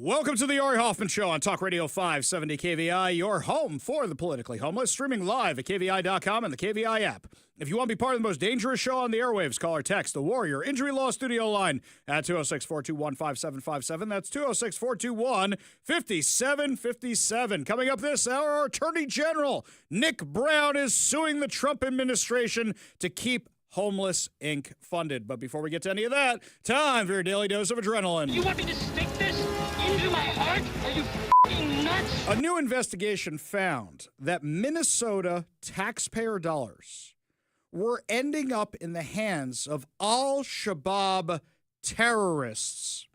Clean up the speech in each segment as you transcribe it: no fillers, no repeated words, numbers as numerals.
Welcome to the Ari Hoffman Show on Talk Radio 570 KVI, your home for the politically homeless, streaming live at KVI.com and the KVI app. If you want to be part of the most dangerous show on the airwaves, call or text the Warrior Injury Law Studio line at 206-421-5757. That's 206-421-5757. Coming up this hour, our Attorney General Nick Brown is suing the Trump administration to keep Homeless Inc. funded. But before we get to any of that, time for your daily dose of adrenaline. You want me to stick this into my heart? Are you f***ing nuts? A new investigation found that Minnesota taxpayer dollars were ending up in the hands of al-Shabaab terrorists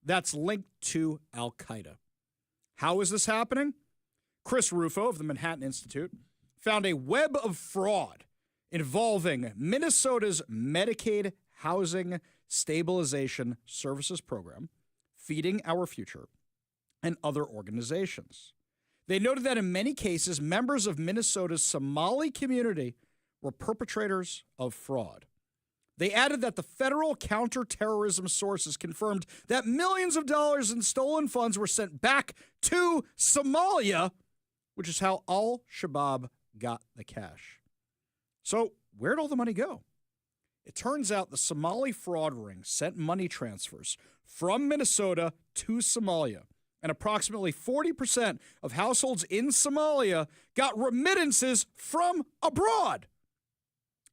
that's linked to Al-Qaeda. How is this happening? Chris Rufo of the Manhattan Institute found a web of fraud involving Minnesota's Medicaid Housing Stabilization Services Program, Feeding Our Future, and other organizations. They noted that in many cases, members of Minnesota's Somali community were perpetrators of fraud. They added that the federal counterterrorism sources confirmed that millions of dollars in stolen funds were sent back to Somalia, which is how al-Shabaab got the cash. So where'd all the money go? It turns out the Somali fraud ring sent money transfers from Minnesota to Somalia, and approximately 40% of households in Somalia got remittances from abroad.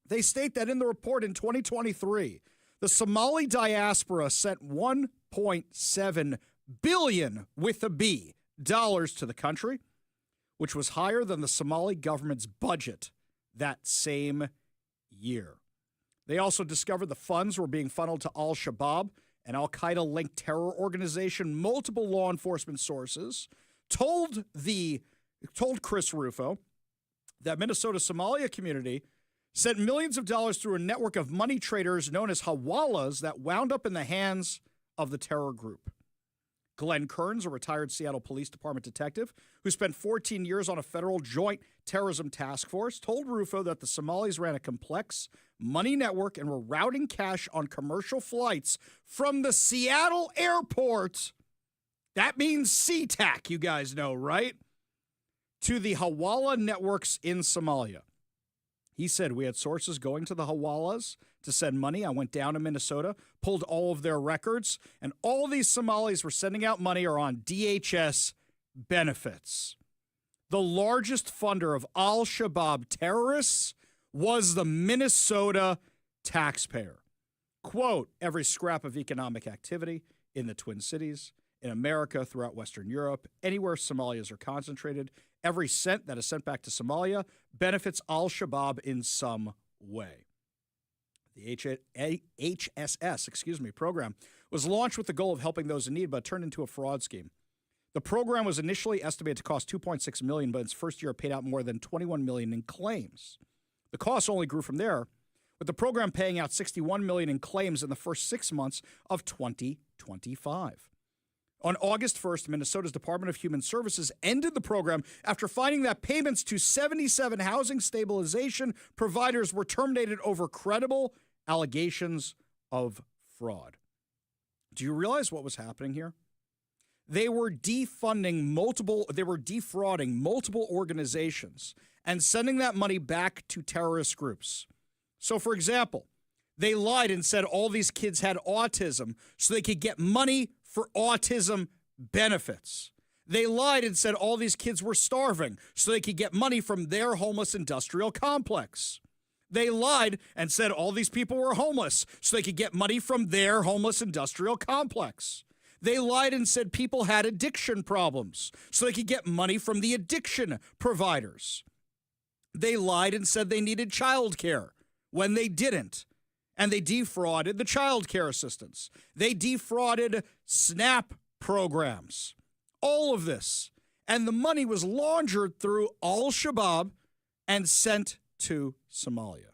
They state that in the report in 2023, the Somali diaspora sent $1.7 billion with a B dollars to the country, which was higher than the Somali government's budget that same year. They also discovered the funds were being funneled to al-Shabaab, an al-Qaeda-linked terror organization. Multiple law enforcement sources told Chris Rufo that Minnesota Somalia community sent millions of dollars through a network of money traders known as hawalas that wound up in the hands of the terror group. Glenn Kearns, a retired Seattle Police Department detective who spent 14 years on a federal joint terrorism task force, told Rufo that the Somalis ran a complex money network and were routing cash on commercial flights from the Seattle airport. That means SeaTac, you guys know, right? To the Hawala networks in Somalia. He said, we had sources going to the Hawalas to send money. I went down to Minnesota, pulled all of their records, and all these Somalis were sending out money or on DHS benefits. The largest funder of al-Shabaab terrorists was the Minnesota taxpayer. Quote, every scrap of economic activity in the Twin Cities, in America, throughout Western Europe, anywhere Somalians are concentrated, every cent that is sent back to Somalia benefits al-Shabaab in some way. The HSS program was launched with the goal of helping those in need, but turned into a fraud scheme. The program was initially estimated to cost $2.6 million, but in its first year it paid out more than $21 million in claims. The costs only grew from there, with the program paying out $61 million in claims in the first 6 months of 2025. On August 1st, Minnesota's Department of Human Services ended the program after finding that payments to 77 housing stabilization providers were terminated over credible allegations of fraud. Do you realize what was happening here? They were defrauding multiple organizations and sending that money back to terrorist groups. So, for example, they lied and said all these kids had autism so they could get money for autism benefits. They lied and said all these kids were starving so they could get money from their homeless industrial complex. They lied and said all these people were homeless so they could get money from their homeless industrial complex. They lied and said people had addiction problems so they could get money from the addiction providers. They lied and said they needed child care when they didn't. And they defrauded the child care assistants. They defrauded SNAP programs. All of this. And the money was laundered through al-Shabaab and sent to Somalia.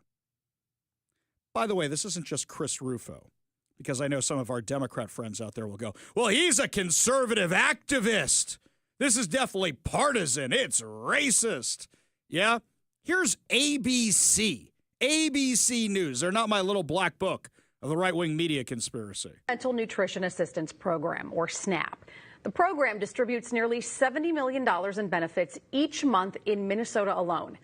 By the way, this isn't just Chris Rufo, because I know some of our Democrat friends out there will go, well, he's a conservative activist. This is definitely partisan. It's racist. Yeah? Here's ABC. ABC News. They're not my little black book of the right-wing media conspiracy. Supplemental Nutrition Assistance Program, or SNAP. The program distributes nearly $70 million in benefits each month in Minnesota alone.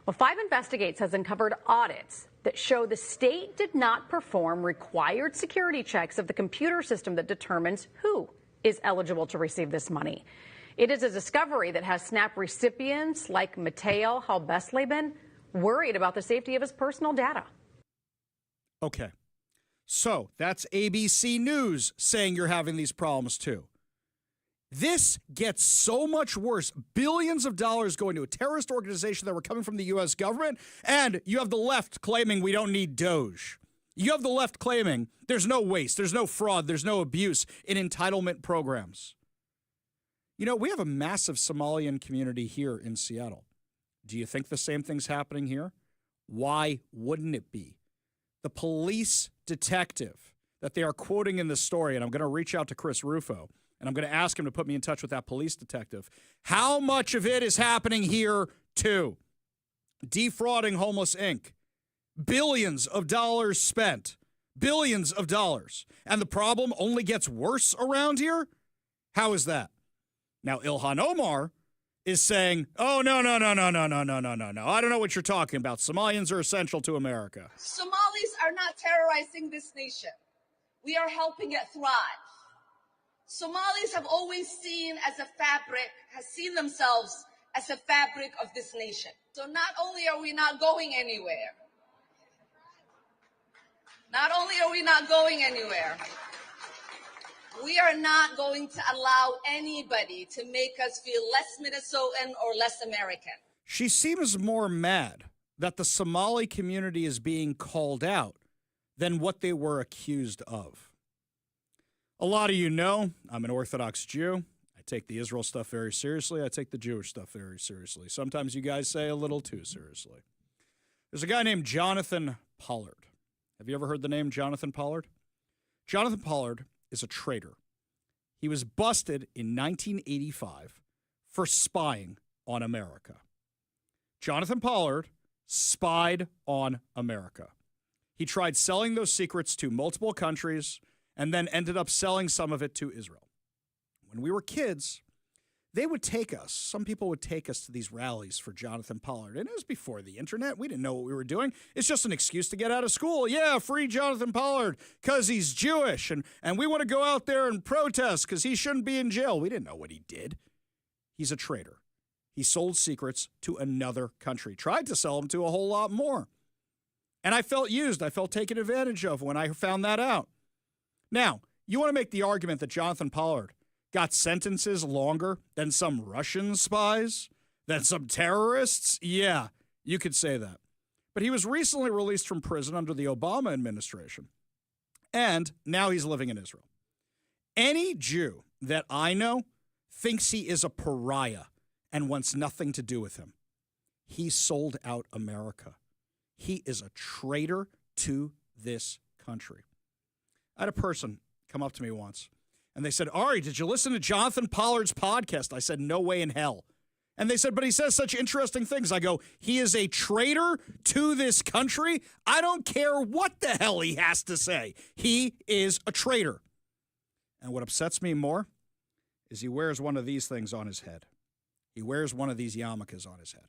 Well, 5 Investigates has uncovered audits that show the state did not perform required security checks of the computer system that determines who is eligible to receive this money. It is a discovery that has SNAP recipients like Mateo Halbesleben worried about the safety of his personal data. Okay, so that's ABC News saying you're having these problems too. This gets so much worse. Billions of dollars going to a terrorist organization that were coming from the U.S. government, and you have the left claiming we don't need Doge. You have the left claiming there's no waste, there's no fraud, there's no abuse in entitlement programs. You know, we have a massive Somalian community here in Seattle. Do you think the same thing's happening here? Why wouldn't it be? The police detective that they are quoting in this story, and I'm going to reach out to Chris Rufo, and I'm going to ask him to put me in touch with that police detective. How much of it is happening here, too? Defrauding Homeless Inc. Billions of dollars spent. Billions of dollars. And the problem only gets worse around here? How is that? Now, Ilhan Omar is saying, oh, no. I don't know what you're talking about. Somalians are essential to America. Somalis are not terrorizing this nation. We are helping it thrive. Somalis have always seen themselves as a fabric of this nation. So not only are we not going anywhere, we are not going to allow anybody to make us feel less Minnesotan or less American. She seems more mad that the Somali community is being called out than what they were accused of. A lot of you know I'm an Orthodox Jew. I take the Israel stuff very seriously. I take the Jewish stuff very seriously. Sometimes you guys say a little too seriously. There's a guy named Jonathan Pollard. Have you ever heard the name Jonathan Pollard? Jonathan Pollard is a traitor. He was busted in 1985 for spying on America. Jonathan Pollard spied on America. He tried selling those secrets to multiple countries and then ended up selling some of it to Israel. When we were kids, they would take us, some people would take us to these rallies for Jonathan Pollard. And it was before the internet. We didn't know what we were doing. It's just an excuse to get out of school. Yeah, free Jonathan Pollard because he's Jewish. And we want to go out there and protest because he shouldn't be in jail. We didn't know what he did. He's a traitor. He sold secrets to another country, tried to sell them to a whole lot more. And I felt used. I felt taken advantage of when I found that out. Now, you want to make the argument that Jonathan Pollard got sentences longer than some Russian spies, than some terrorists? Yeah, you could say that. But he was recently released from prison under the Obama administration, and now he's living in Israel. Any Jew that I know thinks he is a pariah and wants nothing to do with him. He sold out America. He is a traitor to this country. I had a person come up to me once, and they said, Ari, did you listen to Jonathan Pollard's podcast? I said, no way in hell. And they said, but he says such interesting things. I go, he is a traitor to this country. I don't care what the hell he has to say. He is a traitor. And what upsets me more is he wears one of these things on his head. He wears one of these yarmulkes on his head.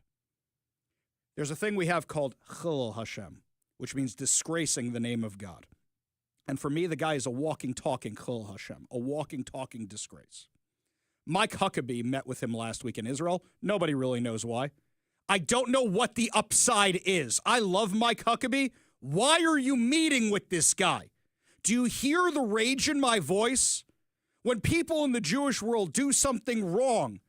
There's a thing we have called Chillul Hashem, which means disgracing the name of God. And for me, the guy is a walking, talking Chillul Hashem, a walking, talking disgrace. Mike Huckabee met with him last week in Israel. Nobody really knows why. I don't know what the upside is. I love Mike Huckabee. Why are you meeting with this guy? Do you hear the rage in my voice? When people in the Jewish world do something wrong,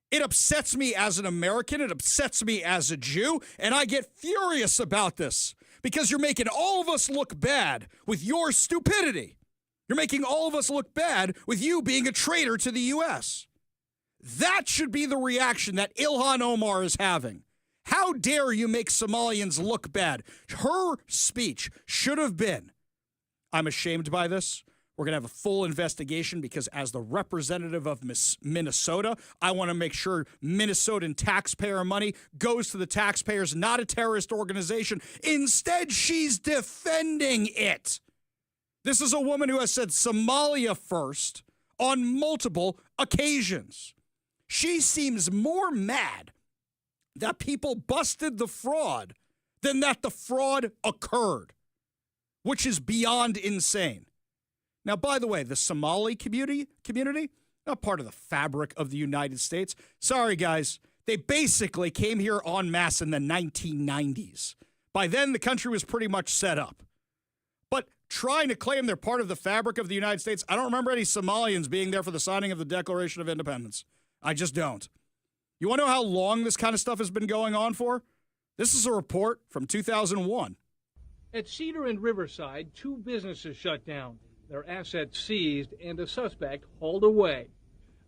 it upsets me as an American. It upsets me as a Jew. And I get furious about this because you're making all of us look bad with your stupidity. You're making all of us look bad with you being a traitor to the U.S. That should be the reaction that Ilhan Omar is having. How dare you make Somalians look bad? Her speech should have been, I'm ashamed by this. We're going to have a full investigation because as the representative of Minnesota, I want to make sure Minnesotan taxpayer money goes to the taxpayers, not a terrorist organization. Instead, she's defending it. This is a woman who has said Somalia first on multiple occasions. She seems more mad that people busted the fraud than that the fraud occurred, which is beyond insane. Now, by the way, the Somali community, not part of the fabric of the United States. Sorry, guys. They basically came here en masse in the 1990s. By then, the country was pretty much set up. But trying to claim they're part of the fabric of the United States, I don't remember any Somalians being there for the signing of the Declaration of Independence. I just don't. You want to know how long this kind of stuff has been going on for? This is a report from 2001. At Cedar and Riverside, 2 businesses shut down, their assets seized, and a suspect hauled away.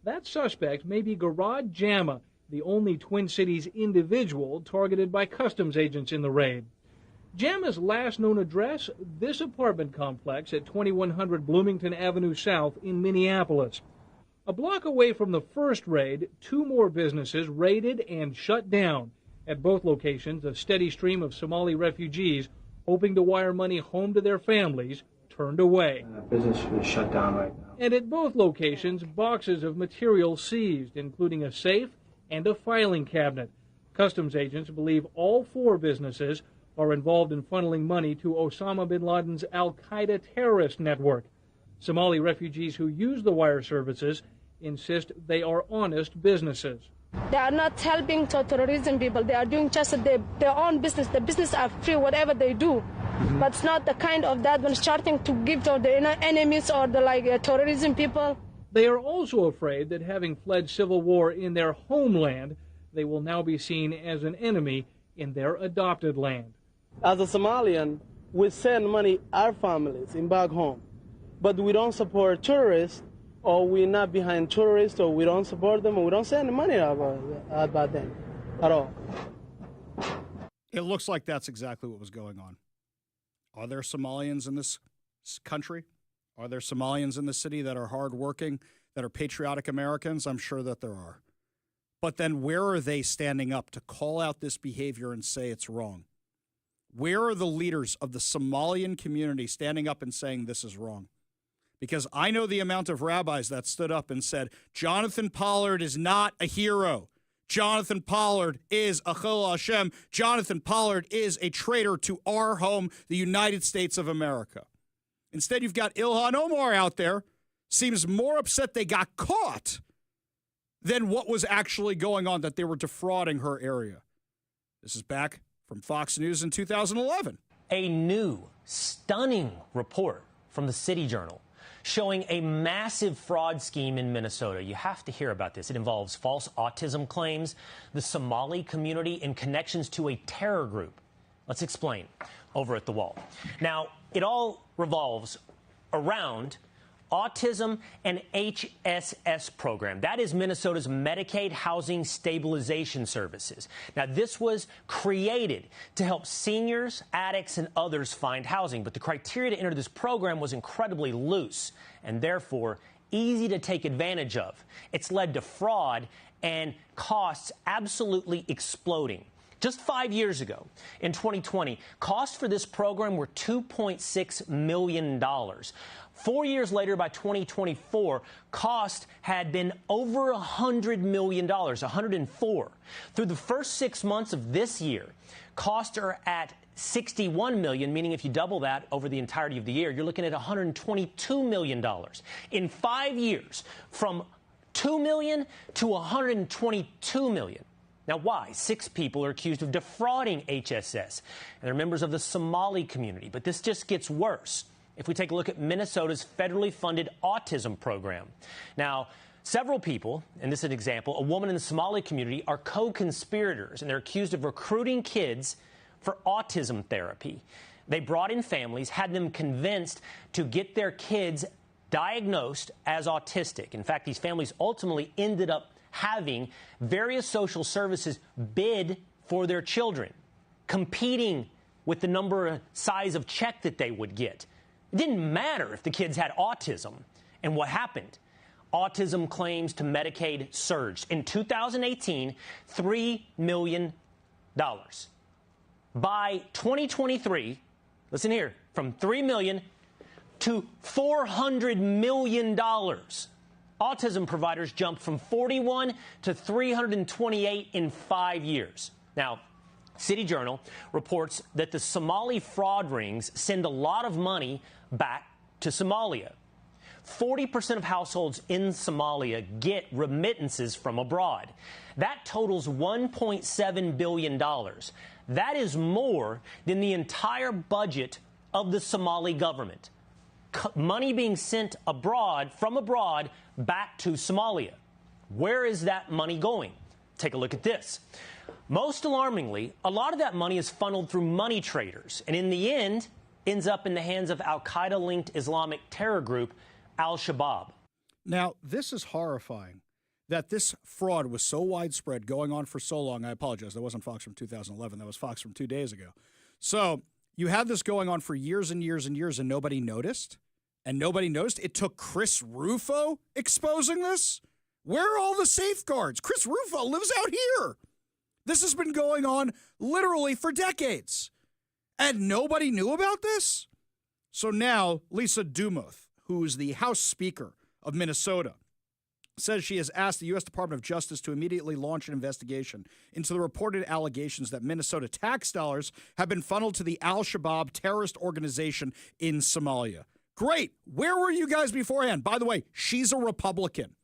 That suspect may be Garad Jama, the only Twin Cities individual targeted by customs agents in the raid. Jama's last known address, this apartment complex at 2100 Bloomington Avenue South in Minneapolis. A block away from the first raid, 2 more businesses raided and shut down. At both locations, a steady stream of Somali refugees hoping to wire money home to their families turned away. Business is shut down right now. And at both locations, boxes of material seized, including a safe and a filing cabinet. Customs agents believe all 4 businesses are involved in funneling money to Osama bin Laden's al-Qaeda terrorist network. Somali refugees who use the wire services insist they are honest businesses. They are not helping terrorism people. They are doing just their own business. The business are free, whatever they do. But it's not the kind of that one starting to give to the enemies or the terrorism people. They are also afraid that having fled civil war in their homeland, they will now be seen as an enemy in their adopted land. As a Somalian, we send money our families in back home, but we don't support terrorists, or we're not behind terrorists, or we don't support them, or we don't send money about them at all. It looks like that's exactly what was going on. Are there Somalians in this country? Are there Somalians in the city that are hardworking, that are patriotic Americans? I'm sure that there are. But then where are they standing up to call out this behavior and say it's wrong? Where are the leaders of the Somalian community standing up and saying this is wrong? Because I know the amount of rabbis that stood up and said, Jonathan Pollard is not a hero. Jonathan Pollard is a Chil Hashem. Jonathan Pollard is a traitor to our home, the United States of America. Instead, you've got Ilhan Omar out there, seems more upset they got caught than what was actually going on, that they were defrauding her area. This is back from Fox News in 2011. A new, stunning report from the City Journal showing a massive fraud scheme in Minnesota. You have to hear about this. It involves false autism claims, the Somali community, and connections to a terror group. Let's explain over at The Wall. Now, it all revolves around autism and HSS program. That is Minnesota's Medicaid Housing Stabilization Services. Now, this was created to help seniors, addicts, and others find housing. But the criteria to enter this program was incredibly loose and therefore easy to take advantage of. It's led to fraud and costs absolutely exploding. Just 5 years ago, in 2020, costs for this program were $2.6 million. 4 years later, by 2024, cost had been over $100 million, 104. Through the first 6 months of this year, costs are at $61 million, meaning if you double that over the entirety of the year, you're looking at $122 million. In 5 years, from $2 million to $122 million. Now, why? 6 people are accused of defrauding HSS, and they're members of the Somali community. But this just gets worse if we take a look at Minnesota's federally funded autism program. Now, several people, and this is an example, a woman in the Somali community, are co-conspirators, and they're accused of recruiting kids for autism therapy. They brought in families, had them convinced to get their kids diagnosed as autistic. In fact, these families ultimately ended up having various social services bid for their children, competing with the number and size of check that they would get. It didn't matter if the kids had autism. And what happened? Autism claims to Medicaid surged. In 2018, $3 million. By 2023, listen here, from $3 million to $400 million. autism providers jumped from 41 to 328 in 5 years. Now, City Journal reports that the Somali fraud rings send a lot of money back to Somalia. 40% of households in Somalia get remittances from abroad. That totals $1.7 billion. That is more than the entire budget of the Somali government. Money being sent abroad, from abroad, back to Somalia. Where is that money going? Take a look at this. Most alarmingly, a lot of that money is funneled through money traders, and in the end, ends up in the hands of al-Qaeda-linked Islamic terror group Al-Shabaab. Now, this is horrifying that this fraud was so widespread, going on for so long. I apologize. That wasn't Fox from 2011. That was Fox from 2 days ago. So you had this going on for years and years and years, and nobody noticed. And nobody noticed. It took Chris Rufo exposing this. Where are all the safeguards? Chris Rufo lives out here. This has been going on literally for decades. And nobody knew about this? So now Lisa Dumoth, who is the House Speaker of Minnesota, says she has asked the U.S. Department of Justice to immediately launch an investigation into the reported allegations that Minnesota tax dollars have been funneled to the Al-Shabaab terrorist organization in Somalia. Great. Where were you guys beforehand? By the way, she's a Republican.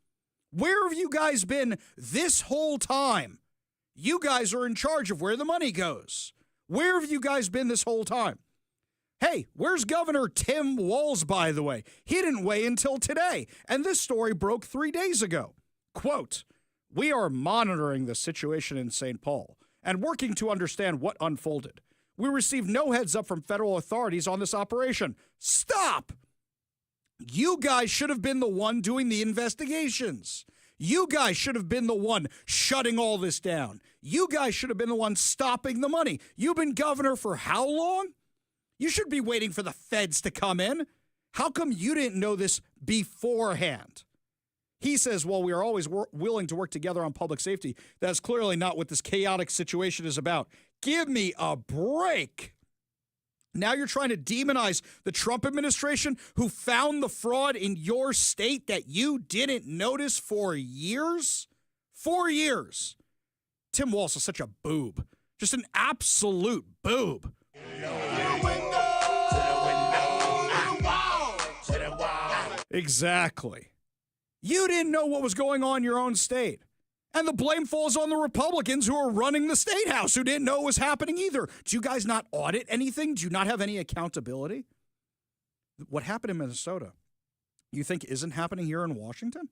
Where have you guys been this whole time? You guys are in charge of where the money goes. Where have you guys been this whole time? Hey, where's Governor Tim Walz, by the way? He didn't weigh until today, and this story broke 3 days ago. Quote, "We are monitoring the situation in St. Paul and working to understand what unfolded. We received no heads up from federal authorities on this operation." Stop! You guys should have been the one doing the investigations. You guys should have been the one shutting all this down. You guys should have been the one stopping the money. You've been governor for how long? You should be waiting for the feds to come in. How come you didn't know this beforehand? He says, well, we are always willing to work together on public safety. That's clearly not what this chaotic situation is about. Give me a break. Now you're trying to demonize the Trump administration who found the fraud in your state that you didn't notice for years? 4 years. Tim Walz is such a boob. Just an absolute boob. Exactly. You didn't know what was going on in your own state. And the blame falls on the Republicans who are running the state house who didn't know what was happening either. Do you guys not audit anything? Do you not have any accountability? What happened in Minnesota, you think isn't happening here in Washington?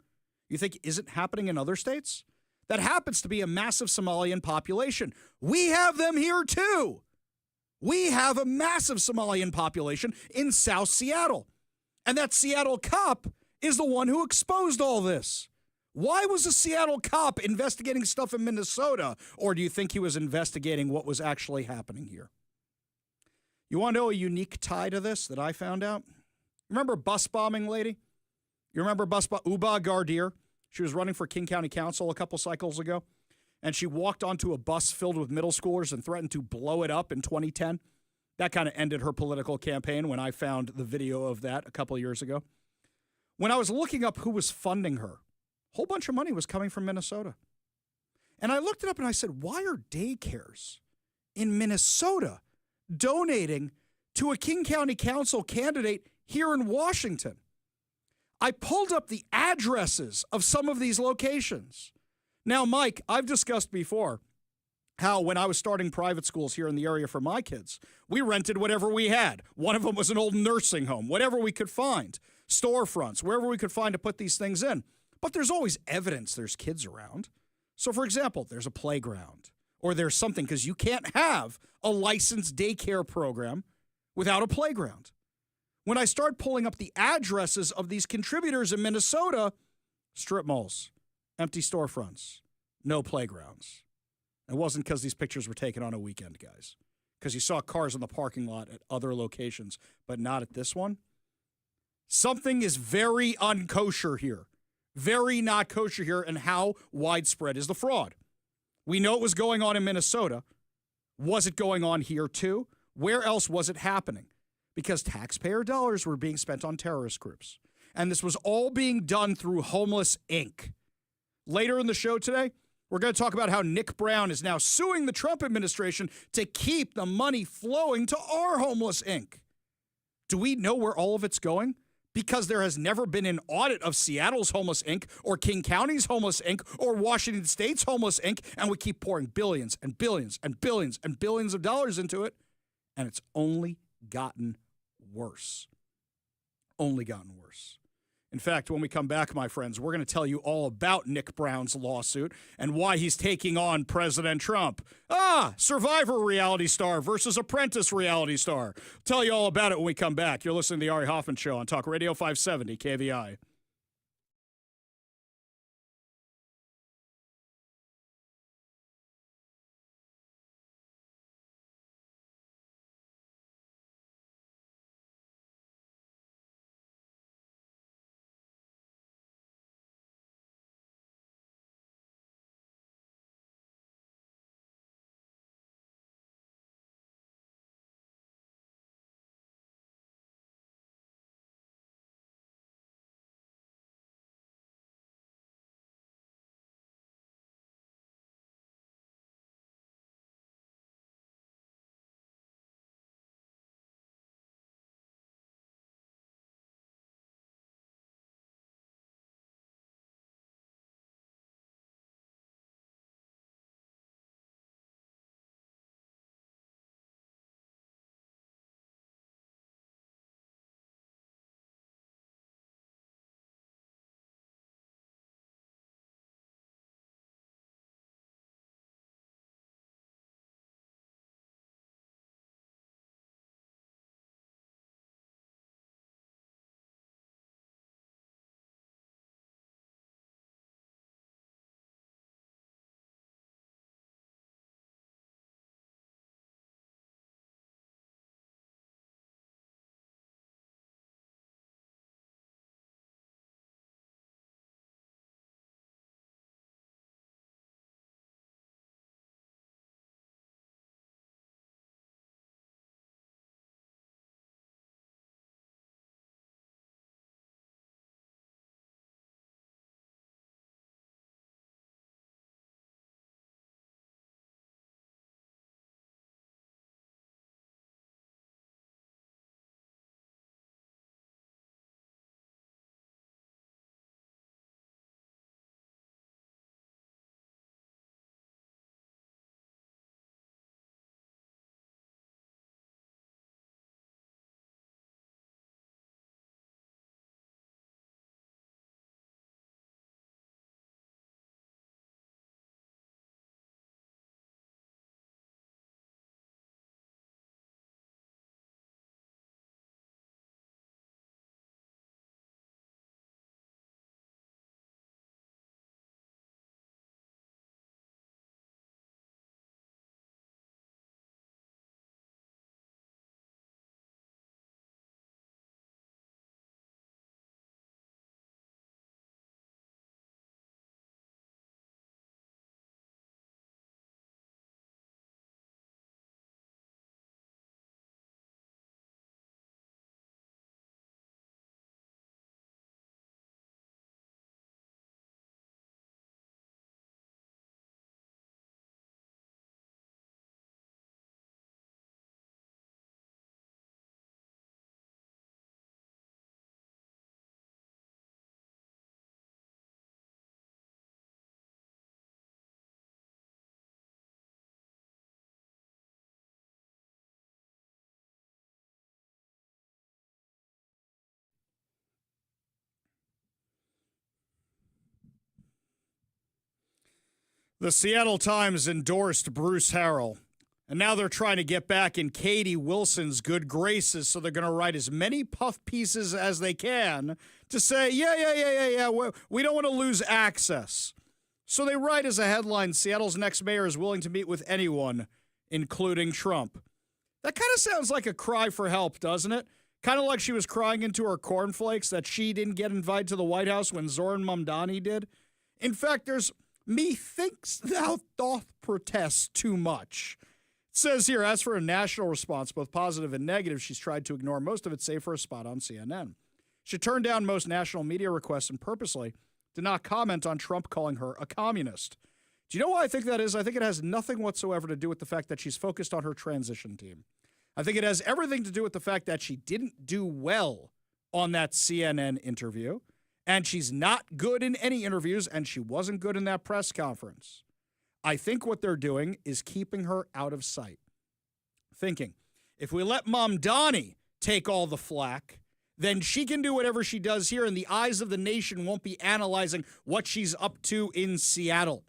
You think isn't happening in other states? That happens to be a massive Somalian population. We have them here too. We have a massive Somalian population in South Seattle. And that Seattle cop is the one who exposed all this. Why was a Seattle cop investigating stuff in Minnesota? Or do you think he was investigating what was actually happening here? You want to know a unique tie to this that I found out? Remember bus bombing lady? You remember Uba Gardir? She was running for King County Council a couple cycles ago. And she walked onto a bus filled with middle schoolers and threatened to blow it up in 2010. That kind of ended her political campaign when I found the video of that a couple years ago. When I was looking up who was funding her, a whole bunch of money was coming from Minnesota. And I looked it up and I said, why are daycares in Minnesota donating to a King County Council candidate here in Washington? I pulled up the addresses of some of these locations. Now, Mike, I've discussed before how when I was starting private schools here in the area for my kids, we rented whatever we had. One of them was an old nursing home, whatever we could find, storefronts, wherever we could find to put these things in. But there's always evidence there's kids around. So, for example, there's a playground or there's something because you can't have a licensed daycare program without a playground. When I start pulling up the addresses of these contributors in Minnesota, strip malls, empty storefronts, no playgrounds. It wasn't because these pictures were taken on a weekend, guys. Because you saw cars in the parking lot at other locations, but not at this one. Something is very unkosher here. Very not kosher here, and how widespread is the fraud? We know it was going on in Minnesota. Was it going on here too? Where else was it happening? Because taxpayer dollars were being spent on terrorist groups. and this was all being done through Homeless Inc. Later in the show today, we're going to talk about how Nick Brown is now suing the Trump administration to keep the money flowing to our Homeless Inc. Do we know where all of it's going? Because there has never been an audit of Seattle's Homeless Inc. or King County's Homeless Inc. or Washington State's Homeless Inc. And we keep pouring billions and billions and billions and billions of dollars into it. And it's only gotten worse. Only gotten worse. In fact, when we come back, my friends, we're going to tell you all about Nick Brown's lawsuit and why he's taking on President Trump. Survivor reality star versus Apprentice reality star. Tell you all about it when we come back. You're listening to the Ari Hoffman Show on Talk Radio 570 KVI. The Seattle Times endorsed Bruce Harrell, and now they're trying to get back in Katie Wilson's good graces, so they're going to write as many puff pieces as they can to say, yeah, we don't want to lose access. So they write as a headline, Seattle's next mayor is willing to meet with anyone, including Trump. That kind of sounds like a cry for help, doesn't it? Kind of like she was crying into her cornflakes that she didn't get invited to the White House when Zoran Mamdani did. In fact, there's methinks thou doth protest too much. It says here, as for a national response, both positive and negative, she's tried to ignore most of it, save for a spot on CNN. She turned down most national media requests and purposely did not comment on Trump calling her a communist. Do you know why I think that is? I think it has nothing whatsoever to do with the fact that she's focused on her transition team. I think it has everything to do with the fact that she didn't do well on that CNN interview, and she's not good in any interviews, and she wasn't good in that press conference. I think what they're doing is keeping her out of sight. Thinking, if we let Mamdani take all the flack, then she can do whatever she does here, and the eyes of the nation won't be analyzing what she's up to in Seattle.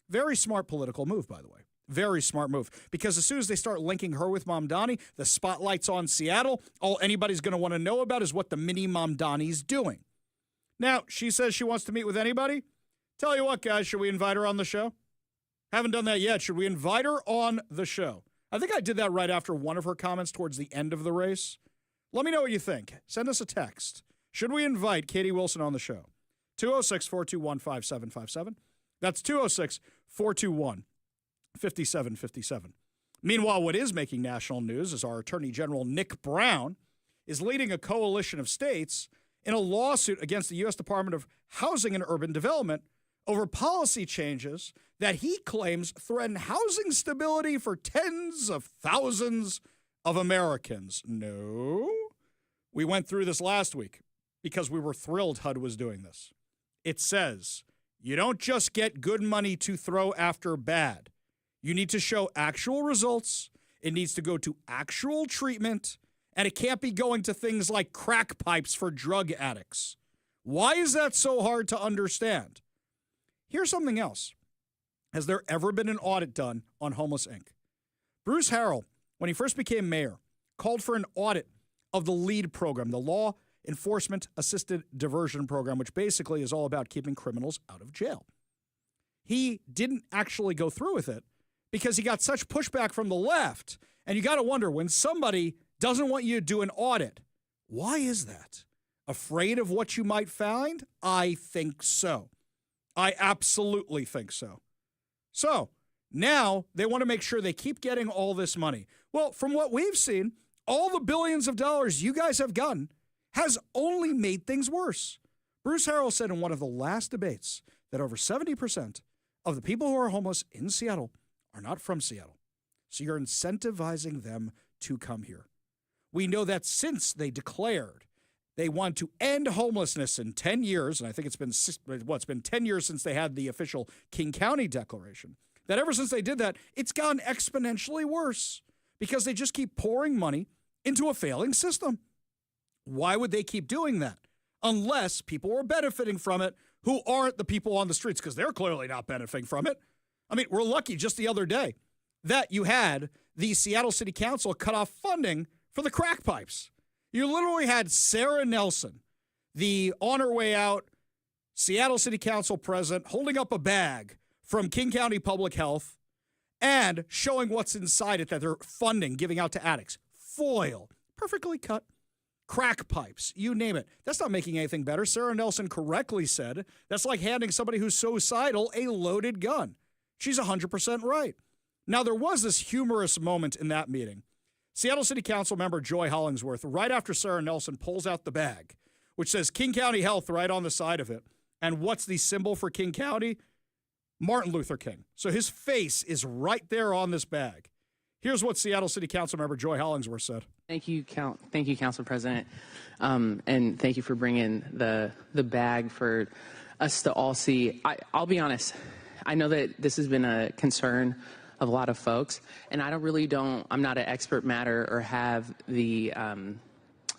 Very smart political move, by the way. Very smart move. Because as soon as they start linking her with Mamdani, the spotlight's on Seattle. All anybody's going to want to know about is what the mini Mamdani's doing. Now, she says she wants to meet with anybody. Tell you what, guys, should we invite her on the show? Haven't done that yet. Should we invite her on the show? I think I did that right after one of her comments towards the end of the race. Let me know what you think. Send us a text. Should we invite Katie Wilson on the show? 206-421-5757. That's 206-421-5757. Meanwhile, what is making national news is our Attorney General Nick Brown is leading a coalition of states in a lawsuit against the U.S. Department of Housing and Urban Development over policy changes that he claims threaten housing stability for tens of thousands of Americans. No. We went through this last week because we were thrilled HUD was doing this. It says, you don't just get good money to throw after bad. You need to show actual results. It needs to go to actual treatment, and it can't be going to things like crack pipes for drug addicts. Why is that so hard to understand? Here's something else. Has there ever been an audit done on Homeless Inc.? Bruce Harrell, when he first became mayor, called for an audit of the LEAD program, the Law Enforcement Assisted Diversion Program, which basically is all about keeping criminals out of jail. He didn't actually go through with it because he got such pushback from the left. And you got to wonder, when somebody doesn't want you to do an audit, why is that? Afraid of what you might find? I think so. I absolutely think so. So now they want to make sure they keep getting all this money. Well, from what we've seen, all the billions of dollars you guys have gotten has only made things worse. Bruce Harrell said in one of the last debates that over 70% of the people who are homeless in Seattle are not from Seattle. So you're incentivizing them to come here. We know that since they declared they want to end homelessness in 10 years, and I think it's been 10 years since they had the official King County declaration, that ever since they did that, it's gone exponentially worse because they just keep pouring money into a failing system. Why would they keep doing that? Unless people are benefiting from it who aren't the people on the streets, because they're clearly not benefiting from it. I mean, we're lucky just the other day that you had the Seattle City Council cut off funding for the crack pipes. You literally had Sarah Nelson, the on her way out Seattle City Council president, holding up a bag from King County Public Health and showing what's inside it that they're funding, giving out to addicts. Foil, perfectly cut, crack pipes, you name it. That's not making anything better. Sarah Nelson correctly said that's like handing somebody who's suicidal a loaded gun. She's 100% right. Now, there was this humorous moment in that meeting. Seattle City Council member Joy Hollingsworth, right after Sarah Nelson pulls out the bag, which says King County Health right on the side of it. And what's the symbol for King County? Martin Luther King. So his face is right there on this bag. Here's what Seattle City Council member Joy Hollingsworth said. Thank you, Council President, and thank you for bringing the bag for us to all see. I'll be honest. I know that this has been a concern of a lot of folks, and I'm not an expert matter or have the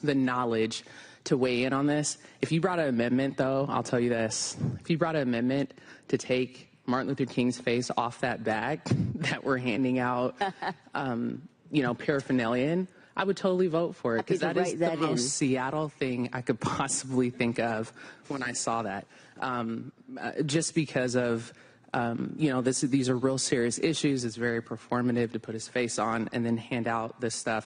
knowledge to weigh in on this. If you brought an amendment, though, I'll tell you this. If you brought an amendment to take Martin Luther King's face off that bag that we're handing out, paraphernalia in, I would totally vote for it, because that is the most Seattle thing I could possibly think of when I saw that. Just because of these are real serious issues. It's very performative to put his face on and then hand out this stuff.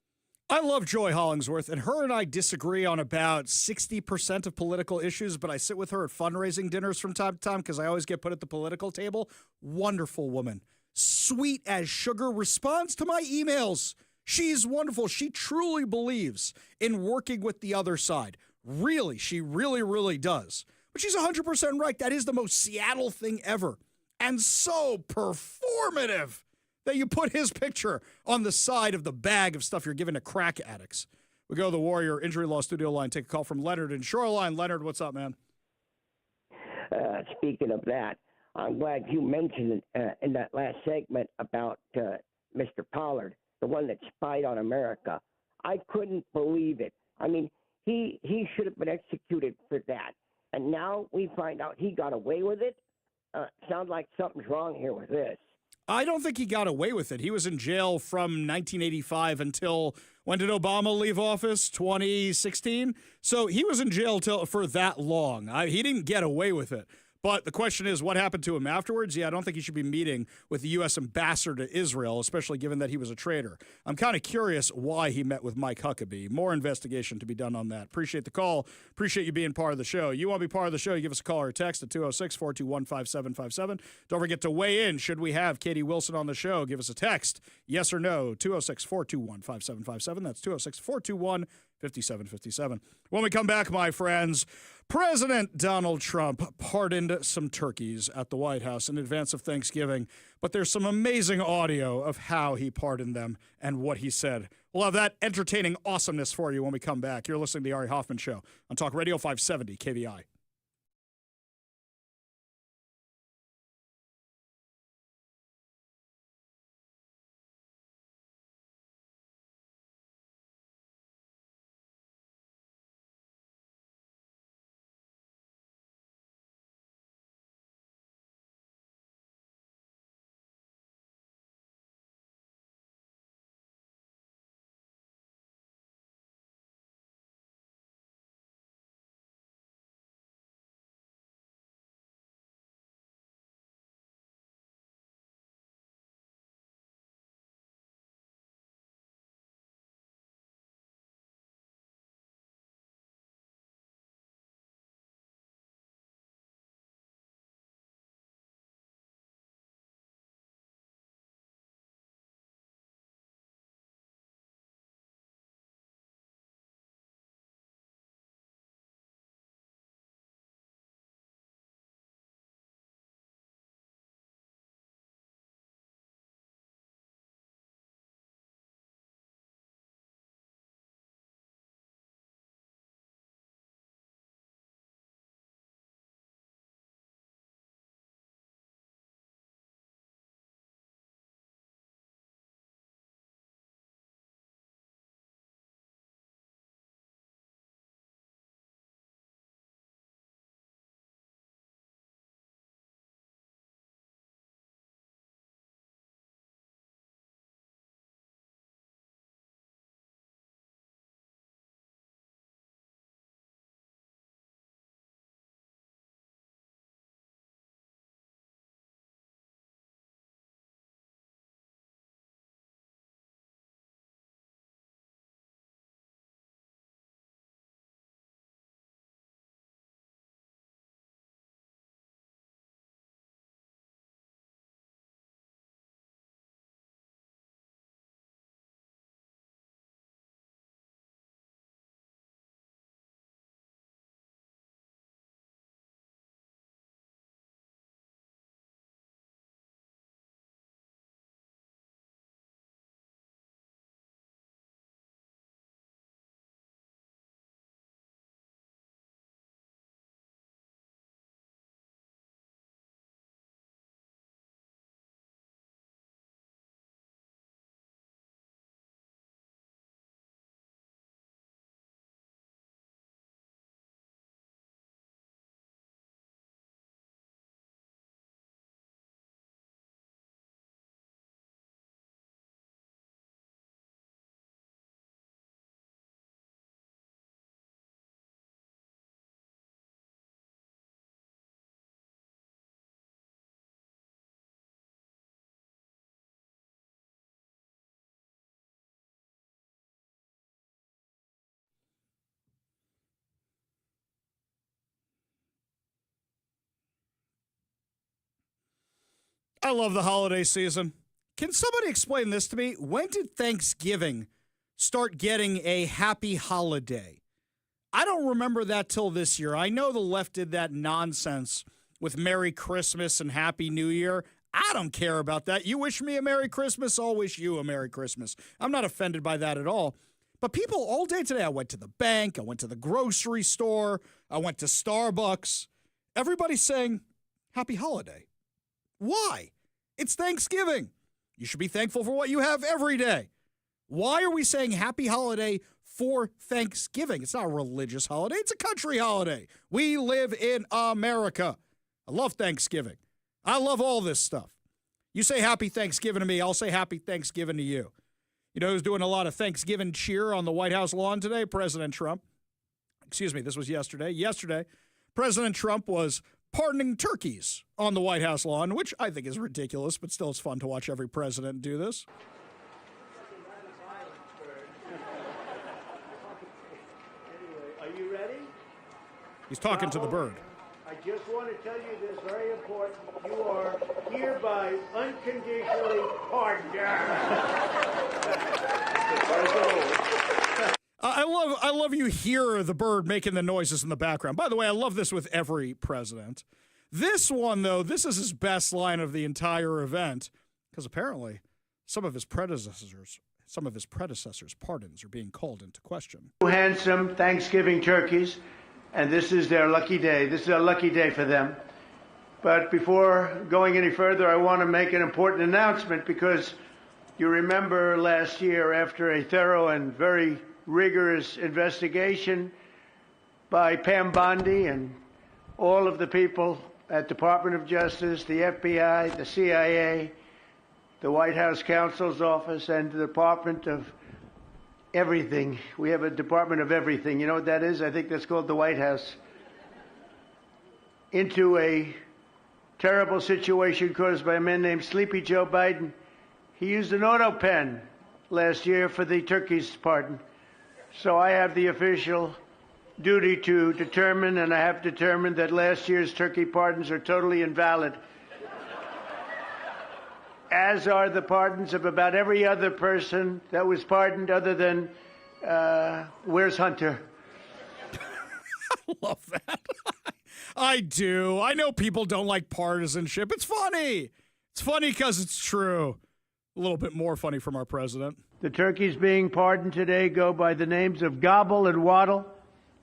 I love Joy Hollingsworth, and her and I disagree on about 60% of political issues, but I sit with her at fundraising dinners from time to time because I always get put at the political table. Wonderful woman. Sweet as sugar, responds to my emails. She's wonderful. She truly believes in working with the other side. Really, she really, really does. But she's 100% right. That is the most Seattle thing ever. And so performative that you put his picture on the side of the bag of stuff you're giving to crack addicts. We go to the Warrior Injury Law Studio line, take a call from Leonard in Shoreline. Leonard, what's up, man? Speaking of that, I'm glad you mentioned in that last segment about Mr. Pollard, the one that spied on America. I couldn't believe it. I mean, he should have been executed for that. And now we find out he got away with it. Sounds like something's wrong here with this. I don't think he got away with it. He was in jail from 1985 until, when did Obama leave office? 2016? So he was in jail for that long. He didn't get away with it. But the question is, what happened to him afterwards? Yeah, I don't think he should be meeting with the U.S. ambassador to Israel, especially given that he was a traitor. I'm kind of curious why he met with Mike Huckabee. More investigation to be done on that. Appreciate the call. Appreciate you being part of the show. You want to be part of the show, you give us a call or a text at 206-421-5757. Don't forget to weigh in. Should we have Katie Wilson on the show? Give us a text. Yes or no. 206-421-5757. That's 206-421-5757. When we come back, my friends, President Donald Trump pardoned some turkeys at the White House in advance of Thanksgiving, but there's some amazing audio of how he pardoned them and what he said. We'll have that entertaining awesomeness for you when we come back. You're listening to the Ari Hoffman Show on Talk Radio 570 KVI. I love the holiday season. Can somebody explain this to me? When did Thanksgiving start getting a happy holiday? I don't remember that till this year. I know the left did that nonsense with Merry Christmas and Happy New Year. I don't care about that. You wish me a Merry Christmas, I'll wish you a Merry Christmas. I'm not offended by that at all. But people all day today, I went to the bank, I went to the grocery store, I went to Starbucks. Everybody's saying, Happy Holiday. Why? It's Thanksgiving. You should be thankful for what you have every day. Why are we saying Happy Holiday for Thanksgiving? It's not a religious holiday. It's a country holiday. We live in America. I love Thanksgiving. I love all this stuff. You say Happy Thanksgiving to me, I'll say Happy Thanksgiving to you. You know who's doing a lot of Thanksgiving cheer on the White House lawn today? President Trump. Excuse me, this was yesterday. Yesterday, President Trump was pardoning turkeys on the White House lawn, which I think is ridiculous, but still it's fun to watch every president do this. Are you ready? He's talking to the bird. I just want to tell you this very important. You are hereby unconditionally pardoned. I love you hear the bird making the noises in the background. By the way, I love this with every president. This one, though, this is his best line of the entire event, because apparently some of his predecessors' pardons are being called into question. Handsome Thanksgiving turkeys, and this is their lucky day. This is a lucky day for them. But before going any further, I want to make an important announcement, because you remember last year, after a thorough and very rigorous investigation by Pam Bondi and all of the people at Department of Justice, the FBI, the CIA, the White House Counsel's Office, and the Department of Everything. We have a Department of Everything. You know what that is? I think that's called the White House. Into a terrible situation caused by a man named Sleepy Joe Biden. He used an auto pen last year for the turkey's pardon. So I have the official duty to determine, and I have determined that last year's turkey pardons are totally invalid, as are the pardons of about every other person that was pardoned other than Where's Hunter? I love that. I do. I know people don't like partisanship. It's funny. It's funny because it's true. A little bit more funny from our president. The turkeys being pardoned today go by the names of Gobble and Waddle.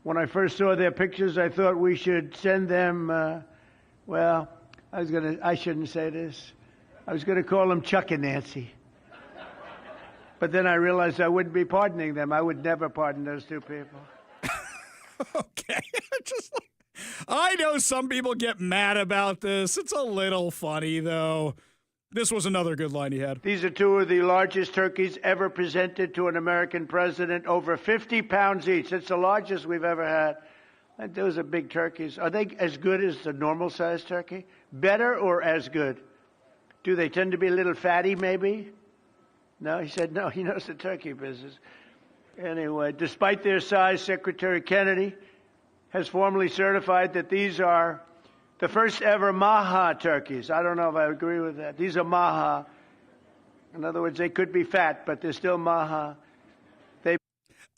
When I first saw their pictures, I thought we should send them, I shouldn't say this. I was going to call them Chuck and Nancy. But then I realized I wouldn't be pardoning them. I would never pardon those two people. Okay. I know some people get mad about this. It's a little funny, though. This was another good line he had. These are two of the largest turkeys ever presented to an American president, over 50 pounds each. That's the largest we've ever had. And those are big turkeys. Are they as good as the normal-sized turkey? Better or as good? Do they tend to be a little fatty, maybe? No, he said no. He knows the turkey business. Anyway, despite their size, Secretary Kennedy has formally certified that these are the first ever Maha turkeys. I don't know if I agree with that. These are Maha. In other words, they could be fat, but they're still Maha.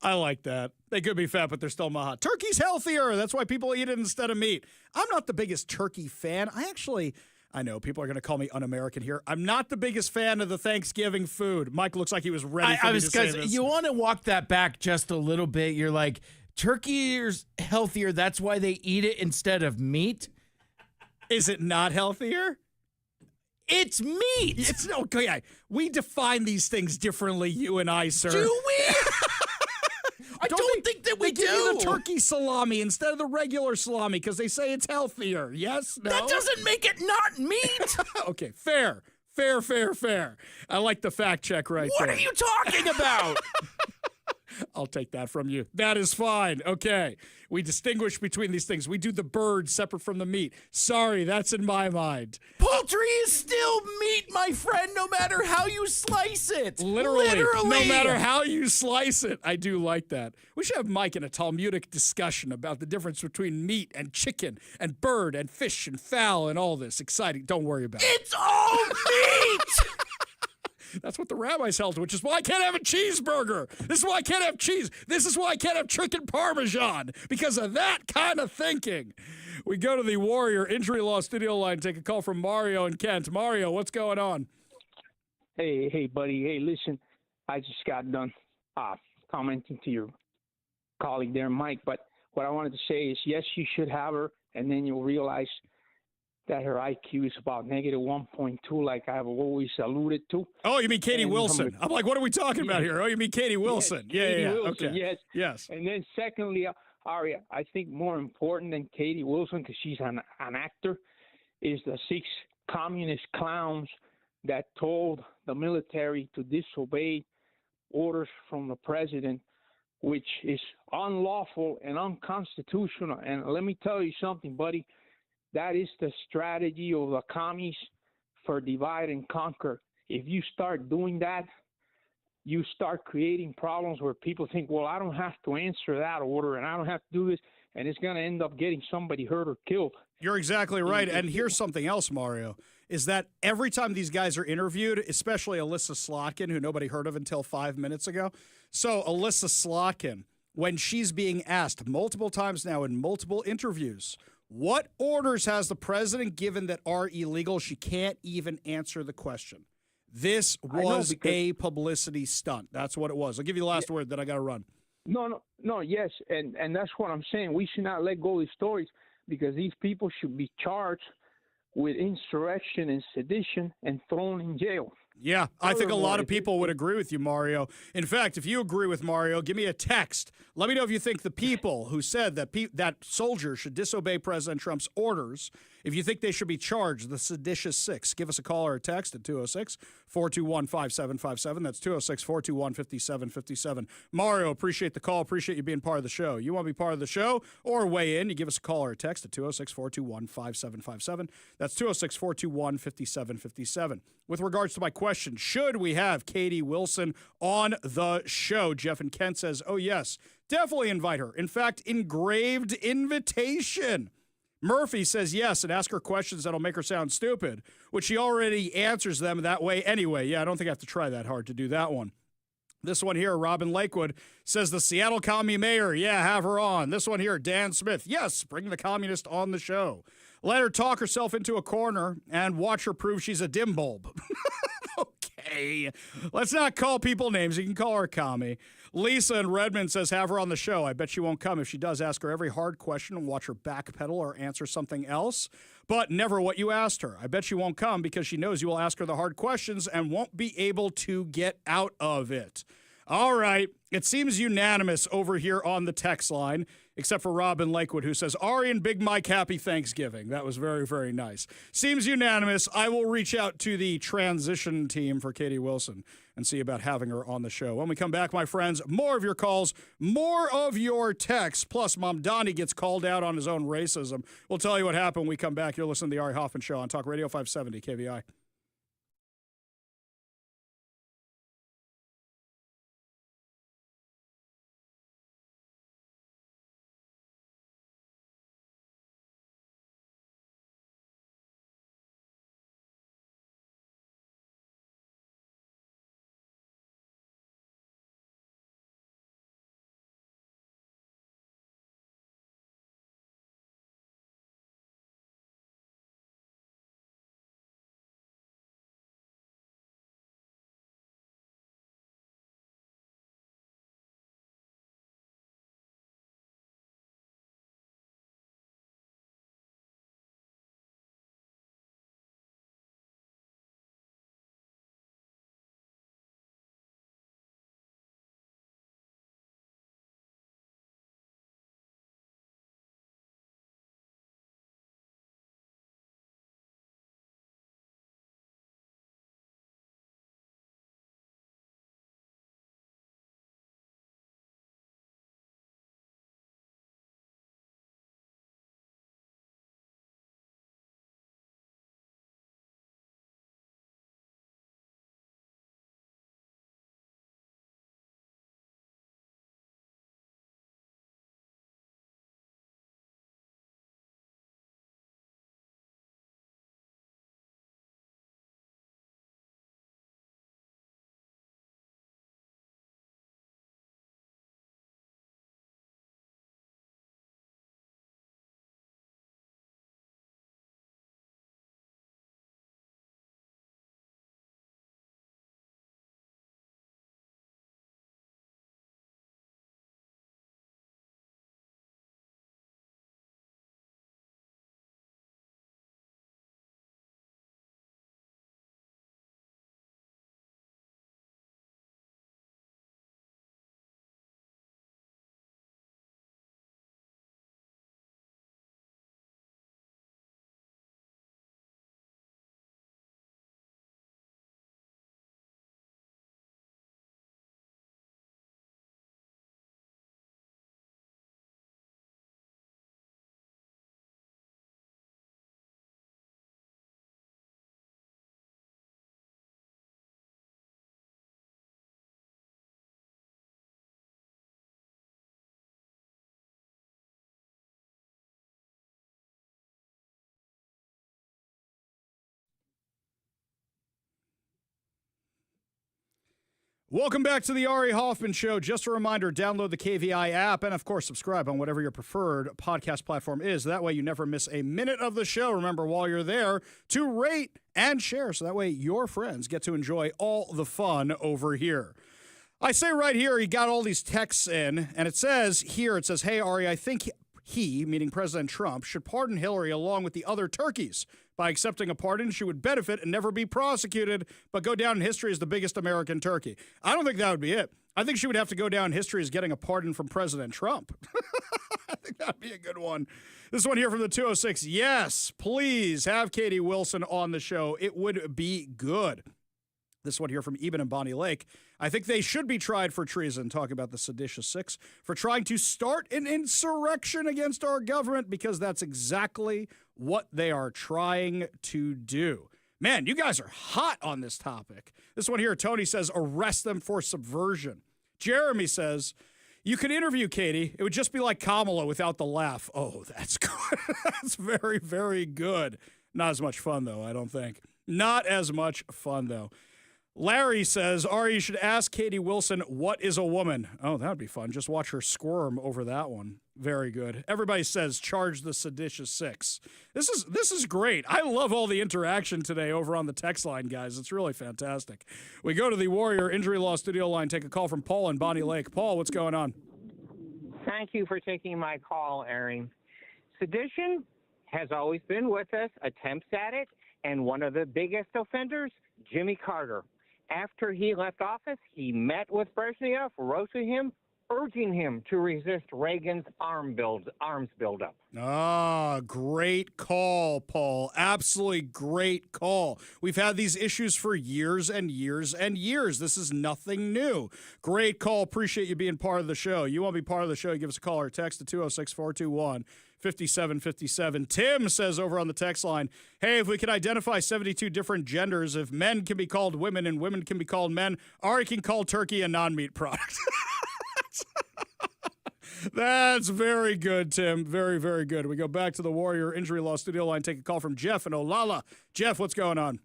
I like that. They could be fat, but they're still Maha. Turkey's healthier. That's why people eat it instead of meat. I'm not the biggest turkey fan. I know people are going to call me un-American here. I'm not the biggest fan of the Thanksgiving food. Mike looks like he was ready for me to say this. You want to walk that back just a little bit. You're like, turkey is healthier. That's why they eat it instead of meat. Is it not healthier? It's meat. It's okay. We define these things differently, you and I, sir. Do we? I don't think that we do. They give you the turkey salami instead of the regular salami because they say it's healthier. Yes? No? That doesn't make it not meat. Okay, fair. Fair. I like the fact check right there. What are you talking about? I'll take that from you. That is fine. Okay. We distinguish between these things. We do the bird separate from the meat. Sorry, that's in my mind. Poultry is still meat, my friend, no matter how you slice it. Literally. No matter how you slice it. I do like that. We should have Mike in a Talmudic discussion about the difference between meat and chicken and bird and fish and fowl and all this. Exciting. Don't worry about it. It's all meat! That's what the rabbis held, which is why I can't have a cheeseburger. This is why I can't have cheese. This is why I can't have chicken parmesan, because of that kind of thinking. We go to the Warrior Injury Law studio line, take a call from Mario and Kent. Mario, what's going on? Hey, buddy. Hey, listen, I just got done commenting to your colleague there, Mike, but what I wanted to say is, yes, you should have her, and then you'll realize that her IQ is about negative 1.2, like I have always alluded to. Oh, you mean Katie Wilson? I'm like, what are we talking about here? Oh, you mean Katie Wilson? Yes, Katie yeah. Wilson, Okay. Yes. And then secondly, Ari, I think more important than Katie Wilson, because she's an actor, is the 6 communist clowns that told the military to disobey orders from the president, which is unlawful and unconstitutional. And let me tell you something, buddy. That is the strategy of the commies for divide and conquer. If you start doing that, you start creating problems where people think, well, I don't have to answer that order and I don't have to do this, and it's going to end up getting somebody hurt or killed. You're exactly right. And here's something else, Mario, is that every time these guys are interviewed, especially Alyssa Slotkin, who nobody heard of until 5 minutes ago. So Alyssa Slotkin, when she's being asked multiple times now in multiple interviews, what orders has the president given that are illegal? She can't even answer the question. This was a publicity stunt. That's what it was. I'll give you the last word, then I got to run. No, yes, and that's what I'm saying. We should not let go of these stories, because these people should be charged with insurrection and sedition and thrown in jail. Yeah, I think a lot of people would agree with you, Mario. In fact, if you agree with Mario, give me a text. Let me know if you think the people who said that that soldiers should disobey President Trump's orders, if you think they should be charged, the seditious 6. Give us a call or a text at 206-421-5757. That's 206-421-5757. Mario, appreciate the call. Appreciate you being part of the show. You want to be part of the show or weigh in, you give us a call or a text at 206-421-5757. That's 206-421-5757. With regards to my question, should we have Katie Wilson on the show? Jeff and Kent says, oh, yes, definitely invite her. In fact, engraved invitation. Murphy says yes and ask her questions that'll make her sound stupid, which she already answers them that way anyway. Yeah, I don't think I have to try that hard to do that one. This one here, Robin Lakewood, says the Seattle commie mayor, yeah, have her on. This one here, Dan Smith, yes, bring the communist on the show. Let her talk herself into a corner and watch her prove she's a dim bulb. Okay, let's not call people names. You can call her a commie. Lisa in Redmond says, have her on the show. I bet she won't come. If she does, ask her every hard question and watch her backpedal or answer something else, but never what you asked her. I bet she won't come because she knows you will ask her the hard questions and won't be able to get out of it. All right. It seems unanimous over here on the text line, except for Robin Lakewood, who says, Ari and Big Mike, happy Thanksgiving. That was very, very nice. Seems unanimous. I will reach out to the transition team for Katie Wilson and see about having her on the show. When we come back, my friends, more of your calls, more of your texts, plus Mom Donnie gets called out on his own racism. We'll tell you what happened when we come back. You're listening to the Ari Hoffman Show on Talk Radio 570 KVI. Welcome back to the Ari Hoffman Show. Just a reminder, download the KVI app and, of course, subscribe on whatever your preferred podcast platform is. That way you never miss a minute of the show. Remember, while you're there, to rate and share so that way your friends get to enjoy all the fun over here. I say right here, he got all these texts in, and it says here, hey, Ari, I think he, meaning President Trump, should pardon Hillary along with the other turkeys. By accepting a pardon, she would benefit and never be prosecuted, but go down in history as the biggest American turkey. I don't think that would be it. I think she would have to go down in history as getting a pardon from President Trump. I think that would be a good one. This one here from the 206. Yes, please have Katie Wilson on the show. It would be good. This one here from Eben and Bonnie Lake. I think they should be tried for treason, talking about the seditious six, for trying to start an insurrection against our government, because that's exactly what they are trying to do. Man, you guys are hot on this topic. This one here, Tony says, arrest them for subversion. Jeremy says, you could interview Katie. It would just be like Kamala without the laugh. Oh, that's good. That's very, very good. Not as much fun, though, I don't think. Not as much fun, though. Larry says, Ari, you should ask Katie Wilson, what is a woman? Oh, that would be fun. Just watch her squirm over that one. Very good. Everybody says, charge the seditious six. This is great. I love all the interaction today over on the text line, guys. It's really fantastic. We go to the Warrior Injury Law Studio line, take a call from Paul in Bonnie Lake. Paul, what's going on? Thank you for taking my call, Ari. Sedition has always been with us, attempts at it, and one of the biggest offenders, Jimmy Carter. After he left office, he met with Brezhnev, wrote to him, urging him to resist Reagan's arms buildup. Ah, great call, Paul. Absolutely great call. We've had these issues for years and years and years. This is nothing new. Great call. Appreciate you being part of the show. You want to be part of the show, give us a call or text to 206-421-5757. Tim says over on the text line, hey, if we could identify 72 different genders, if men can be called women and women can be called men, Ari can call turkey a non-meat product. That's very good, Tim. Very, very good. We go back to the Warrior Injury Law Studio line, take a call from Jeff in Olalla. Jeff, what's going on?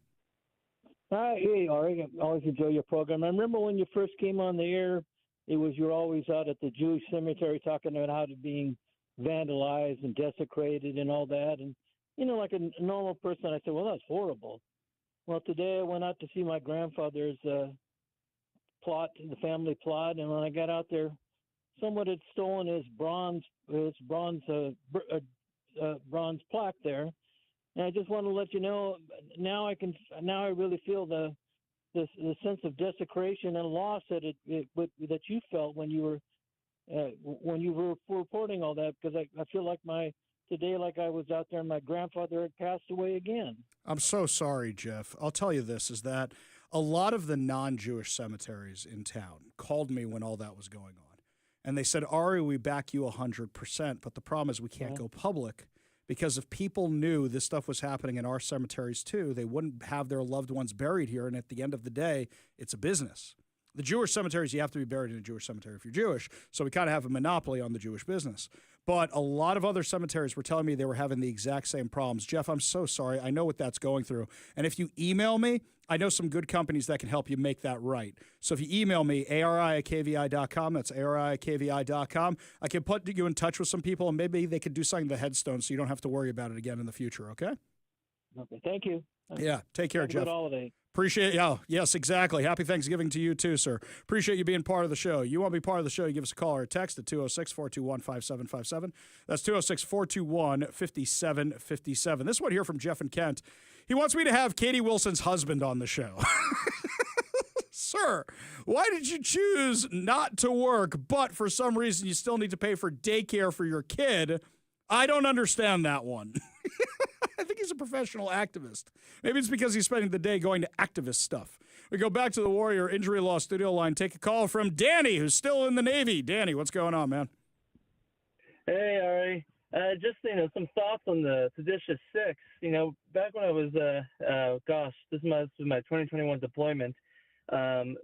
Hi, hey, Ari. I always enjoy your program. I remember when you first came on the air, you're always out at the Jewish cemetery talking about how it being vandalized and desecrated and all that. And, like a normal person, I said, well, that's horrible. Well, today I went out to see my grandfather's plot, the family plot, and when I got out there, someone had stolen his bronze plaque there, and I just want to let you know. Now I really feel the sense of desecration and loss that that you felt when you were reporting all that, because I feel like today, like I was out there and my grandfather had passed away again. I'm so sorry, Jeff. I'll tell you this, is that a lot of the non-Jewish cemeteries in town called me when all that was going on. And they said, Ari, we back you 100%. But the problem is we can't go public, because if people knew this stuff was happening in our cemeteries too, they wouldn't have their loved ones buried here. And at the end of the day, it's a business. The Jewish cemeteries, you have to be buried in a Jewish cemetery if you're Jewish. So we kind of have a monopoly on the Jewish business. But a lot of other cemeteries were telling me they were having the exact same problems. Jeff, I'm so sorry. I know what that's going through. And if you email me, I know some good companies that can help you make that right. So if you email me, ari@kvi.com, that's ari@kvi.com, I can put you in touch with some people, and maybe they could do something to the headstone so you don't have to worry about it again in the future, okay? Okay, thank you. Yeah, take care, Jeff. Good holiday. Appreciate you. Oh, yes, exactly. Happy Thanksgiving to you too, sir. Appreciate you being part of the show. You want to be part of the show, you give us a call or a text at 206-421-5757. That's 206-421-5757. This one here from Jeff in Kent. He wants me to have Katie Wilson's husband on the show. Sir, why did you choose not to work, but for some reason you still need to pay for daycare for your kid? I don't understand that one. I think he's a professional activist. Maybe it's because he's spending the day going to activist stuff. We go back to the Warrior Injury Law Studio line, take a call from Danny, who's still in the Navy. Danny, what's going on, man? Hey, Ari. Just, some thoughts on the seditious six. Back when I was, this is my 2021 deployment,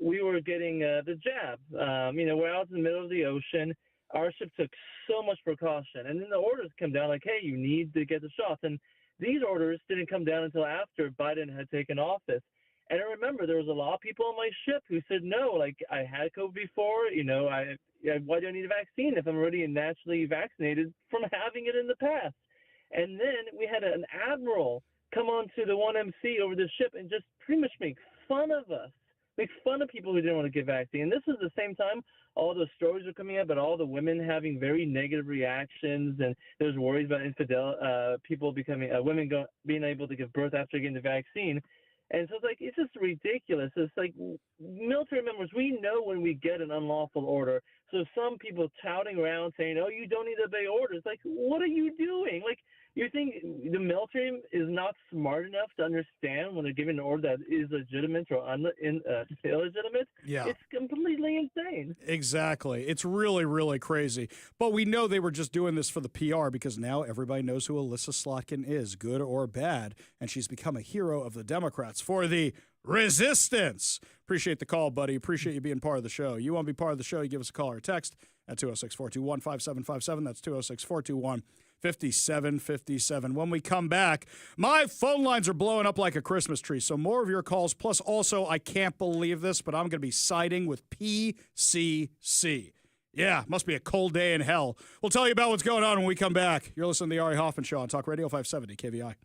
we were getting the jab. We're out in the middle of the ocean. Our ship took so much precaution. And then the orders come down like, hey, you need to get the shots. And these orders didn't come down until after Biden had taken office. And I remember there was a lot of people on my ship who said, no, like I had COVID before, why do I need a vaccine if I'm already naturally vaccinated from having it in the past? And then we had an admiral come onto the 1MC over the ship and just pretty much make fun of us, make fun of people who didn't want to get vaccine. And this is the same time all those stories were coming out about all the women having very negative reactions, and there's worries about people becoming women being able to give birth after getting the vaccine. And so it's just ridiculous. It's like military members, we know when we get an unlawful order. So some people touting around saying, oh, you don't need to obey orders. Like, what are you doing? Like, you think the military is not smart enough to understand when they're giving an order that is legitimate or illegitimate? Yeah. It's completely insane. Exactly. It's really, really crazy. But we know they were just doing this for the PR because now everybody knows who Alyssa Slotkin is, good or bad, and she's become a hero of the Democrats for the resistance. Appreciate the call, buddy. Appreciate you being part of the show. You want to be part of the show, you give us a call or text at 206-421-5757. That's 206-421-5757. When we come back, my phone lines are blowing up like a Christmas tree, so more of your calls. Plus, also, I can't believe this, but I'm going to be siding with PCC. Yeah, must be a cold day in hell. We'll tell you about what's going on when we come back. You're listening to the Ari Hoffman Show on Talk Radio 570 KVI.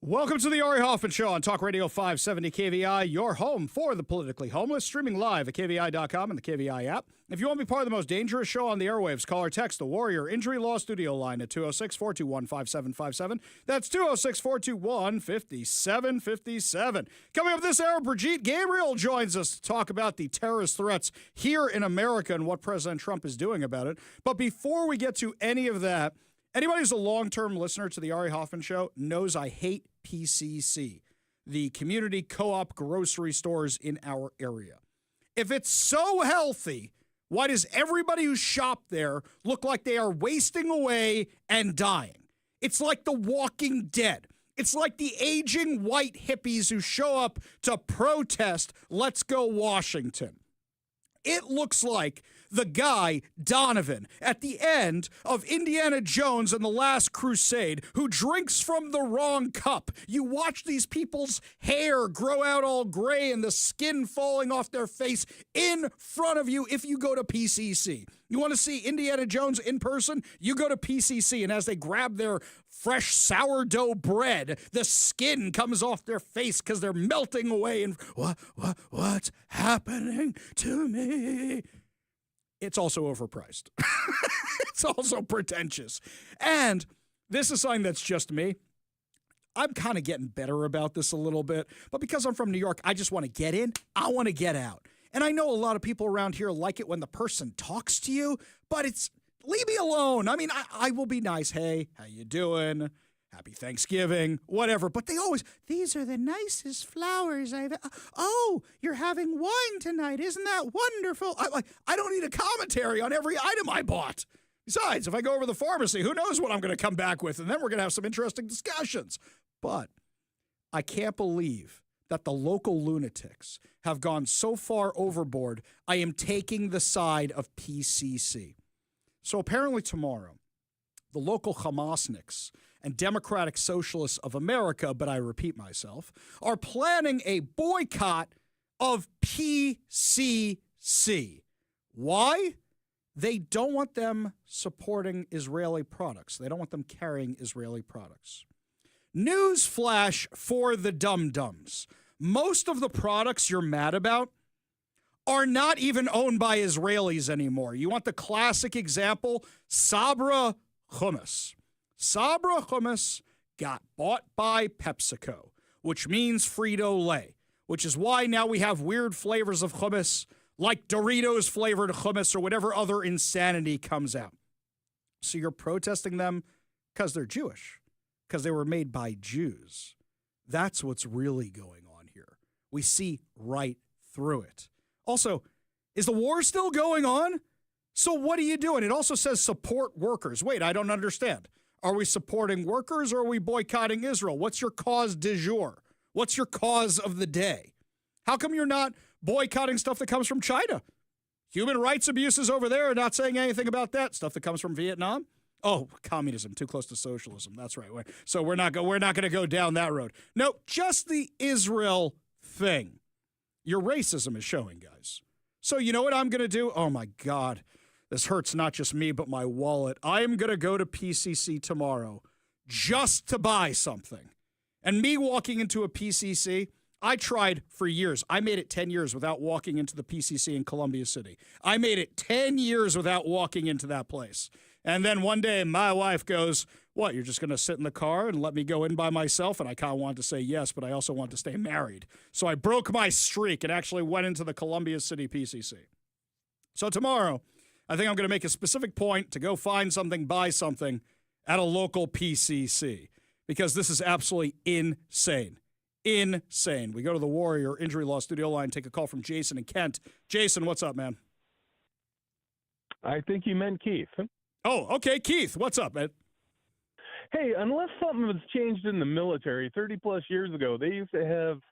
Welcome to the Ari Hoffman Show on Talk Radio 570 KVI, your home for the politically homeless, streaming live at KVI.com and the KVI app. If you want to be part of the most dangerous show on the airwaves, call or text the Warrior Injury Law Studio line at 206-421-5757. That's 206-421-5757. Coming up this hour, Brigitte Gabriel joins us to talk about the terrorist threats here in America and what President Trump is doing about it. But before we get to any of that, anybody who's a long-term listener to the Ari Hoffman Show knows I hate PCC, the community co-op grocery stores in our area. If it's so healthy, why does everybody who shopped there look like they are wasting away and dying? It's like the Walking Dead. It's like the aging white hippies who show up to protest Let's Go Washington. It looks like the guy, Donovan, at the end of Indiana Jones and the Last Crusade, who drinks from the wrong cup. You watch these people's hair grow out all gray and the skin falling off their face in front of you if you go to PCC. You want to see Indiana Jones in person? You go to PCC, and as they grab their fresh sourdough bread, the skin comes off their face because they're melting away. And what's happening to me? It's also overpriced. It's also pretentious. And this is something that's just me. I'm kind of getting better about this a little bit, but because I'm from New York, I just want to get in. I want to get out. And I know a lot of people around here like it when the person talks to you, but it's leave me alone. I mean, I will be nice. Hey, how you doing? Happy Thanksgiving, whatever. But they always, these are the nicest flowers I've. Oh, you're having wine tonight. Isn't that wonderful? I don't need a commentary on every item I bought. Besides, if I go over to the pharmacy, who knows what I'm going to come back with? And then we're going to have some interesting discussions. But I can't believe that the local lunatics have gone so far overboard. I am taking the side of PCC. So apparently tomorrow, the local Hamasniks and Democratic Socialists of America, but I repeat myself, are planning a boycott of PCC. Why? They don't want them supporting Israeli products. They don't want them carrying Israeli products. News flash for the dum-dums. Most of the products you're mad about are not even owned by Israelis anymore. You want the classic example? Sabra hummus. Sabra hummus got bought by PepsiCo, which means Frito-Lay, which is why now we have weird flavors of hummus like Doritos flavored hummus or whatever other insanity comes out. So you're protesting them because they're Jewish, because they were made by Jews. That's what's really going on here. We see right through it. Also, is the war still going on? So what are you doing? It also says support workers. Wait, I don't understand. Are we supporting workers or are we boycotting Israel? What's your cause du jour? What's your cause of the day? How come you're not boycotting stuff that comes from China? Human rights abuses over there, not saying anything about that. Stuff that comes from Vietnam? Oh, communism, too close to socialism. That's right. So we're not going to go down that road. No, just the Israel thing. Your racism is showing, guys. So you know what I'm going to do? Oh, my God. This hurts not just me, but my wallet. I am going to go to PCC tomorrow just to buy something. And me walking into a PCC, I tried for years. I made it 10 years without walking into the PCC in Columbia City. I made it 10 years without walking into that place. And then one day my wife goes, what, you're just going to sit in the car and let me go in by myself? And I kind of wanted to say yes, but I also want to stay married. So I broke my streak and actually went into the Columbia City PCC. So tomorrow, I think I'm going to make a specific point to go find something, buy something at a local PCC because this is absolutely insane. Insane. We go to the Warrior Injury Law Studio line, take a call from Jason in Kent. Jason, what's up, man? I think you meant Keith. Oh, okay. Keith, what's up, man? Hey, unless something has changed in the military, 30-plus years ago, they used to have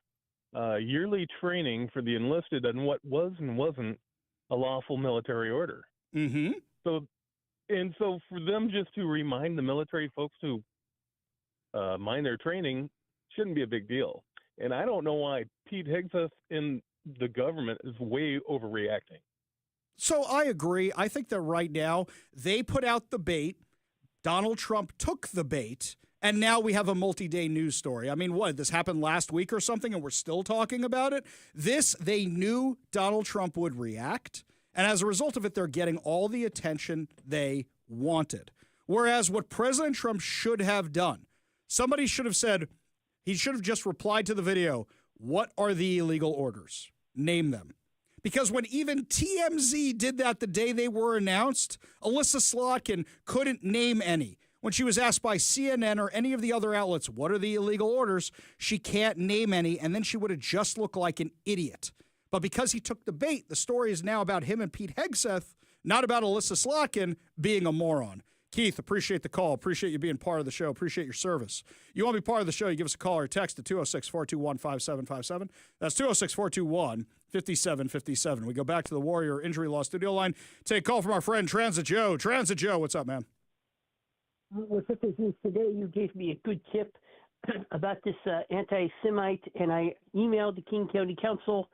yearly training for the enlisted on what was and wasn't a lawful military order. Mm-hmm. So for them just to remind the military folks to mind their training shouldn't be a big deal. And I don't know why Pete Hegseth in the government is way overreacting. So I agree. I think that right now they put out the bait. Donald Trump took the bait And now we have a multi-day news story. I mean, what, this happened last week or something, and we're still talking about it? They knew Donald Trump would react, and as a result of it, they're getting all the attention they wanted. Whereas what President Trump should have done, somebody should have said, he should have just replied to the video, what are the illegal orders? Name them. Because when even TMZ did that the day they were announced, Alyssa Slotkin couldn't name any. When she was asked by CNN or any of the other outlets, what are the illegal orders, she can't name any, and then she would have just looked like an idiot. But because he took the bait, the story is now about him and Pete Hegseth, not about Alyssa Slotkin being a moron. Keith, appreciate the call. Appreciate you being part of the show. Appreciate your service. You want to be part of the show, you give us a call or text at 206-421-5757. That's 206-421-5757. We go back to the Warrior Injury Law studio line. Take a call from our friend Transit Joe. Transit Joe, what's up, man? What's up is today you gave me a good tip about this anti-Semite, and I emailed the King County Council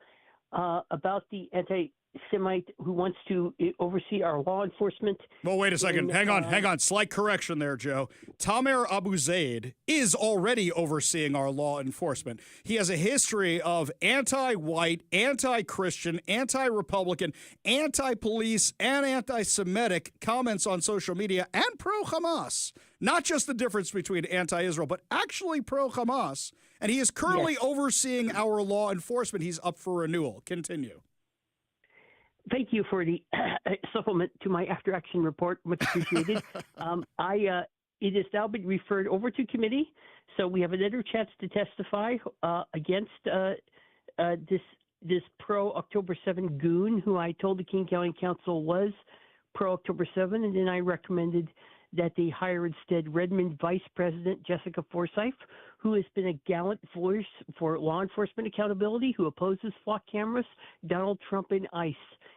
about the anti-Semite who wants to oversee our law enforcement. Well, wait a second. Hang on. Slight correction there, Joe. Tamer Abu Zaid is already overseeing our law enforcement. He has a history of anti-white, anti-Christian, anti-Republican, anti-police, and anti-Semitic comments on social media and pro-Hamas. Not just the difference between anti-Israel, but actually pro-Hamas. And he is currently overseeing our law enforcement. He's up for renewal. Continue. Thank you for the supplement to my after-action report. Much appreciated. It has now been referred over to committee, so we have another chance to testify against this pro-October 7 goon, who I told the King County Council was pro-October 7, and then I recommended that they hire instead Redmond Vice President Jessica Forsyth, who has been a gallant voice for law enforcement accountability, who opposes flock cameras, Donald Trump, and ICE.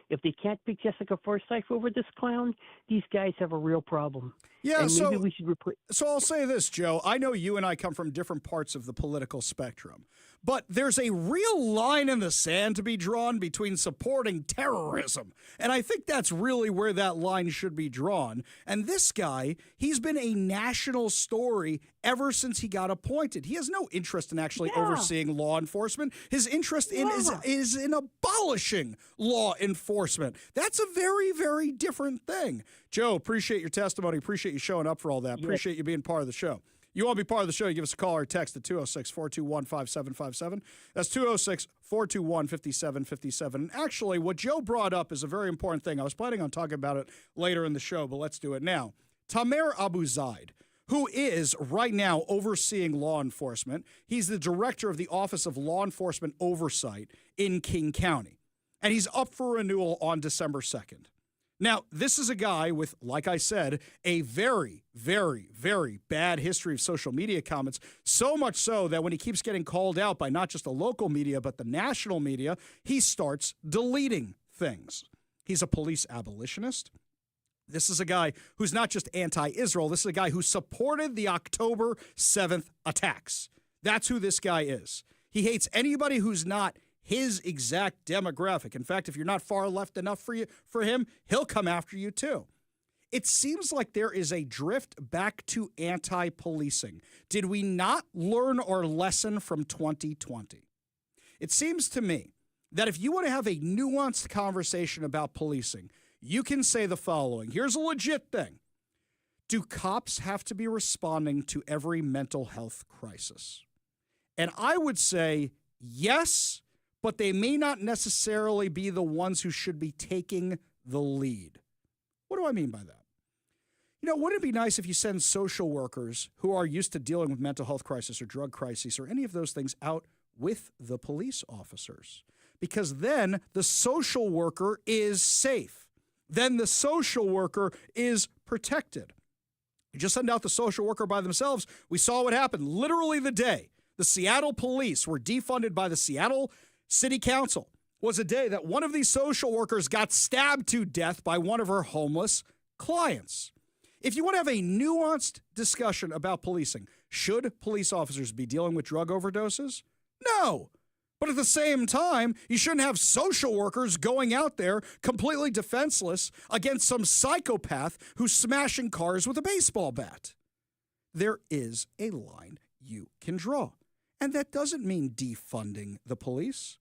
If they can't pick Jessica Forsyth over this clown, these guys have a real problem. Yeah, and so maybe we should So I'll say this, Joe. I know you and I come from different parts of the political spectrum, but there's a real line in the sand to be drawn between supporting terrorism, and I think that's really where that line should be drawn. And this guy, he's been a national story ever since he got appointed. He has no interest in actually overseeing law enforcement. His interest is in abolishing law enforcement. That's a very, very different thing. Joe, appreciate your testimony. Appreciate you showing up for all that. Appreciate you being part of the show. You want to be part of the show, you give us a call or text at 206-421-5757. That's 206-421-5757. And actually, what Joe brought up is a very important thing. I was planning on talking about it later in the show, but let's do it now. Tamer Abu Zaid, who is right now overseeing law enforcement. He's the director of the Office of Law Enforcement Oversight in King County. And he's up for renewal on December 2nd. Now, this is a guy with, like I said, a very, very, very bad history of social media comments, so much so that when he keeps getting called out by not just the local media, but the national media, he starts deleting things. He's a police abolitionist. This is a guy who's not just anti-Israel. This is a guy who supported the October 7th attacks. That's who this guy is. He hates anybody who's not his exact demographic. In fact, if you're not far left enough for him, he'll come after you too. It seems like there is a drift back to anti-policing. Did we not learn our lesson from 2020? It seems to me that if you want to have a nuanced conversation about policing, you can say the following. Here's a legit thing. Do cops have to be responding to every mental health crisis? And I would say yes, but they may not necessarily be the ones who should be taking the lead. What do I mean by that? You know, wouldn't it be nice if you send social workers who are used to dealing with mental health crisis or drug crises or any of those things out with the police officers? Because then the social worker is safe. Then the social worker is protected. You just send out the social worker by themselves. We saw what happened literally the day the Seattle police were defunded by the Seattle City Council was a day that one of these social workers got stabbed to death by one of her homeless clients. If you want to have a nuanced discussion about policing, should police officers be dealing with drug overdoses? No. But at the same time, you shouldn't have social workers going out there completely defenseless against some psychopath who's smashing cars with a baseball bat. there is a line you can draw. And that doesn't mean defunding the police.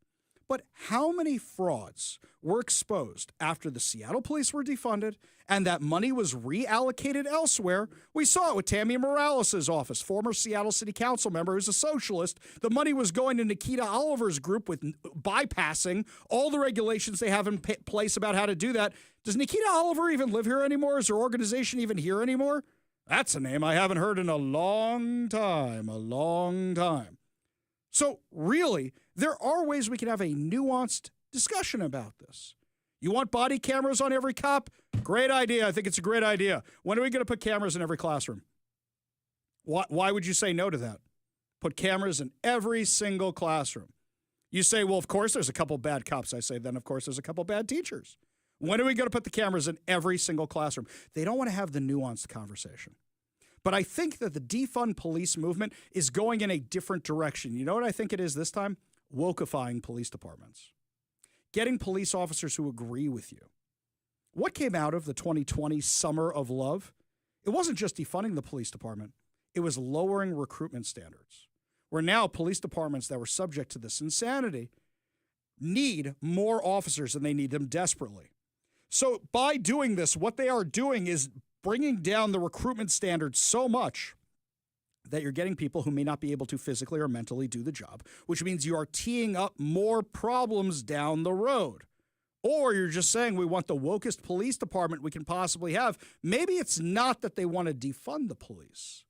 But how many frauds were exposed after the Seattle police were defunded and that money was reallocated elsewhere? We saw it with Tammy Morales' office, former Seattle City Council member who's a socialist. The money was going to Nikita Oliver's group with bypassing all the regulations they have in place about how to do that. Does Nikita Oliver even live here anymore? Is her organization even here anymore? That's a name I haven't heard in a long time. So really, there are ways we can have a nuanced discussion about this. You want body cameras on every cop? Great idea. I think it's a great idea. When are we going to put cameras in every classroom? Why would you say no to that? Put cameras in every single classroom. You say, well, of course there's a couple bad cops. I say, then of course there's a couple bad teachers. When are we going to put the cameras in every single classroom? They don't want to have the nuanced conversation. But I think that the defund police movement is going in a different direction. You know what I think it is this time? Wokeifying police departments. Getting police officers who agree with you. What came out of the 2020 Summer of Love? It wasn't just defunding the police department. It was lowering recruitment standards. Where now police departments that were subject to this insanity need more officers and they need them desperately. So by doing this, what they are doing is bringing down the recruitment standards so much that you're getting people who may not be able to physically or mentally do the job, which means you are teeing up more problems down the road. Or you're just saying we want the wokest police department we can possibly have. Maybe it's not that they want to defund the police.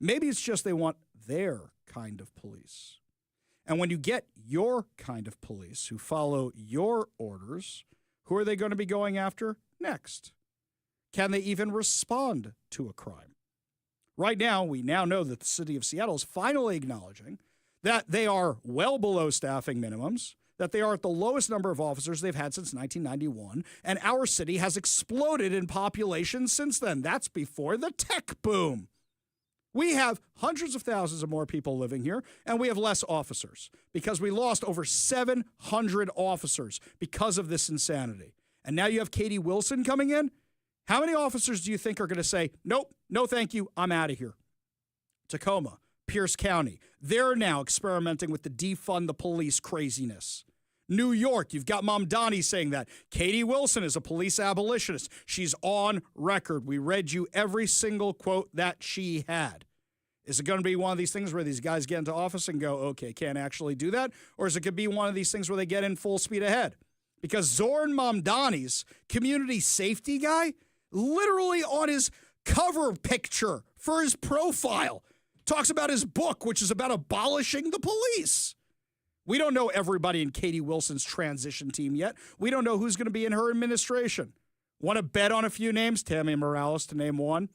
Maybe it's just they want their kind of police. And when you get your kind of police who follow your orders, who are they going to be going after next? Can they even respond to a crime? Right now, we now know that the city of Seattle is finally acknowledging that they are well below staffing minimums, that they are at the lowest number of officers they've had since 1991, and our city has exploded in population since then. That's before the tech boom. We have hundreds of thousands of more people living here, and we have less officers because we lost over 700 officers because of this insanity. And now you have Katie Wilson coming in. How many officers do you think are going to say, nope, no thank you, I'm out of here? Tacoma, Pierce County, they're now experimenting with the defund the police craziness. New York, you've got Mamdani saying that. Katie Wilson is a police abolitionist. She's on record. We read you every single quote that she had. Is it going to be one of these things where these guys get into office and go, okay, can't actually do that? Or is it going to be one of these things where they get in full speed ahead? Because Zoran Mamdani's community safety guy, literally on his cover picture for his profile, talks about his book, which is about abolishing the police. We don't know everybody in Katie Wilson's transition team yet. We don't know who's going to be in her administration. Want to bet on a few names? Tammy Morales, to name one.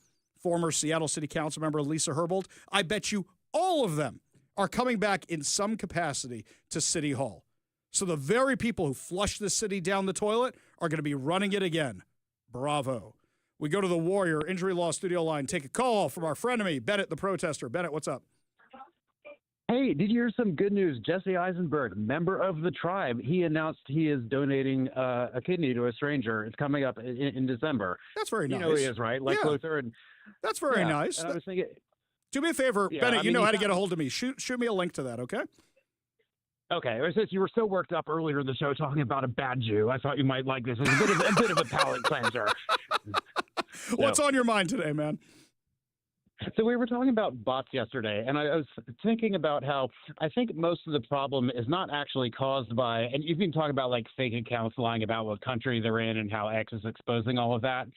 Former Seattle City Council member Lisa Herbold. I bet you all of them are coming back in some capacity to City Hall. So the very people who flushed the city down the toilet are going to be running it again. Bravo. We go to the Warrior Injury Law Studio line. Take a call from our frenemy, Bennett the Protester. Bennett, what's up? Hey, did you hear some good news? Jesse Eisenberg, member of the tribe, he announced he is donating a kidney to a stranger. It's coming up in December. That's very nice. You know he is, right? Like yeah. Luther. And, that's very nice. And I was thinking, do me a favor, yeah, Bennett, I mean, you know how to get a hold of me. Shoot me a link to that, okay? Okay. Since you were so worked up earlier in the show talking about a bad Jew, I thought you might like this. It's a bit of a palate cleanser. What's on your mind today, man? So we were talking about bots yesterday, and I was thinking about how I think most of the problem is not actually caused by, and you've been talking about like fake accounts lying about what country they're in and how X is exposing all of that.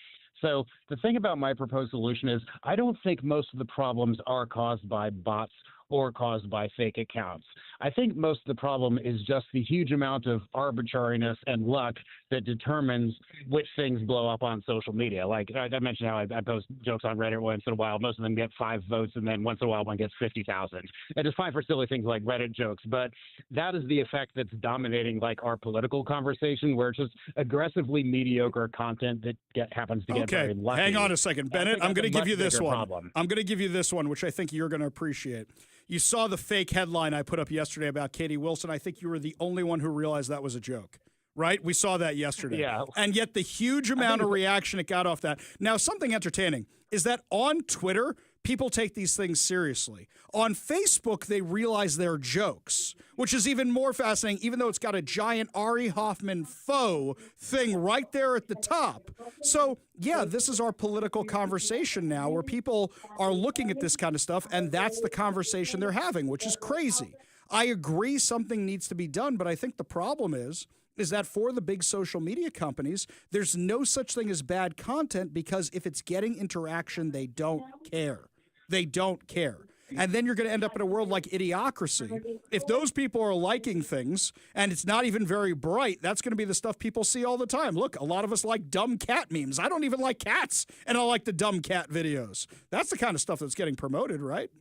So the thing about my proposed solution is I don't think most of the problems are caused by bots or caused by fake accounts. I think most of the problem is just the huge amount of arbitrariness and luck that determines which things blow up on social media. Like I mentioned how I post jokes on Reddit once in a while. Most of them get 5 votes, and then once in a while one gets 50,000. And it's fine for silly things like Reddit jokes, but that is the effect that's dominating like our political conversation, where it's just aggressively mediocre content that happens to get very lucky. Hang on a second, Bennett. I'm going to give you this one. Problem. I'm going to give you this one, which I think you're going to appreciate. You saw the fake headline I put up yesterday about Katie Wilson. I think you were the only one who realized that was a joke, right? We saw that yesterday. Yeah. And yet the huge amount of reaction it got off that. Now, something entertaining is that on Twitter, people take these things seriously. On Facebook, they realize they're jokes, which is even more fascinating, even though it's got a giant Ari Hoffman faux thing right there at the top. So, yeah, this is our political conversation now where people are looking at this kind of stuff, and that's the conversation they're having, which is crazy. I agree something needs to be done, but I think the problem is that for the big social media companies, there's no such thing as bad content because if it's getting interaction, they don't care. They don't care. And then you're going to end up in a world like Idiocracy. If those people are liking things and it's not even very bright, that's going to be the stuff people see all the time. Look, a lot of us like dumb cat memes. I don't even like cats, and I like the dumb cat videos. That's the kind of stuff that's getting promoted, right?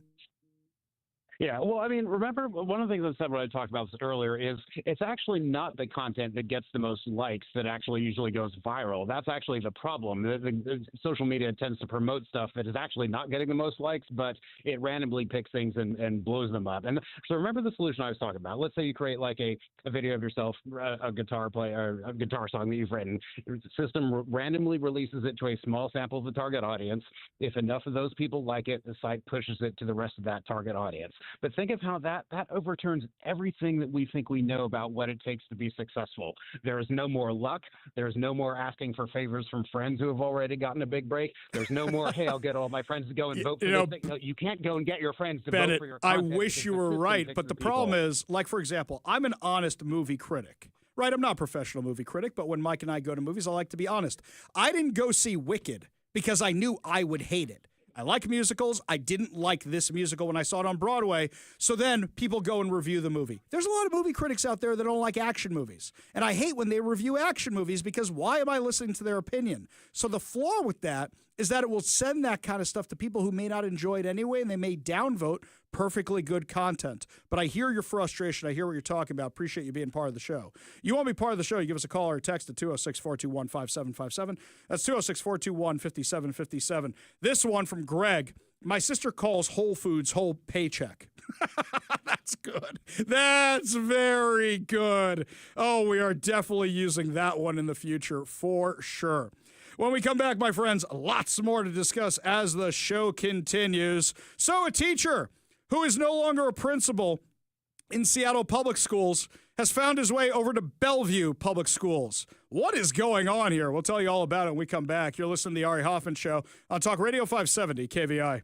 Yeah, well, I mean, remember, one of the things I said when I talked about this earlier is it's actually not the content that gets the most likes that actually usually goes viral. That's actually the problem. The social media tends to promote stuff that is actually not getting the most likes, but it randomly picks things and blows them up. And so remember the solution I was talking about. Let's say you create like a video of yourself, a guitar play or a guitar song that you've written. The system randomly releases it to a small sample of the target audience. If enough of those people like it, the site pushes it to the rest of that target audience. But think of how that overturns everything that we think we know about what it takes to be successful. There is no more luck. There's no more asking for favors from friends who have already gotten a big break. There's no more, hey, I'll get all my friends to go and vote for this thing. No, you can't go and get your friends to vote for your content. I wish you were right, but the problem is, like, for example, I'm an honest movie critic. Right? I'm not a professional movie critic, but when Mike and I go to movies, I like to be honest. I didn't go see Wicked because I knew I would hate it. I like musicals. I didn't like this musical when I saw it on Broadway. So then people go and review the movie. There's a lot of movie critics out there that don't like action movies. And I hate when they review action movies because why am I listening to their opinion? So the flaw with that is that it will send that kind of stuff to people who may not enjoy it anyway, and they may downvote perfectly good content. But I hear your frustration. I hear what you're talking about. Appreciate you being part of the show. You want to be part of the show, you give us a call or a text at 206-421-5757. That's 206-421-5757. This one from Greg. My sister calls Whole Foods whole paycheck. That's good. That's very good. Oh, we are definitely using that one in the future for sure. When we come back, my friends, lots more to discuss as the show continues. So a teacher who is no longer a principal in Seattle Public Schools has found his way over to Bellevue Public Schools. What is going on here? We'll tell you all about it when we come back. You're listening to The Ari Hoffman Show on Talk Radio 570 KVI.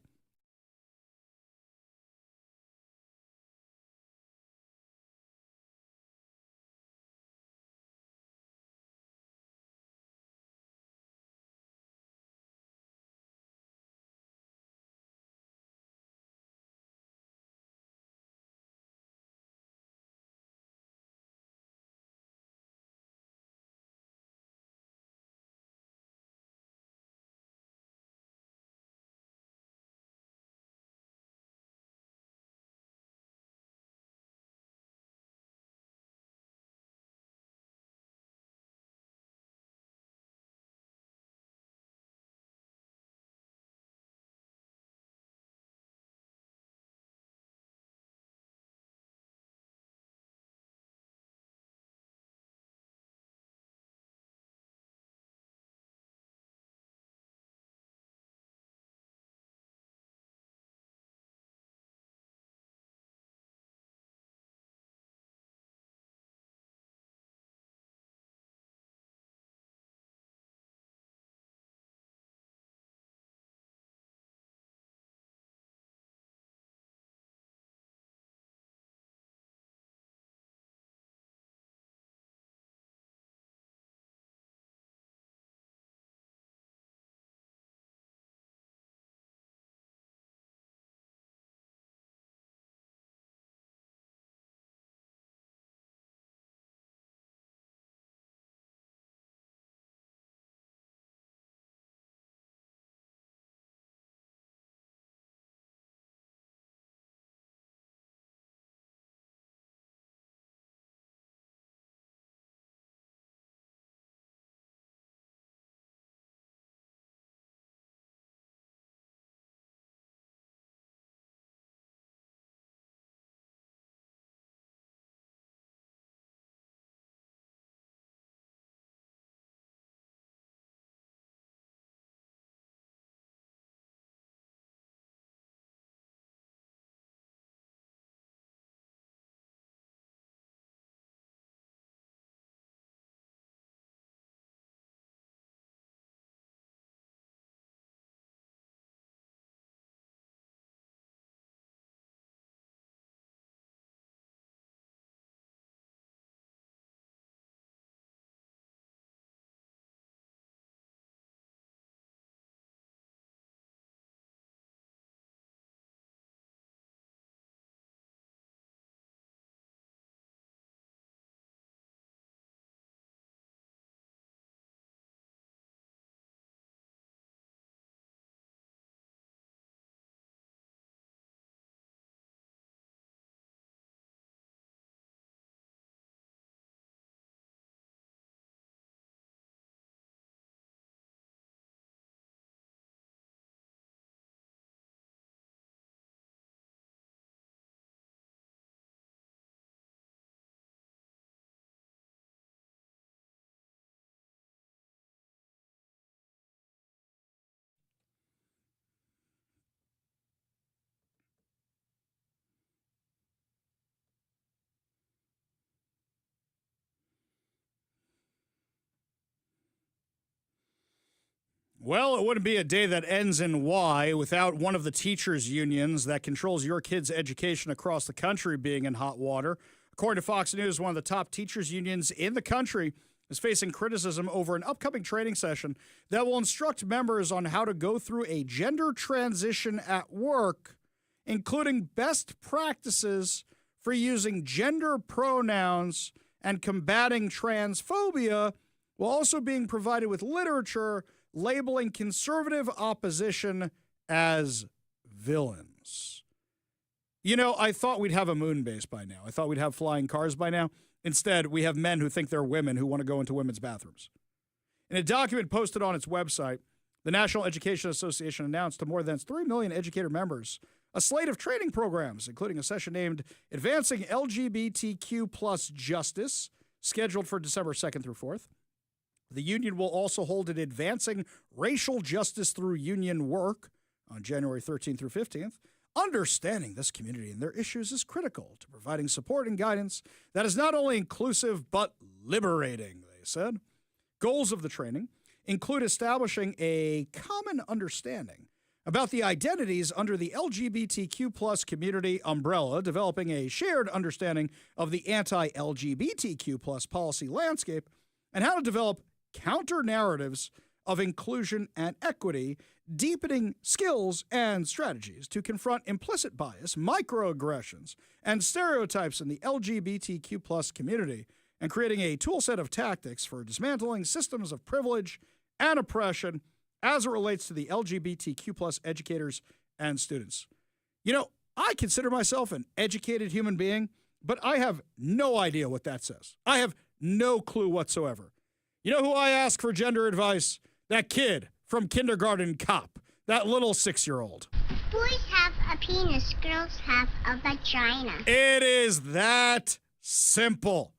Well, it wouldn't be a day that ends in Y without one of the teachers' unions that controls your kids' education across the country being in hot water. According to Fox News, one of the top teachers' unions in the country is facing criticism over an upcoming training session that will instruct members on how to go through a gender transition at work, including best practices for using gender pronouns and combating transphobia, while also being provided with literature labeling conservative opposition as villains. You know, I thought we'd have a moon base by now. I thought we'd have flying cars by now. Instead, we have men who think they're women who want to go into women's bathrooms. In a document posted on its website, the National Education Association announced to more than 3 million educator members a slate of training programs, including a session named Advancing LGBTQ Plus Justice, scheduled for December 2nd through 4th. The union will also hold an Advancing Racial Justice Through Union Work on January 13th through 15th. Understanding this community and their issues is critical to providing support and guidance that is not only inclusive but liberating, they said. Goals of the training include establishing a common understanding about the identities under the LGBTQ plus community umbrella, developing a shared understanding of the anti-LGBTQ plus policy landscape, and how to develop counter-narratives of inclusion and equity, deepening skills and strategies to confront implicit bias, microaggressions, and stereotypes in the LGBTQ plus community, and creating a tool set of tactics for dismantling systems of privilege and oppression as it relates to the LGBTQ plus educators and students. You know, I consider myself an educated human being, but I have no idea what that says. I have no clue whatsoever. You know who I ask for gender advice? That kid from Kindergarten Cop, that little 6-year-old. Boys have a penis, girls have a vagina. It is that simple.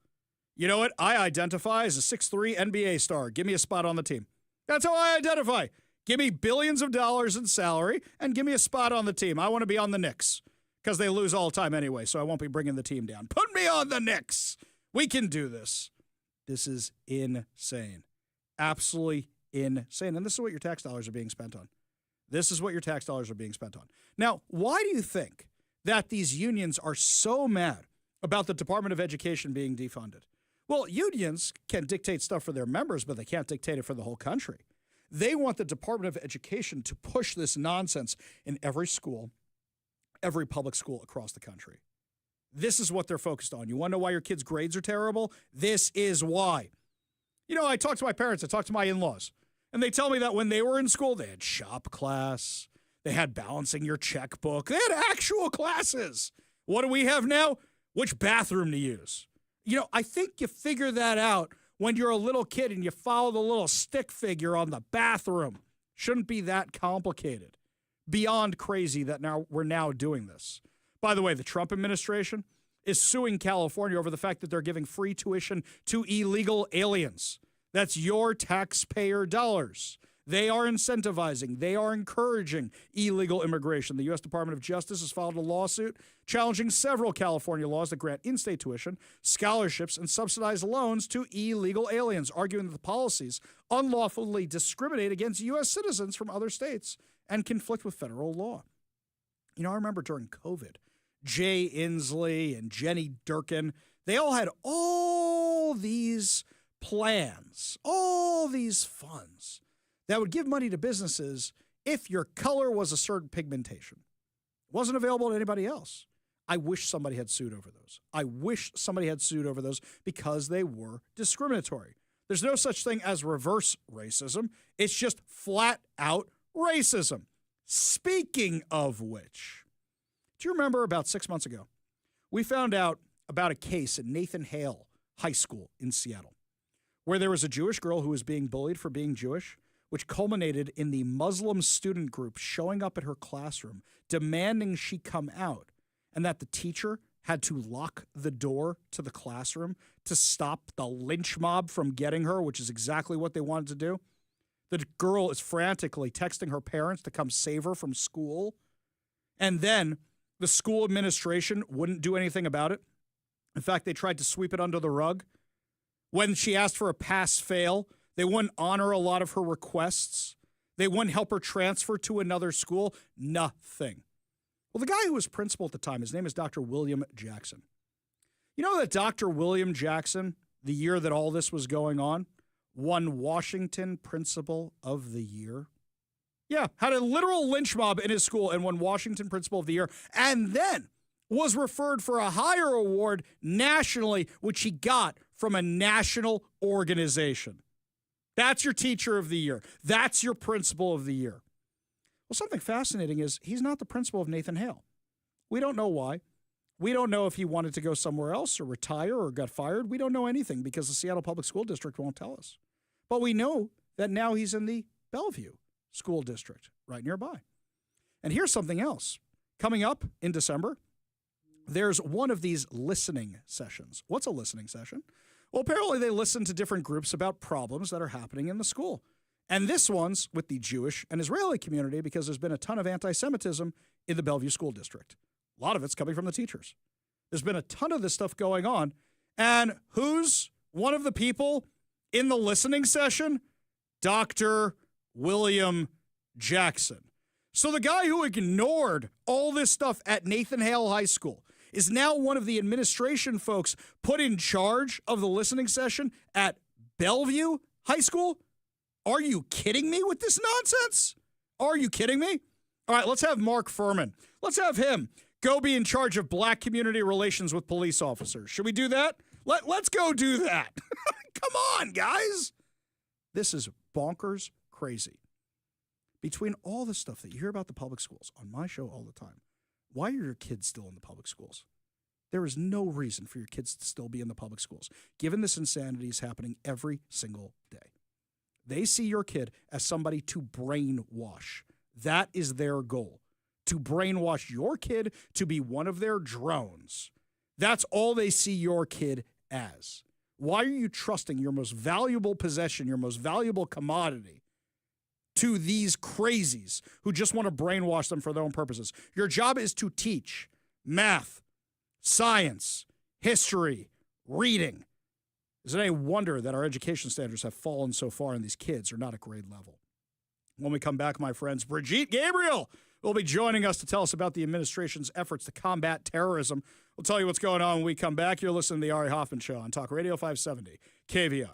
You know what? I identify as a 6'3" NBA star. Give me a spot on the team. That's how I identify. Give me billions of dollars in salary and give me a spot on the team. I want to be on the Knicks because they lose all the time anyway, so I won't be bringing the team down. Put me on the Knicks. We can do this. This is insane. Absolutely insane. And this is what your tax dollars are being spent on. This is what your tax dollars are being spent on. Now, why do you think that these unions are so mad about the Department of Education being defunded? Well, unions can dictate stuff for their members, but they can't dictate it for the whole country. They want the Department of Education to push this nonsense in every school, every public school across the country. This is what they're focused on. You want to know why your kids' grades are terrible? This is why. You know, I talk to my parents, I talk to my in-laws, and they tell me that when they were in school, they had shop class, they had balancing your checkbook, they had actual classes. What do we have now? Which bathroom to use? You know, I think you figure that out when you're a little kid and you follow the little stick figure on the bathroom. Shouldn't be that complicated. Beyond crazy that now we're now doing this. By the way, the Trump administration is suing California over the fact that they're giving free tuition to illegal aliens. That's your taxpayer dollars. They are incentivizing, they are encouraging illegal immigration. The U.S. Department of Justice has filed a lawsuit challenging several California laws that grant in-state tuition, scholarships, and subsidized loans to illegal aliens, arguing that the policies unlawfully discriminate against U.S. citizens from other states and conflict with federal law. You know, I remember during COVID, Jay Inslee and Jenny Durkin, they all had all these plans, all these funds that would give money to businesses if your color was a certain pigmentation. It wasn't available to anybody else. I wish somebody had sued over those. I wish somebody had sued over those because they were discriminatory. There's no such thing as reverse racism. It's just flat out racism. Speaking of which, do you remember about 6 months ago, we found out about a case at Nathan Hale High School in Seattle, where there was a Jewish girl who was being bullied for being Jewish, which culminated in the Muslim student group showing up at her classroom, demanding she come out, and that the teacher had to lock the door to the classroom to stop the lynch mob from getting her, which is exactly what they wanted to do. The girl is frantically texting her parents to come save her from school, and then the school administration wouldn't do anything about it. In fact, they tried to sweep it under the rug. When she asked for a pass-fail, they wouldn't honor a lot of her requests. They wouldn't help her transfer to another school. Nothing. Well, the guy who was principal at the time, his name is Dr. William Jackson. You know that Dr. William Jackson, the year that all this was going on, won Washington Principal of the Year? Yeah, had a literal lynch mob in his school and won Washington Principal of the Year, and then was referred for a higher award nationally, which he got from a national organization. That's your teacher of the year. That's your principal of the year. Well, something fascinating is he's not the principal of Nathan Hale. We don't know why. We don't know if he wanted to go somewhere else or retire or got fired. We don't know anything because the Seattle Public School District won't tell us. But we know that now he's in the Bellevue School District right nearby. And here's something else. Coming up in December, there's one of these listening sessions. What's a listening session? Well, apparently they listen to different groups about problems that are happening in the school. And this one's with the Jewish and Israeli community because there's been a ton of anti-Semitism in the Bellevue School District. A lot of it's coming from the teachers. There's been a ton of this stuff going on. And who's one of the people in the listening session? Dr. William Jackson. So the guy who ignored all this stuff at Nathan Hale High School is now one of the administration folks put in charge of the listening session at Bellevue High School? Are you kidding me with this nonsense? Are you kidding me? All right, let's have Mark Furman. Let's have him go be in charge of black community relations with police officers. Should we do that? Let's go do that. Come on, guys. This is bonkers crazy. Between all the stuff that you hear about the public schools on my show all the time, why are your kids still in the public schools? There is no reason for your kids to still be in the public schools, given this insanity is happening every single day. They see your kid as somebody to brainwash. That is their goal, to brainwash your kid to be one of their drones. That's all they see your kid as. Why are you trusting your most valuable possession, your most valuable commodity, to these crazies who just want to brainwash them for their own purposes? Your job is to teach math, science, history, reading. Is it any wonder that our education standards have fallen so far and these kids are not at grade level? When we come back, my friends, Brigitte Gabriel will be joining us to tell us about the administration's efforts to combat terrorism. We'll tell you what's going on when we come back. You're listening to the Ari Hoffman Show on Talk Radio 570 KVI.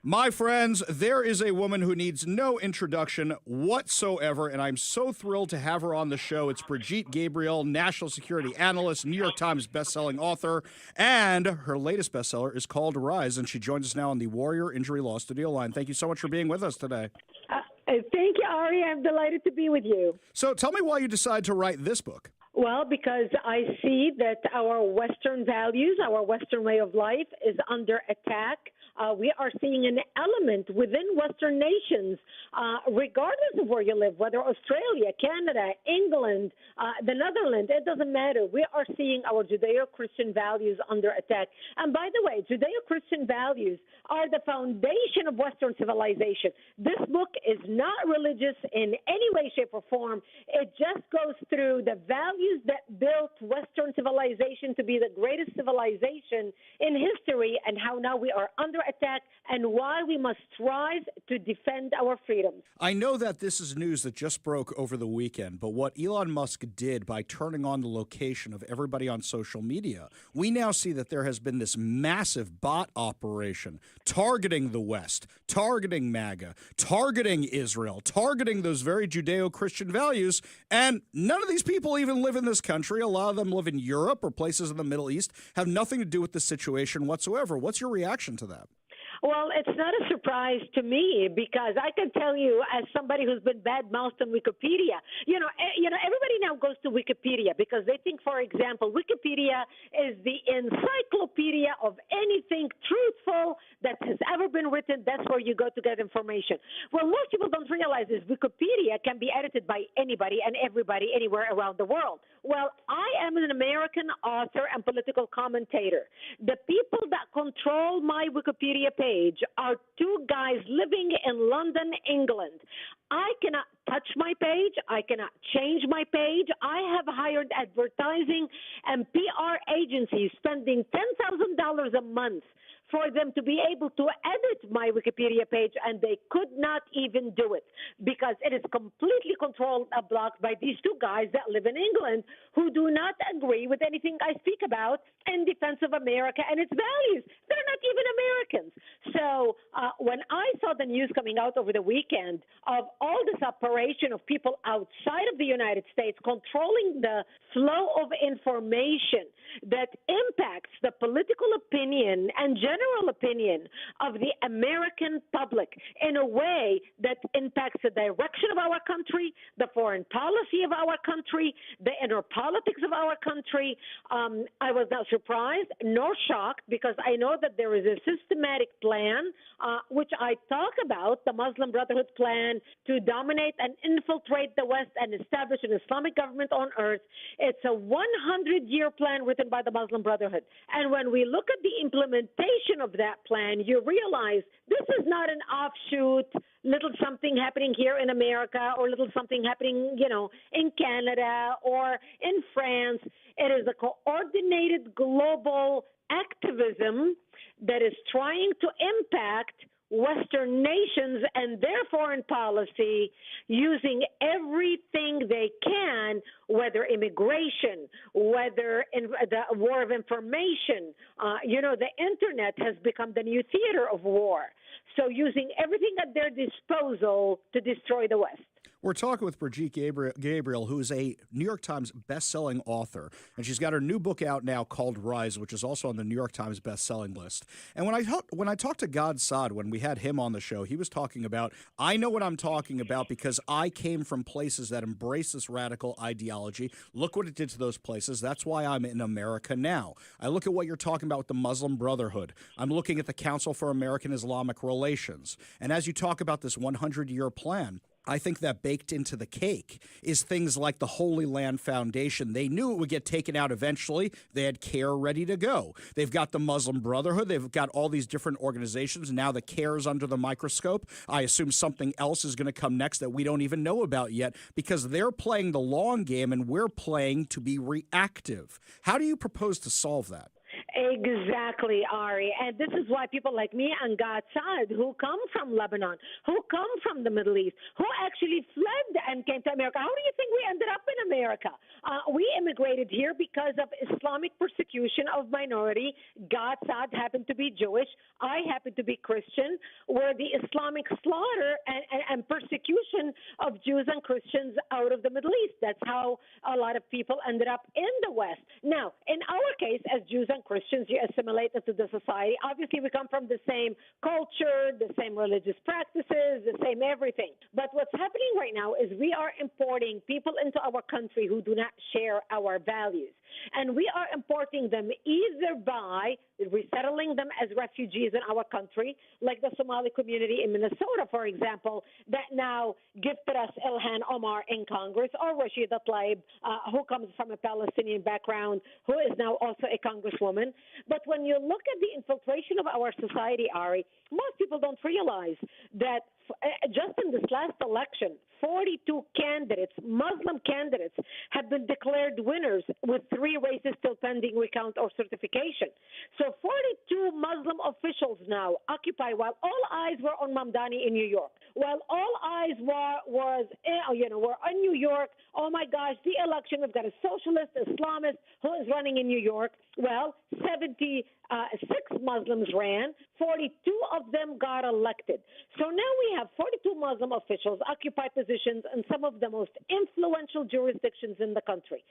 My friends, there is a woman who needs no introduction whatsoever, and I'm so thrilled to have her on the show. It's Brigitte Gabriel, national security analyst, New York Times bestselling author, and her latest bestseller is called Rise, and she joins us now on the Warrior Injury Law Studio line. Thank you so much for being with us today. Thank you, Ari. I'm delighted to be with you. So tell me why you decided to write this book. Well, because I see that our Western values, our Western way of life is under attack. We are seeing an element within Western nations, regardless of where you live, whether Australia, Canada, England, the Netherlands, it doesn't matter. We are seeing our Judeo-Christian values under attack. And by the way, Judeo-Christian values are the foundation of Western civilization. This book is not religious in any way, shape, or form. It just goes through the values that built Western civilization to be the greatest civilization in history and how now we are under attack and why we must strive to defend our freedoms. I know that this is news that just broke over the weekend, but what Elon Musk did by turning on the location of everybody on social media, we now see that there has been this massive bot operation targeting the West, targeting MAGA, targeting Israel, targeting those very Judeo-Christian values, and none of these people even live in this country. A lot of them live in Europe or places in the Middle East, have nothing to do with the situation whatsoever. What's your reaction to that? Well, it's not a surprise to me because I can tell you, as somebody who's been bad-mouthed on Wikipedia, everybody now goes to Wikipedia because they think, for example, Wikipedia is the encyclopedia of anything truthful that has ever been written. That's where you go to get information. Well, most people don't realize is Wikipedia can be edited by anybody and everybody anywhere around the world. Well, I am an American author and political commentator. The people that control my Wikipedia page are two guys living in London, England. I cannot touch my page. I cannot change my page. I have hired advertising and PR agencies spending $10,000 a month for them to be able to edit my Wikipedia page, and they could not even do it because it is completely controlled and blocked by these two guys that live in England who do not agree with anything I speak about in defense of America and its values. They're not even Americans. So when I saw the news coming out over the weekend of all this operation of people outside of the United States controlling the flow of information that impacts the political opinion and general opinion of the American public in a way that impacts the direction of our country, the foreign policy of our country, the inner politics of our country, I was not surprised nor shocked because I know that there is a systematic plan, which I talk about, the Muslim Brotherhood plan to dominate and infiltrate the West and establish an Islamic government on earth. It's a 100-year plan written by the Muslim Brotherhood. And when we look at the implementation of that plan, you realize this is not an offshoot, little something happening here in America or little something happening, in Canada or in France. It is a coordinated global activism that is trying to impact Western nations and their foreign policy using everything they can, whether immigration, whether in the war of information. The internet has become the new theater of war. So using everything at their disposal to destroy the West. We're talking with Brigitte Gabriel, who is a New York Times best-selling author, and she's got her new book out now called Rise, which is also on the New York Times best-selling list. And when I talked to Gad Saad, when we had him on the show, he was talking about, I know what I'm talking about because I came from places that embrace this radical ideology. Look what it did to those places. That's why I'm in America now. I look at what you're talking about with the Muslim Brotherhood. I'm looking at the Council for American Islamic Relations. And as you talk about this 100-year plan, I think that baked into the cake is things like the Holy Land Foundation. They knew it would get taken out eventually. They had CARE ready to go. They've got the Muslim Brotherhood. They've got all these different organizations. Now the CARE is under the microscope. I assume something else is going to come next that we don't even know about yet because they're playing the long game and we're playing to be reactive. How do you propose to solve that? Exactly, Ari. And this is why people like me and Gad Saad, who come from Lebanon, who come from the Middle East, who actually fled and came to America. How do you think we ended up in America? We immigrated here because of Islamic persecution of minority. Gad Saad happened to be Jewish. I happen to be Christian. Where the Islamic slaughter and persecution of Jews and Christians out of the Middle East. That's how a lot of people ended up in the West. Now, in our case, as Jews and Christians, you assimilate into the society. Obviously, we come from the same culture, the same religious practices, the same everything. But what's happening right now is we are importing people into our country who do not share our values. And we are importing them either by resettling them as refugees in our country, like the Somali community in Minnesota, for example, that now gifted us Ilhan Omar in Congress, or Rashida Tlaib, who comes from a Palestinian background, who is now also a congresswoman. But when you look at the infiltration of our society, Ari, most people don't realize that just in this last election, 42 candidates, Muslim candidates, have been declared winners with 3 races still pending recount or certification. So 42 Muslim officials now occupy, while all eyes were on Mamdani in New York, while all eyes were on New York. Oh my gosh, the election, we've got a socialist Islamist who is running in New York. Well, 76 Muslims ran, 42 of them got elected. So now we have 42 Muslim officials occupy positions in some of the most influential jurisdictions in the country,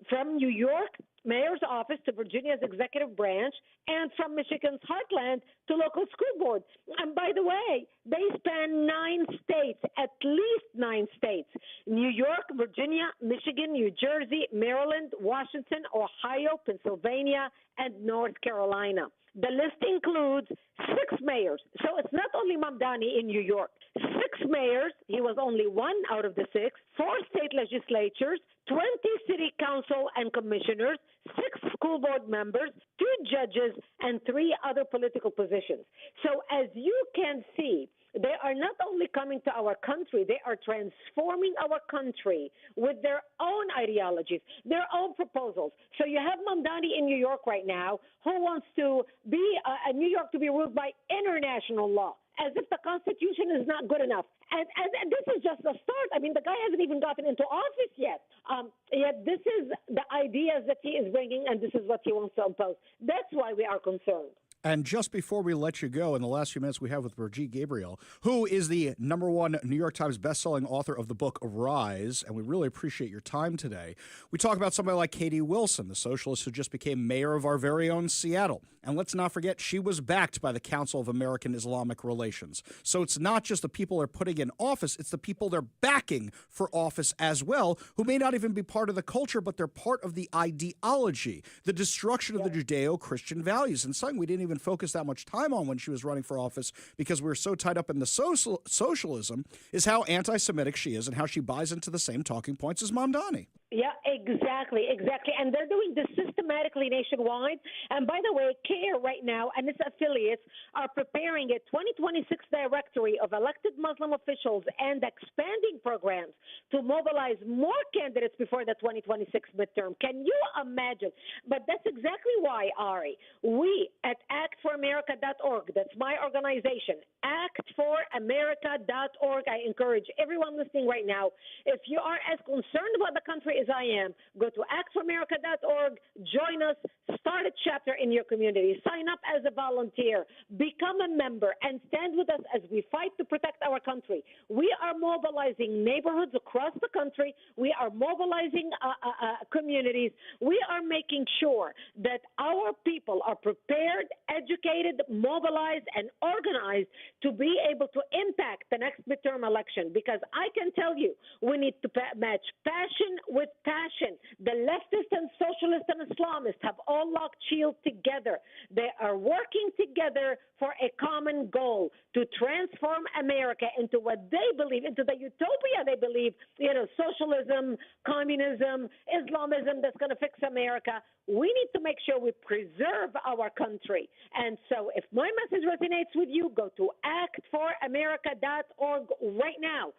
from New York mayor's office to Virginia's executive branch, and from Michigan's heartland to local school boards. And by the way, they span 9 states, at least 9 states: New York, Virginia, Michigan, New Jersey, Maryland, Washington, Ohio, Pennsylvania, and North Carolina. The list includes 6 mayors. So it's not only Mamdani in New York. 6 mayors, he was only 1 out of the 6, 4 state legislatures, 20 city council and commissioners, 6 school board members, 2 judges, and 3 other political positions. So as you can see, they are not only coming to our country, they are transforming our country with their own ideologies, their own proposals. So you have Mamdani in New York right now who wants to be New York to be ruled by international law, as if the Constitution is not good enough. And this is just the start. I mean, the guy hasn't even gotten into office yet. Yet this is the ideas that he is bringing, and this is what he wants to impose. That's why we are concerned. And just before we let you go, in the last few minutes we have with Brigitte Gabriel, who is the #1 New York Times bestselling author of the book Rise, and we really appreciate your time today. We talk about somebody like Katie Wilson, the socialist who just became mayor of our very own Seattle. And let's not forget, she was backed by the Council of American Islamic Relations. So it's not just the people they're putting in office, it's the people they're backing for office as well, who may not even be part of the culture, but they're part of the ideology, the destruction of the Judeo-Christian values, and something we didn't even focus that much time on when she was running for office because we were so tied up in the socialism, is how anti-Semitic she is and how she buys into the same talking points as Mamdani. Yeah, exactly. And they're doing this systematically nationwide. And by the way, CARE right now and its affiliates are preparing a 2026 directory of elected Muslim officials and expanding programs to mobilize more candidates before the 2026 midterm. Can you imagine? But that's exactly why, Ari, we at actforamerica.org, that's my organization, actforamerica.org. I encourage everyone listening right now, if you are as concerned about the country as I am, go to actforamerica.org, join us, start a chapter in your community, sign up as a volunteer, become a member, and stand with us as we fight to protect our country. We are mobilizing neighborhoods across the country. We are mobilizing communities. We are making sure that our people are prepared, educated, mobilized, and organized to be able to impact the next midterm election, because I can tell you we need to match passion with passion. The leftists and socialists and Islamists have all locked shields together. They are working together for a common goal to transform America into what they believe, into the utopia they believe, socialism, communism, Islamism that's going to fix America. We need to make sure we preserve our country. And so if my message resonates with you, go to actforamerica.org right now.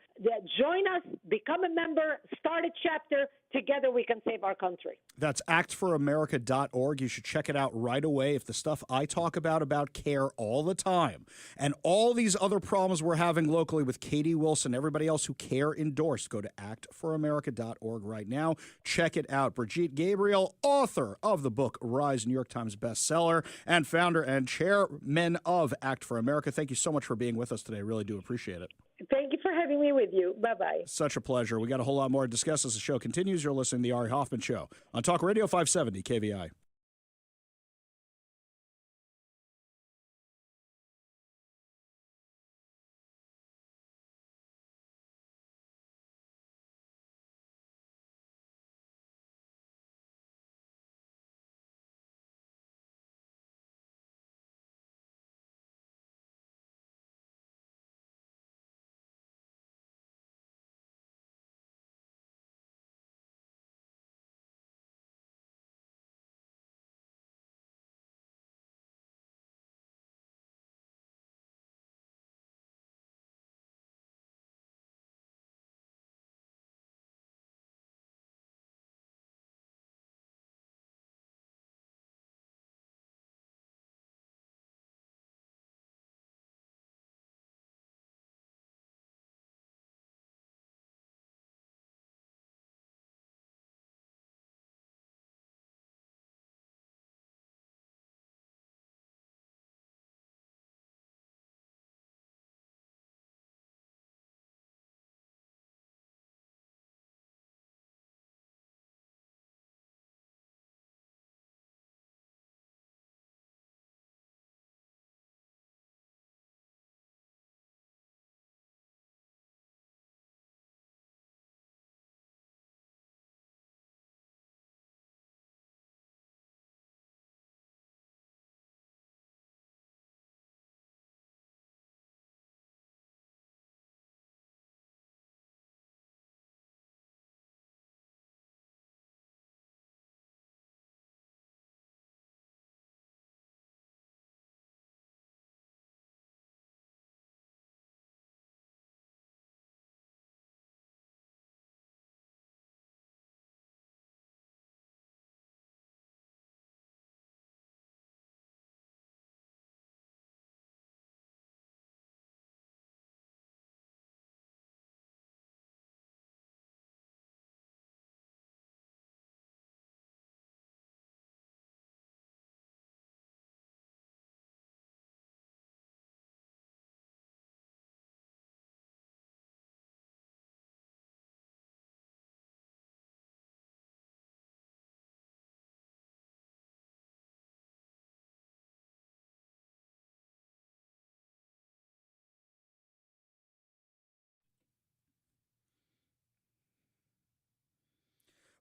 Join us, become a member, start a chapter, together we can save our country. That's actforamerica.org. You should check it out right away. If the stuff I talk about care all the time, and all these other problems we're having locally with Katie Wilson, everybody else who care endorsed, go to actforamerica.org right now. Check it out. Brigitte Gabriel, author of the book Rise, New York Times bestseller, and founder and chairman of Act for America. Thank you so much for being with us today. I really do appreciate it. Thank you for having me with you. Bye-bye. Such a pleasure. We got a whole lot more to discuss as the show continues. You're listening to The Ari Hoffman Show on Talk Radio 570 KVI.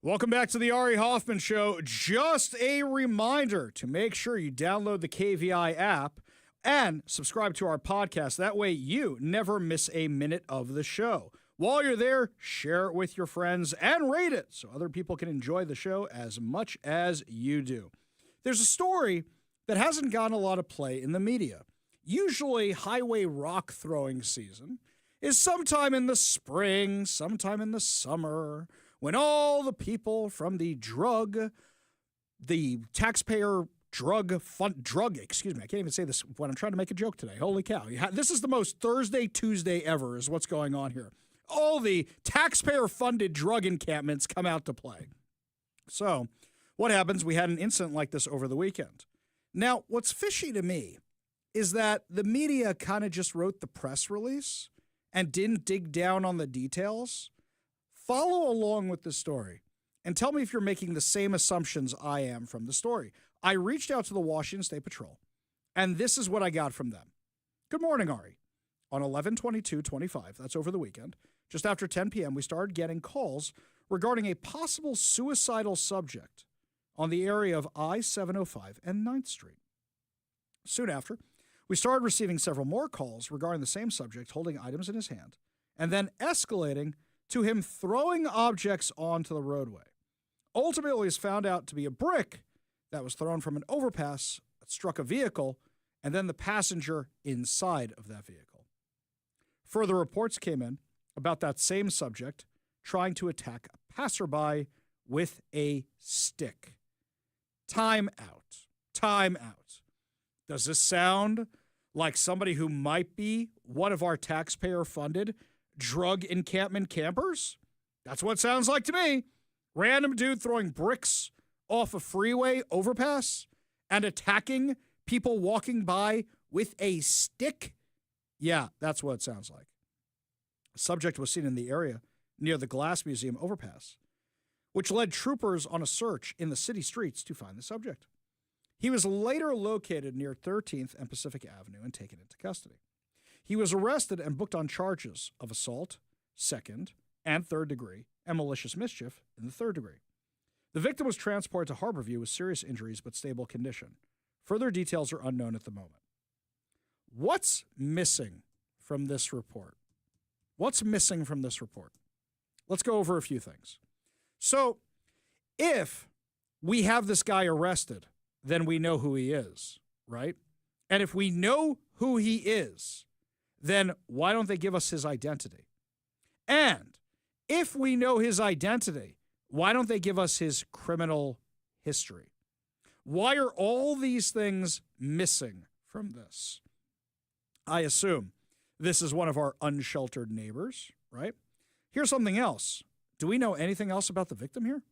Welcome back to the Ari Hoffman Show. Just a reminder to make sure you download the KVI app and subscribe to our podcast. That way you never miss a minute of the show. While you're there, share it with your friends and rate it so other people can enjoy the show as much as you do. There's a story that hasn't gotten a lot of play in the media. Usually highway rock throwing season is sometime in the spring, sometime in the summer, when all the people from the taxpayer excuse me, I can't even say this when I'm trying to make a joke today. Holy cow. This is the most Thursday, Tuesday ever is what's going on here. All the taxpayer-funded drug encampments come out to play. So what happens? We had an incident like this over the weekend. Now, what's fishy to me is that the media kind of just wrote the press release and didn't dig down on the details. Follow along with the story and tell me if you're making the same assumptions I am from the story. I reached out to the Washington State Patrol, and this is what I got from them. Good morning, Ari. On 11/22/25, that's over the weekend, just after 10 p.m., we started getting calls regarding a possible suicidal subject on the area of I-705 and 9th Street. Soon after, we started receiving several more calls regarding the same subject holding items in his hand, and then escalating to him throwing objects onto the roadway. Ultimately, it was found out to be a brick that was thrown from an overpass that struck a vehicle and then the passenger inside of that vehicle. Further reports came in about that same subject trying to attack a passerby with a stick. Time out. Time out. Does this sound like somebody who might be one of our taxpayer-funded drug encampment campers? That's what it sounds like to me. Random dude throwing bricks off a freeway overpass and attacking people walking by with a stick? Yeah, that's what it sounds like. The subject was seen in the area near the Glass Museum overpass, which led troopers on a search in the city streets to find the subject. He was later located near 13th and Pacific Avenue and taken into custody. He was arrested and booked on charges of assault, second and third degree, and malicious mischief in the third degree. The victim was transported to Harborview with serious injuries but stable condition. Further details are unknown at the moment. What's missing from this report? What's missing from this report? Let's go over a few things. So, if we have this guy arrested, then we know who he is, right? And if we know who he is, then why don't they give us his identity? And if we know his identity, why don't they give us his criminal history? Why are all these things missing from this? I assume this is one of our unsheltered neighbors, right? Here's something else. Do we know anything else about the victim here?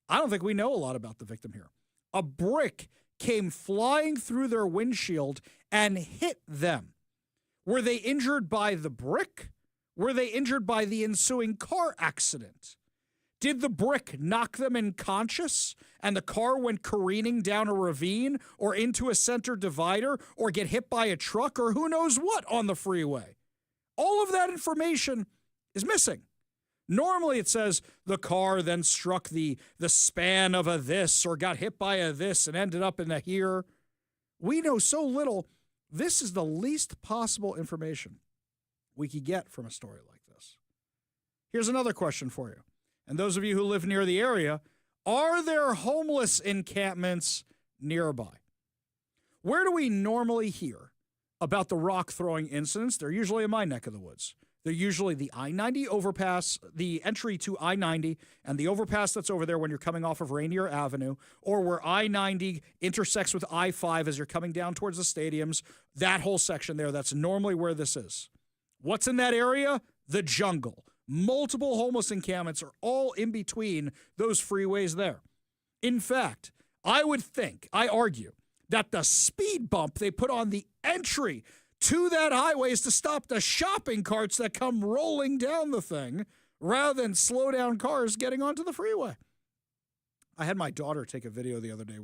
I don't think we know a lot about the victim here. A brick came flying through their windshield and hit them. Were they injured by the brick? Were they injured by the ensuing car accident? Did the brick knock them unconscious and the car went careening down a ravine or into a center divider or get hit by a truck or who knows what on the freeway? All of that information is missing. Normally it says the car then struck the span of a this or got hit by a this and ended up in a here. We know so little. This is the least possible information we could get from a story like this. Here's another question for you. And those of you who live near the area, are there homeless encampments nearby? Where do we normally hear about the rock throwing incidents? They're usually in my neck of the woods. They're usually the I-90 overpass, the entry to I-90, and the overpass that's over there when you're coming off of Rainier Avenue, or where I-90 intersects with I-5 as you're coming down towards the stadiums. That whole section there, that's normally where this is. What's in that area? The jungle. Multiple homeless encampments are all in between those freeways there. In fact, I argue, that the speed bump they put on the entry to that highway is to stop the shopping carts that come rolling down the thing rather than slow down cars getting onto the freeway. I had my daughter take a video the other day.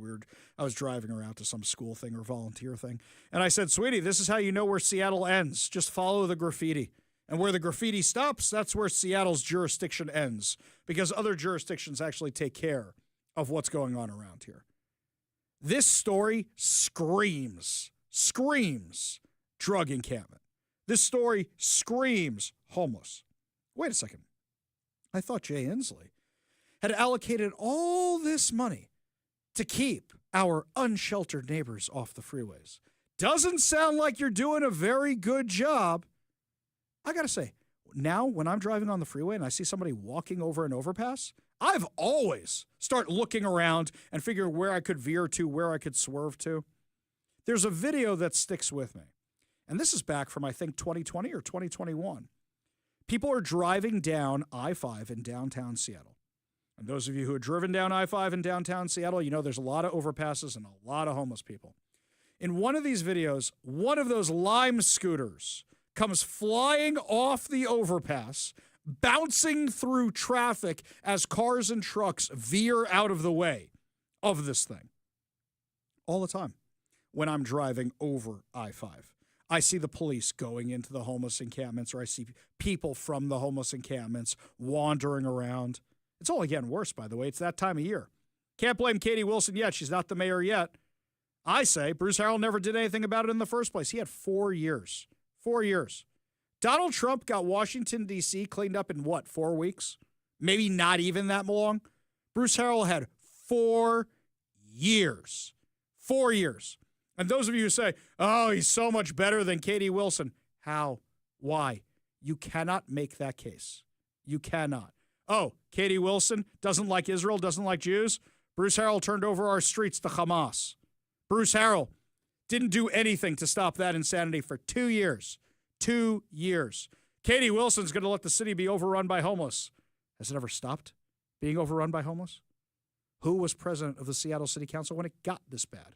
I was driving her out to some school thing or volunteer thing. And I said, sweetie, this is how you know where Seattle ends. Just follow the graffiti. And where the graffiti stops, that's where Seattle's jurisdiction ends, because other jurisdictions actually take care of what's going on around here. This story screams drug encampment. This story screams homeless. Wait a second. I thought Jay Inslee had allocated all this money to keep our unsheltered neighbors off the freeways. Doesn't sound like you're doing a very good job. I got to say, now when I'm driving on the freeway and I see somebody walking over an overpass, I've always start looking around and figuring where I could veer to, where I could swerve to. There's a video that sticks with me. And this is back from, I think, 2020 or 2021. People are driving down I-5 in downtown Seattle. And those of you who have driven down I-5 in downtown Seattle, you know there's a lot of overpasses and a lot of homeless people. In one of these videos, one of those Lime scooters comes flying off the overpass, bouncing through traffic as cars and trucks veer out of the way of this thing. All the time when I'm driving over I-5. I see the police going into the homeless encampments, or I see people from the homeless encampments wandering around. It's only getting worse, by the way. It's that time of year. Can't blame Katie Wilson yet. She's not the mayor yet. I say Bruce Harrell never did anything about it in the first place. He had 4 years. 4 years. Donald Trump got Washington, D.C. cleaned up in, 4 weeks? Maybe not even that long. Bruce Harrell had 4 years. 4 years. And those of you who say, oh, he's so much better than Katie Wilson. How? Why? You cannot make that case. You cannot. Oh, Katie Wilson doesn't like Israel, doesn't like Jews. Bruce Harrell turned over our streets to Hamas. Bruce Harrell didn't do anything to stop that insanity for 2 years. 2 years. Katie Wilson's going to let the city be overrun by homeless. Has it ever stopped being overrun by homeless? Who was president of the Seattle City Council when it got this bad?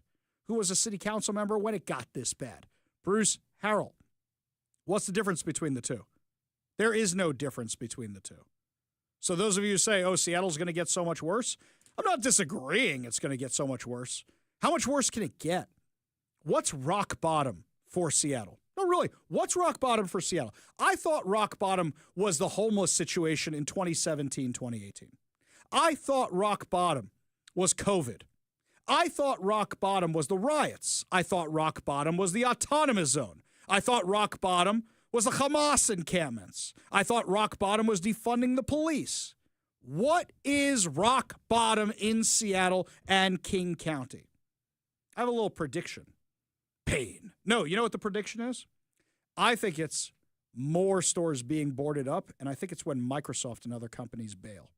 Who was a city council member when it got this bad? Bruce Harrell. What's the difference between the two? There is no difference between the two. So those of you who say, oh, Seattle's going to get so much worse, I'm not disagreeing it's going to get so much worse. How much worse can it get? What's rock bottom for Seattle? No, really, what's rock bottom for Seattle? I thought rock bottom was the homeless situation in 2017, 2018. I thought rock bottom was COVID. I thought rock bottom was the riots. I thought rock bottom was the autonomous zone. I thought rock bottom was the Hamas encampments. I thought rock bottom was defunding the police. What is rock bottom in Seattle and King County? I have a little prediction. Pain. No, you know what the prediction is? I think it's more stores being boarded up, and I think it's when Microsoft and other companies bail.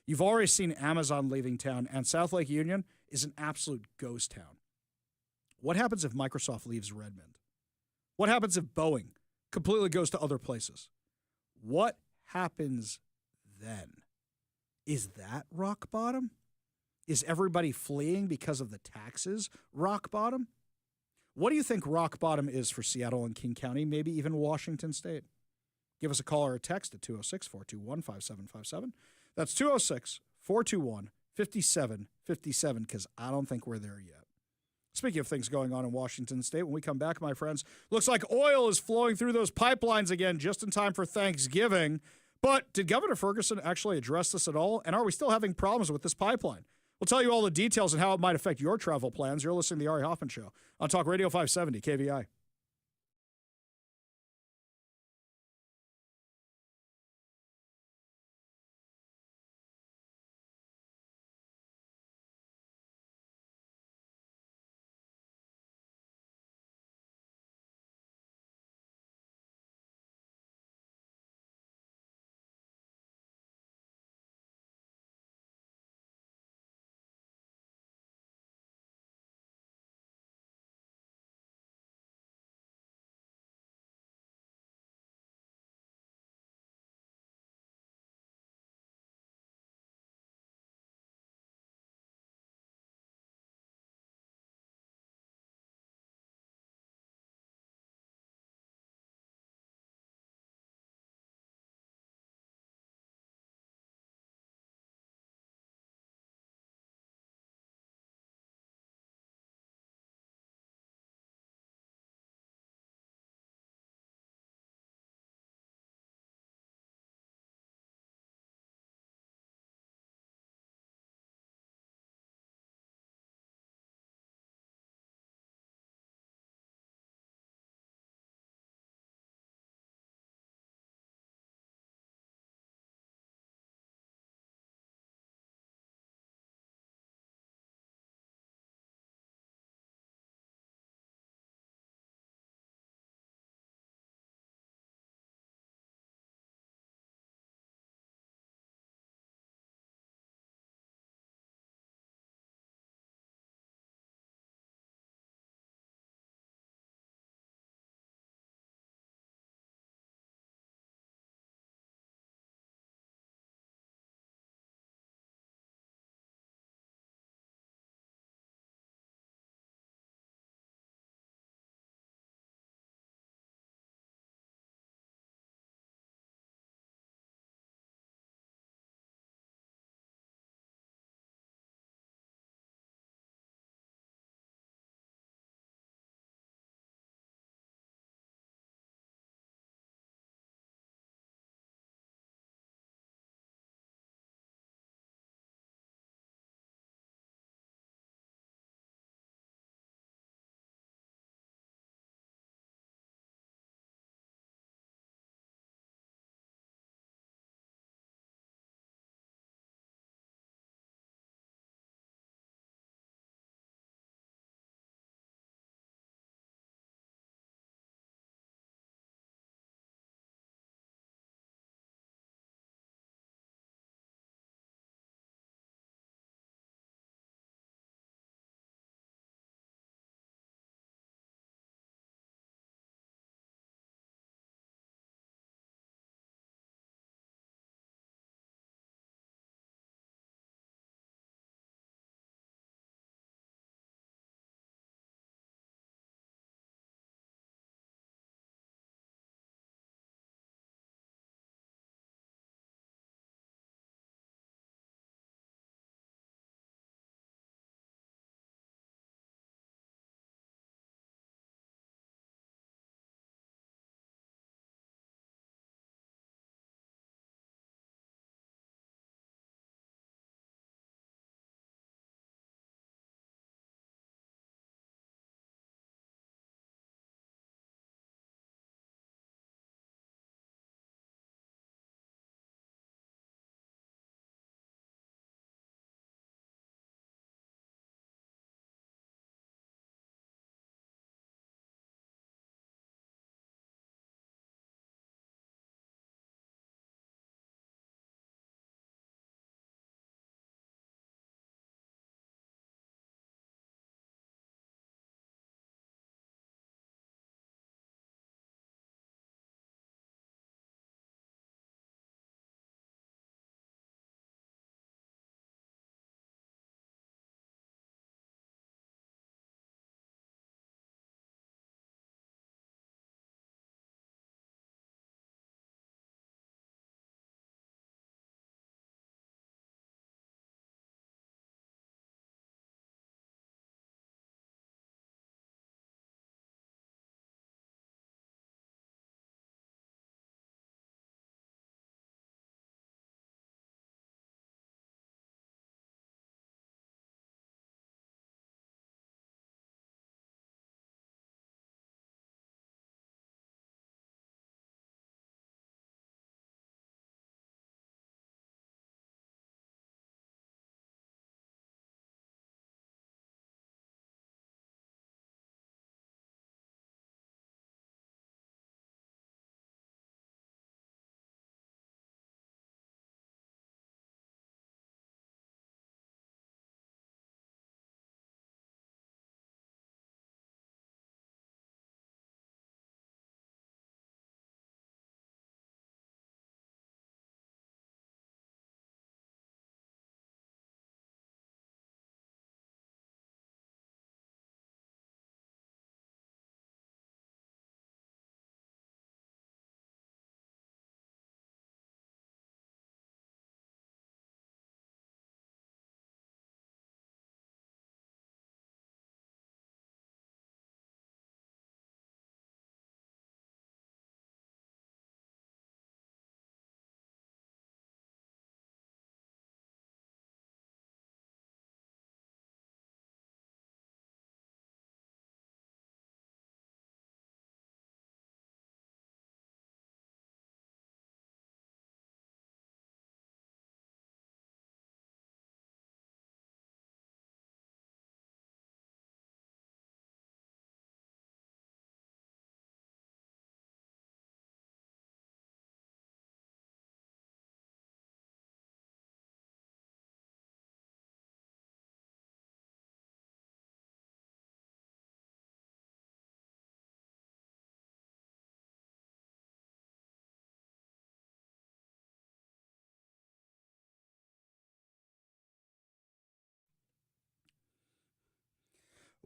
You've already seen Amazon leaving town, and South Lake Union is an absolute ghost town. What happens if Microsoft leaves Redmond? What happens if Boeing completely goes to other places? What happens then? Is that rock bottom? Is everybody fleeing because of the taxes rock bottom? What do you think rock bottom is for Seattle and King County, maybe even Washington State? Give us a call or a text at 206-421-5757. That's 206-421-5757, because I don't think we're there yet. Speaking of things going on in Washington State, when we come back, my friends, looks like oil is flowing through those pipelines again just in time for Thanksgiving. But did Governor Ferguson actually address this at all? And are we still having problems with this pipeline? We'll tell you all the details and how it might affect your travel plans. You're listening to The Ari Hoffman Show on Talk Radio 570 KVI.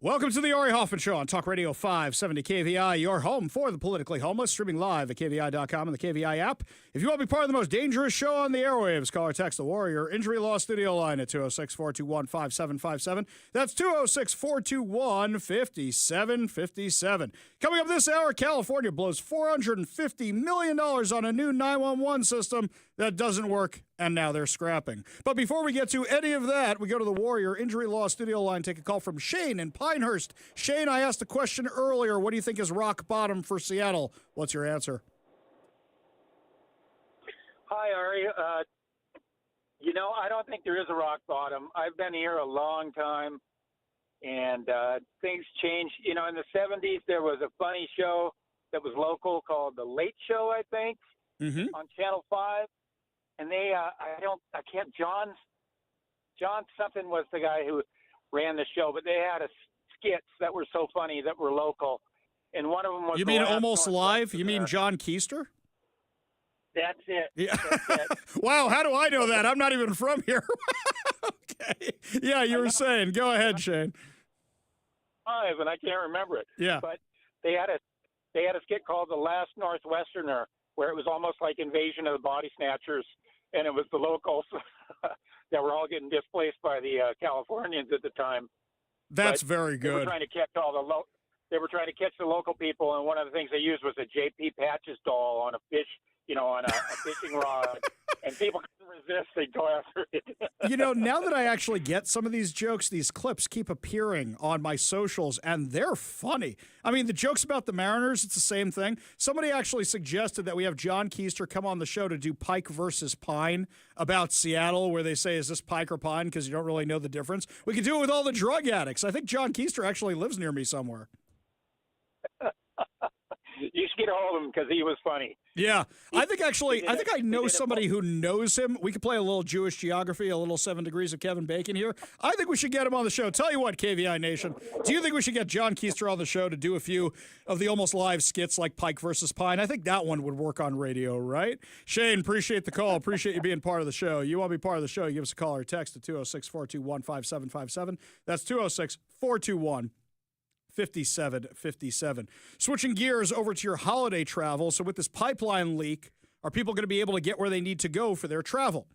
Welcome to the Ari Hoffman Show on Talk Radio 570 KVI, your home for the politically homeless, streaming live at KVI.com and the KVI app. If you want to be part of the most dangerous show on the airwaves, call or text the Warrior Injury Law Studio line at 206-421-5757. That's 206-421-5757. Coming up this hour, California blows $450 million on a new 911 system that doesn't work, and now they're scrapping. But before we get to any of that, we go to the Warrior Injury Law Studio line, take a call from Shane in Pinehurst. Shane, I asked a question earlier. What do you think is rock bottom for Seattle? What's your answer? Hi, Ari. I don't think there is a rock bottom. I've been here a long time, and things change. In the 70s, there was a funny show that was local called The Late Show, I think, on Channel 5. And John something was the guy who ran the show, but they had skits that were so funny that were local. And one of them was... You mean Almost Live? You mean John Keister? That's it. Yeah. That's it. Wow, how do I know that? I'm not even from here. Okay. Yeah, you were saying. Go ahead, Shane. And I can't remember it. Yeah. But they had a skit called The Last Northwesterner, where it was almost like Invasion of the Body Snatchers, and it was the locals that were all getting displaced by the Californians at the time. That's very good. They were trying to catch They were trying to catch the local people, and one of the things they used was a J.P. Patches doll on a fish, on a fishing rod, and people couldn't resist. They'd go after it. Now that I actually get some of these jokes, these clips keep appearing on my socials, and they're funny. I mean, the jokes about the Mariners, it's the same thing. Somebody actually suggested that we have John Keister come on the show to do Pike versus Pine about Seattle, where they say, is this Pike or Pine? Because you don't really know the difference. We could do it with all the drug addicts. I think John Keister actually lives near me somewhere. You should get a hold of him because he was funny. Yeah. I think I know somebody who knows him. We could play a little Jewish geography, a little 7 Degrees of Kevin Bacon here. I think we should get him on the show. Tell you what, KVI Nation, do you think we should get John Keister on the show to do a few of the Almost Live skits like Pike versus Pine? I think that one would work on radio, right? Shane, appreciate the call. Appreciate you being part of the show. You want to be part of the show, you give us a call or text at 206-421-5757. That's 206-421-5757. 5757. Switching gears over to your holiday travel. So with this pipeline leak, are people going to be able to get where they need to go for their travel?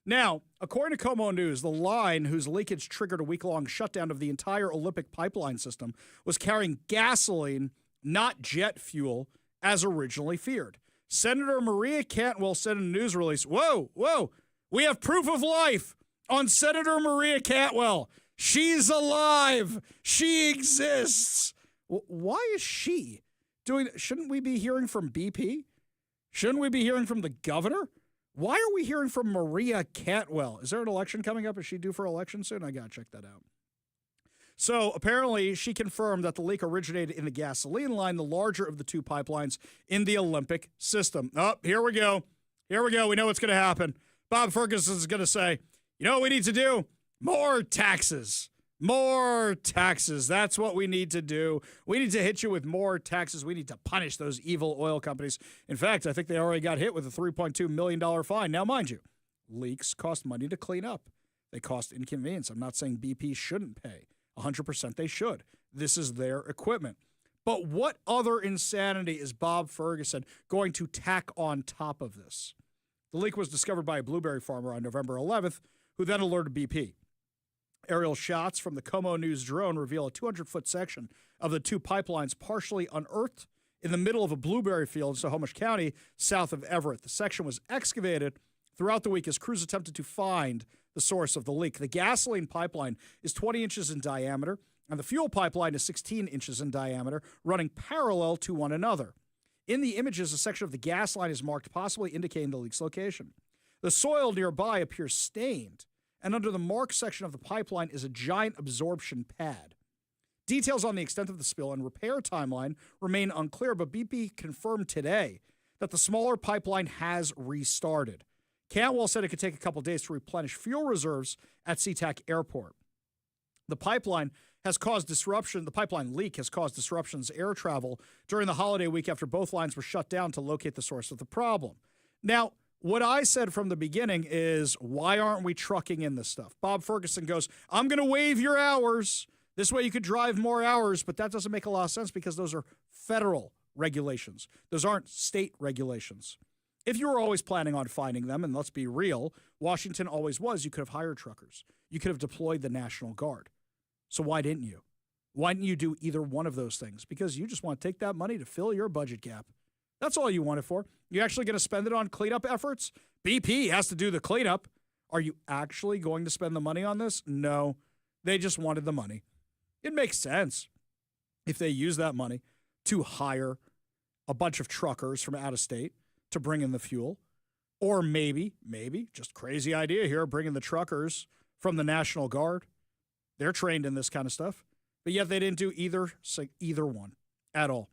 Now, according to Como News, the line whose leakage triggered a week-long shutdown of the entire Olympic pipeline system was carrying gasoline, not jet fuel, as originally feared. Senator Maria Cantwell said in a news release, whoa, we have proof of life on Senator Maria Cantwell. She's alive. She exists. Why is she doing? Shouldn't we be hearing from BP? Shouldn't we be hearing from the governor? Why are we hearing from Maria Cantwell? Is there an election coming up? Is she due for election soon? I got to check that out. So apparently she confirmed that the leak originated in the gasoline line, the larger of the two pipelines in the Olympic system. Oh, here we go. We know what's going to happen. Bob Ferguson is going to say, you know what we need to do? More taxes. That's what we need to do. We need to hit you with more taxes. We need to punish those evil oil companies. In fact, I think they already got hit with a $3.2 million fine. Now, mind you, leaks cost money to clean up. They cost inconvenience. I'm not saying BP shouldn't pay. 100% they should. This is their equipment. But what other insanity is Bob Ferguson going to tack on top of this? The leak was discovered by a blueberry farmer on November 11th, who then alerted BP. Aerial shots from the Como News drone reveal a 200-foot section of the two pipelines partially unearthed in the middle of a blueberry field in Snohomish County, south of Everett. The section was excavated throughout the week as crews attempted to find the source of the leak. The gasoline pipeline is 20 inches in diameter, and the fuel pipeline is 16 inches in diameter, running parallel to one another. In the images, a section of the gas line is marked, possibly indicating the leak's location. The soil nearby appears stained, and under the marked section of the pipeline is a giant absorption pad. Details on the extent of the spill and repair timeline remain unclear, but BP confirmed today that the smaller pipeline has restarted. Cantwell said it could take a couple days to replenish fuel reserves at SeaTac Airport. The pipeline leak has caused disruptions to air travel during the holiday week after both lines were shut down to locate the source of the problem. Now, what I said from the beginning is, why aren't we trucking in this stuff? Bob Ferguson goes, I'm going to waive your hours. This way you could drive more hours, but that doesn't make a lot of sense because those are federal regulations. Those aren't state regulations. If you were always planning on finding them, and let's be real, Washington always was, you could have hired truckers. You could have deployed the National Guard. So why didn't you? Why didn't you do either one of those things? Because you just want to take that money to fill your budget gap. That's all you want it for. You actually going to spend it on cleanup efforts? BP has to do the cleanup. Are you actually going to spend the money on this? No. They just wanted the money. It makes sense if they use that money to hire a bunch of truckers from out of state to bring in the fuel. Or maybe, just crazy idea here, bringing the truckers from the National Guard. They're trained in this kind of stuff. But yet they didn't do either one at all.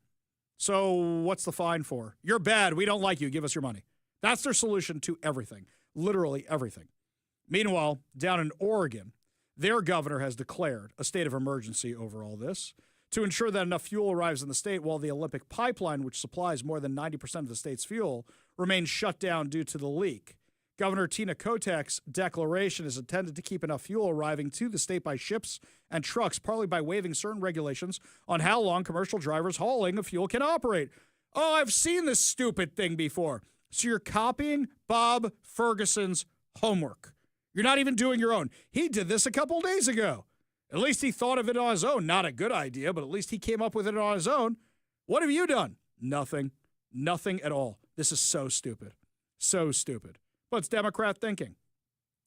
So what's the fine for? You're bad. We don't like you. Give us your money. That's their solution to everything, literally everything. Meanwhile, down in Oregon, their governor has declared a state of emergency over all this to ensure that enough fuel arrives in the state while the Olympic pipeline, which supplies more than 90% of the state's fuel, remains shut down due to the leak. Governor Tina Kotek's declaration is intended to keep enough fuel arriving to the state by ships and trucks, partly by waiving certain regulations on how long commercial drivers hauling the fuel can operate. Oh, I've seen this stupid thing before. So you're copying Bob Ferguson's homework. You're not even doing your own. He did this a couple days ago. At least he thought of it on his own. Not a good idea, but at least he came up with it on his own. What have you done? Nothing. Nothing at all. This is so stupid. So stupid. But it's Democrat thinking.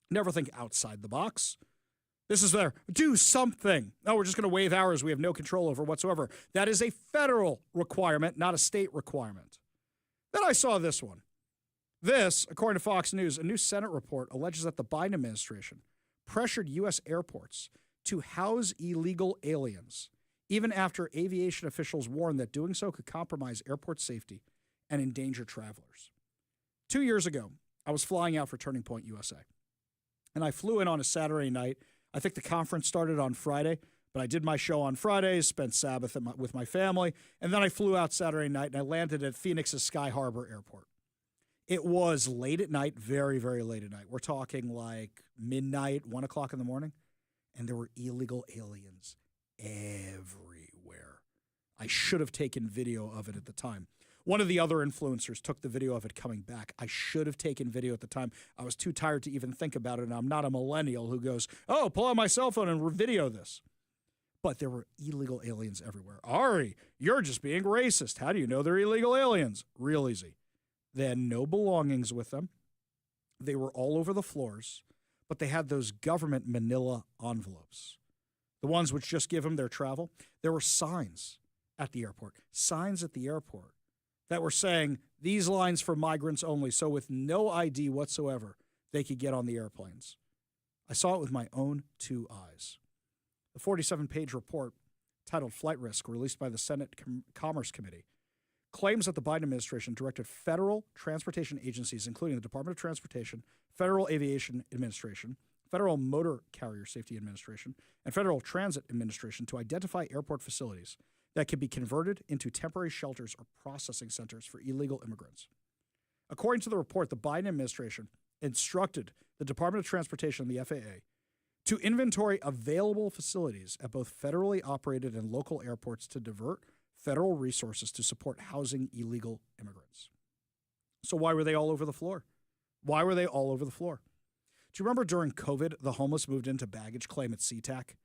Never think outside the box. This is their do something. No, we're just going to waive hours we have no control over whatsoever. That is a federal requirement, not a state requirement. Then I saw this one. This, according to Fox News, a new Senate report alleges that the Biden administration pressured U.S. airports to house illegal aliens, even after aviation officials warned that doing so could compromise airport safety and endanger travelers. 2 years ago, I was flying out for Turning Point USA, and I flew in on a Saturday night. I think the conference started on Friday, but I did my show on Friday, spent Sabbath with my family, and then I flew out Saturday night, and I landed at Phoenix's Sky Harbor Airport. It was late at night, very, very late at night. We're talking like midnight, 1 o'clock in the morning, and there were illegal aliens everywhere. I should have taken video of it at the time. One of the other influencers took the video of it coming back. I should have taken video at the time. I was too tired to even think about it, and I'm not a millennial who goes, oh, pull out my cell phone and video this. But there were illegal aliens everywhere. Ari, you're just being racist. How do you know they're illegal aliens? Real easy. They had no belongings with them. They were all over the floors, but they had those government manila envelopes, the ones which just give them their travel. There were signs at the airport that were saying these lines for migrants only, so with no ID whatsoever, they could get on the airplanes. I saw it with my own 2 eyes. The 47-page report titled Flight Risk, released by the Senate Commerce Committee, claims that the Biden administration directed federal transportation agencies, including the Department of Transportation, Federal Aviation Administration, Federal Motor Carrier Safety Administration, and Federal Transit Administration to identify airport facilities that can be converted into temporary shelters or processing centers for illegal immigrants. According to the report, the Biden administration instructed the Department of Transportation and the FAA to inventory available facilities at both federally operated and local airports to divert federal resources to support housing illegal immigrants. So why were they all over the floor? Why were they all over the floor? Do you remember during COVID, the homeless moved into baggage claim at SeaTac?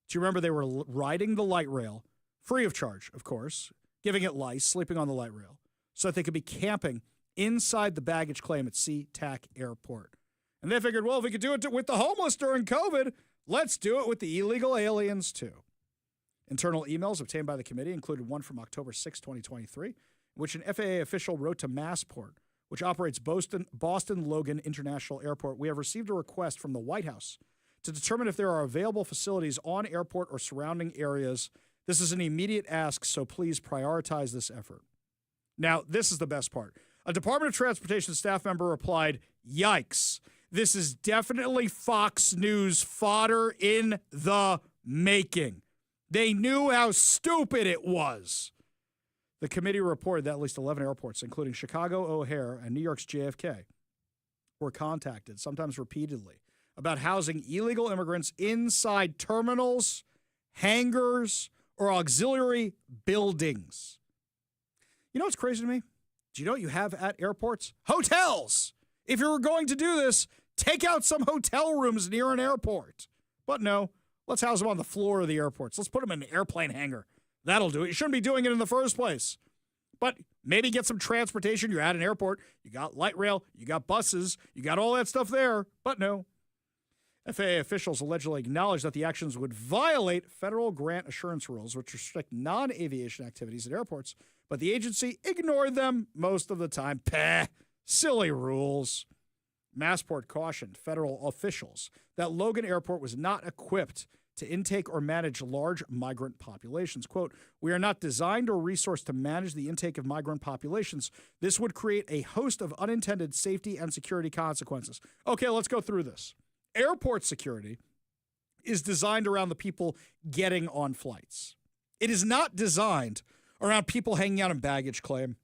Do you remember they were riding the light rail, free of charge, of course, giving it lice, sleeping on the light rail, so that they could be camping inside the baggage claim at SeaTac Airport? And they figured, well, if we could do it with the homeless during COVID, let's do it with the illegal aliens too. Internal emails obtained by the committee included one from October 6, 2023, in which an FAA official wrote to Massport, which operates Boston Logan International Airport. We have received a request from the White House to determine if there are available facilities on airport or surrounding areas. This is an immediate ask, so please prioritize this effort. Now, this is the best part. A Department of Transportation staff member replied, yikes. This is definitely Fox News fodder in the making. They knew how stupid it was. The committee reported that at least 11 airports, including Chicago O'Hare and New York's JFK, were contacted, sometimes repeatedly, about housing illegal immigrants inside terminals, hangars, or auxiliary buildings. You know what's crazy to me? Do you know what you have at airports? Hotels! If you were going to do this, take out some hotel rooms near an airport. But no, let's house them on the floor of the airports. Let's put them in an airplane hangar. That'll do it. You shouldn't be doing it in the first place. But maybe get some transportation. You're at an airport. You got light rail. You got buses. You got all that stuff there. But no. FAA officials allegedly acknowledged that the actions would violate federal grant assurance rules, which restrict non-aviation activities at airports. But the agency ignored them most of the time. Silly rules. Massport cautioned federal officials that Logan Airport was not equipped to intake or manage large migrant populations. Quote, "We are not designed or resourced to manage the intake of migrant populations. This would create a host of unintended safety and security consequences." Okay, let's go through this. Airport security is designed around the people getting on flights. It is not designed around people hanging out in baggage claim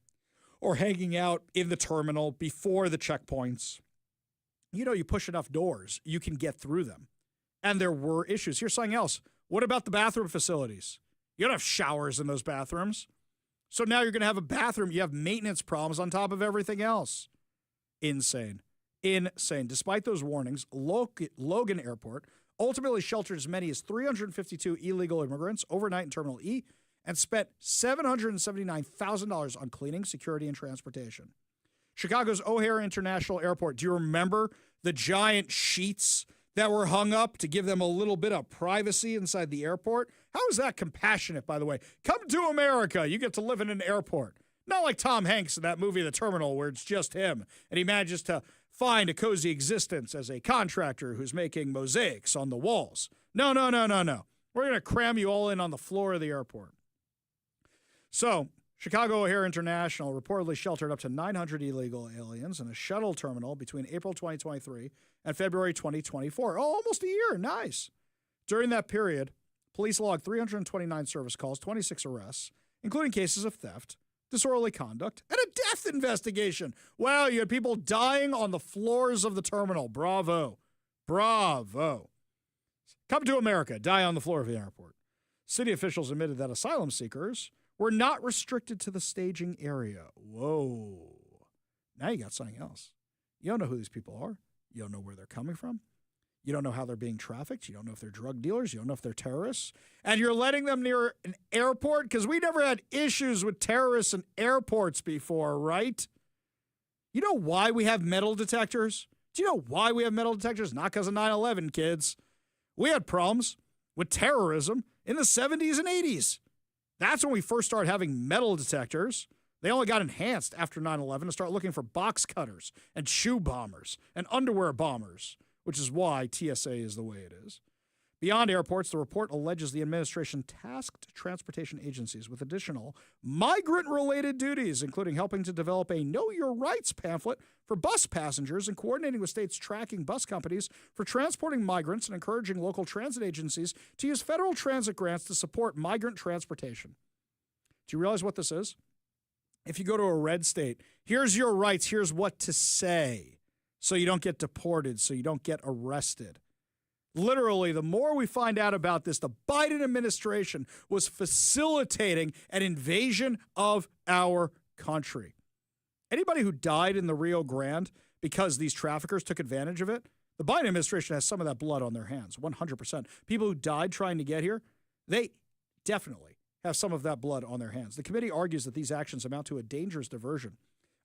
or hanging out in the terminal before the checkpoints. You know, you push enough doors, you can get through them. And there were issues. Here's something else. What about the bathroom facilities? You don't have showers in those bathrooms. So now you're going to have a bathroom. You have maintenance problems on top of everything else. Insane. Despite those warnings, Logan Airport ultimately sheltered as many as 352 illegal immigrants overnight in Terminal E and spent $779,000 on cleaning, security, and transportation. Chicago's O'Hare International Airport. Do you remember the giant sheets that were hung up to give them a little bit of privacy inside the airport? How is that compassionate, by the way? Come to America. You get to live in an airport. Not like Tom Hanks in that movie, The Terminal, where it's just him, and he manages to find a cozy existence as a contractor who's making mosaics on the walls. No. We're going to cram you all in on the floor of the airport. So, Chicago O'Hare International reportedly sheltered up to 900 illegal aliens in a shuttle terminal between April 2023 and February 2024. Oh, almost a year. Nice. During that period, police logged 329 service calls, 26 arrests, including cases of theft, disorderly conduct, and a death investigation. Wow, you had people dying on the floors of the terminal. Bravo. Bravo. Come to America. Die on the floor of the airport. City officials admitted that asylum seekers were not restricted to the staging area. Whoa. Now you got something else. You don't know who these people are. You don't know where they're coming from. You don't know how they're being trafficked. You don't know if they're drug dealers. You don't know if they're terrorists. And you're letting them near an airport? Because we never had issues with terrorists in airports before, right? You know why we have metal detectors? Do you know why we have metal detectors? Not because of 9/11, kids. We had problems with terrorism in the 70s and 80s. That's when we first started having metal detectors. They only got enhanced after 9/11 to start looking for box cutters and shoe bombers and underwear bombers, which is why TSA is the way it is. Beyond airports, the report alleges the administration tasked transportation agencies with additional migrant-related duties, including helping to develop a Know Your Rights pamphlet for bus passengers and coordinating with states tracking bus companies for transporting migrants and encouraging local transit agencies to use federal transit grants to support migrant transportation. Do you realize what this is? If you go to a red state, here's your rights, here's what to say, so you don't get deported, so you don't get arrested. Literally, the more we find out about this, the Biden administration was facilitating an invasion of our country. Anybody who died in the Rio Grande because these traffickers took advantage of it, the Biden administration has some of that blood on their hands, 100%. People who died trying to get here, they definitely have some of that blood on their hands. The committee argues that these actions amount to a dangerous diversion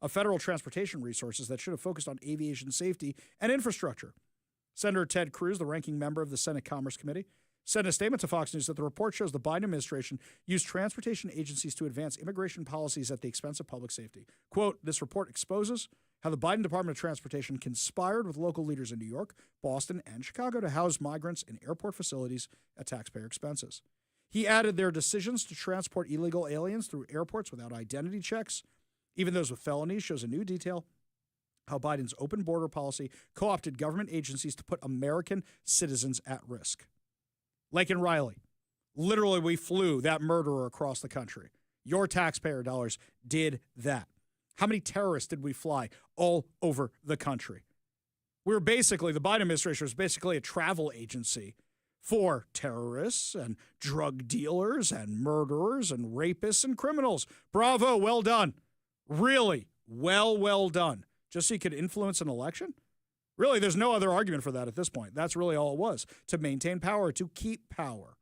of federal transportation resources that should have focused on aviation safety and infrastructure. Senator Ted Cruz, the ranking member of the Senate Commerce Committee, said in a statement to Fox News that the report shows the Biden administration used transportation agencies to advance immigration policies at the expense of public safety. Quote, "This report exposes how the Biden Department of Transportation conspired with local leaders in New York, Boston, and Chicago to house migrants in airport facilities at taxpayer expenses." He added their decisions to transport illegal aliens through airports without identity checks, even those with felonies, shows a new detail how Biden's open border policy co-opted government agencies to put American citizens at risk. Laken Riley, literally we flew that murderer across the country. Your taxpayer dollars did that. How many terrorists did we fly all over the country? The Biden administration was basically a travel agency for terrorists and drug dealers and murderers and rapists and criminals. Bravo, well done. Really, well done. Just so you could influence an election? Really, there's no other argument for that at this point. That's really all it was, to maintain power, to keep power.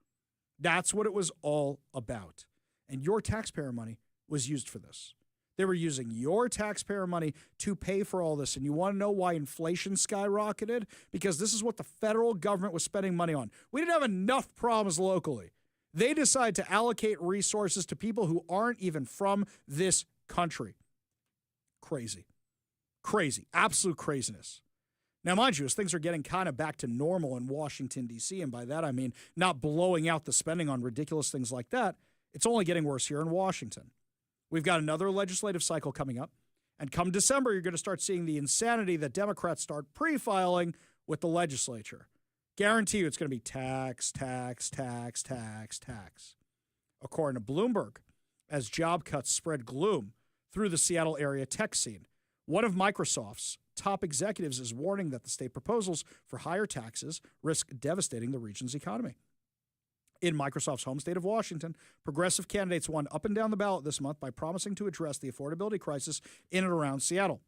That's what it was all about. And your taxpayer money was used for this. They were using your taxpayer money to pay for all this. And you want to know why inflation skyrocketed? Because this is what the federal government was spending money on. We didn't have enough problems locally. They decided to allocate resources to people who aren't even from this country. Crazy. Absolute craziness. Now, mind you, as things are getting kind of back to normal in Washington, D.C., and by that I mean not blowing out the spending on ridiculous things like that, it's only getting worse here in Washington. We've got another legislative cycle coming up, and come December, you're going to start seeing the insanity that Democrats start pre-filing with the legislature. Guarantee you it's going to be tax. According to Bloomberg, as job cuts spread gloom through the Seattle area tech scene, one of Microsoft's top executives is warning that the state proposals for higher taxes risk devastating the region's economy. In Microsoft's home state of Washington, progressive candidates won up and down the ballot this month by promising to address the affordability crisis in and around Seattle.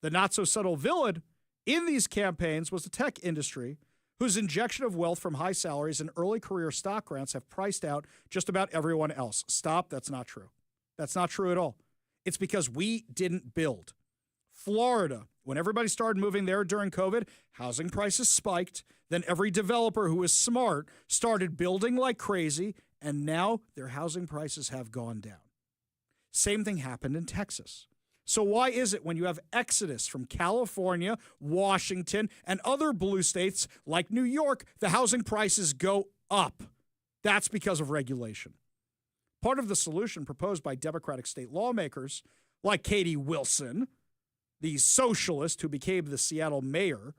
The not-so-subtle villain in these campaigns was the tech industry, whose injection of wealth from high salaries and early career stock grants have priced out just about everyone else. Stop. That's not true. That's not true at all. It's because we didn't build. Florida, when everybody started moving there during COVID, housing prices spiked. Then every developer who was smart started building like crazy, and now their housing prices have gone down. Same thing happened in Texas. So why is it when you have exodus from California, Washington, and other blue states like New York, the housing prices go up? That's because of regulation. Part of the solution proposed by Democratic state lawmakers like Katie Wilson, the socialist who became the Seattle mayor,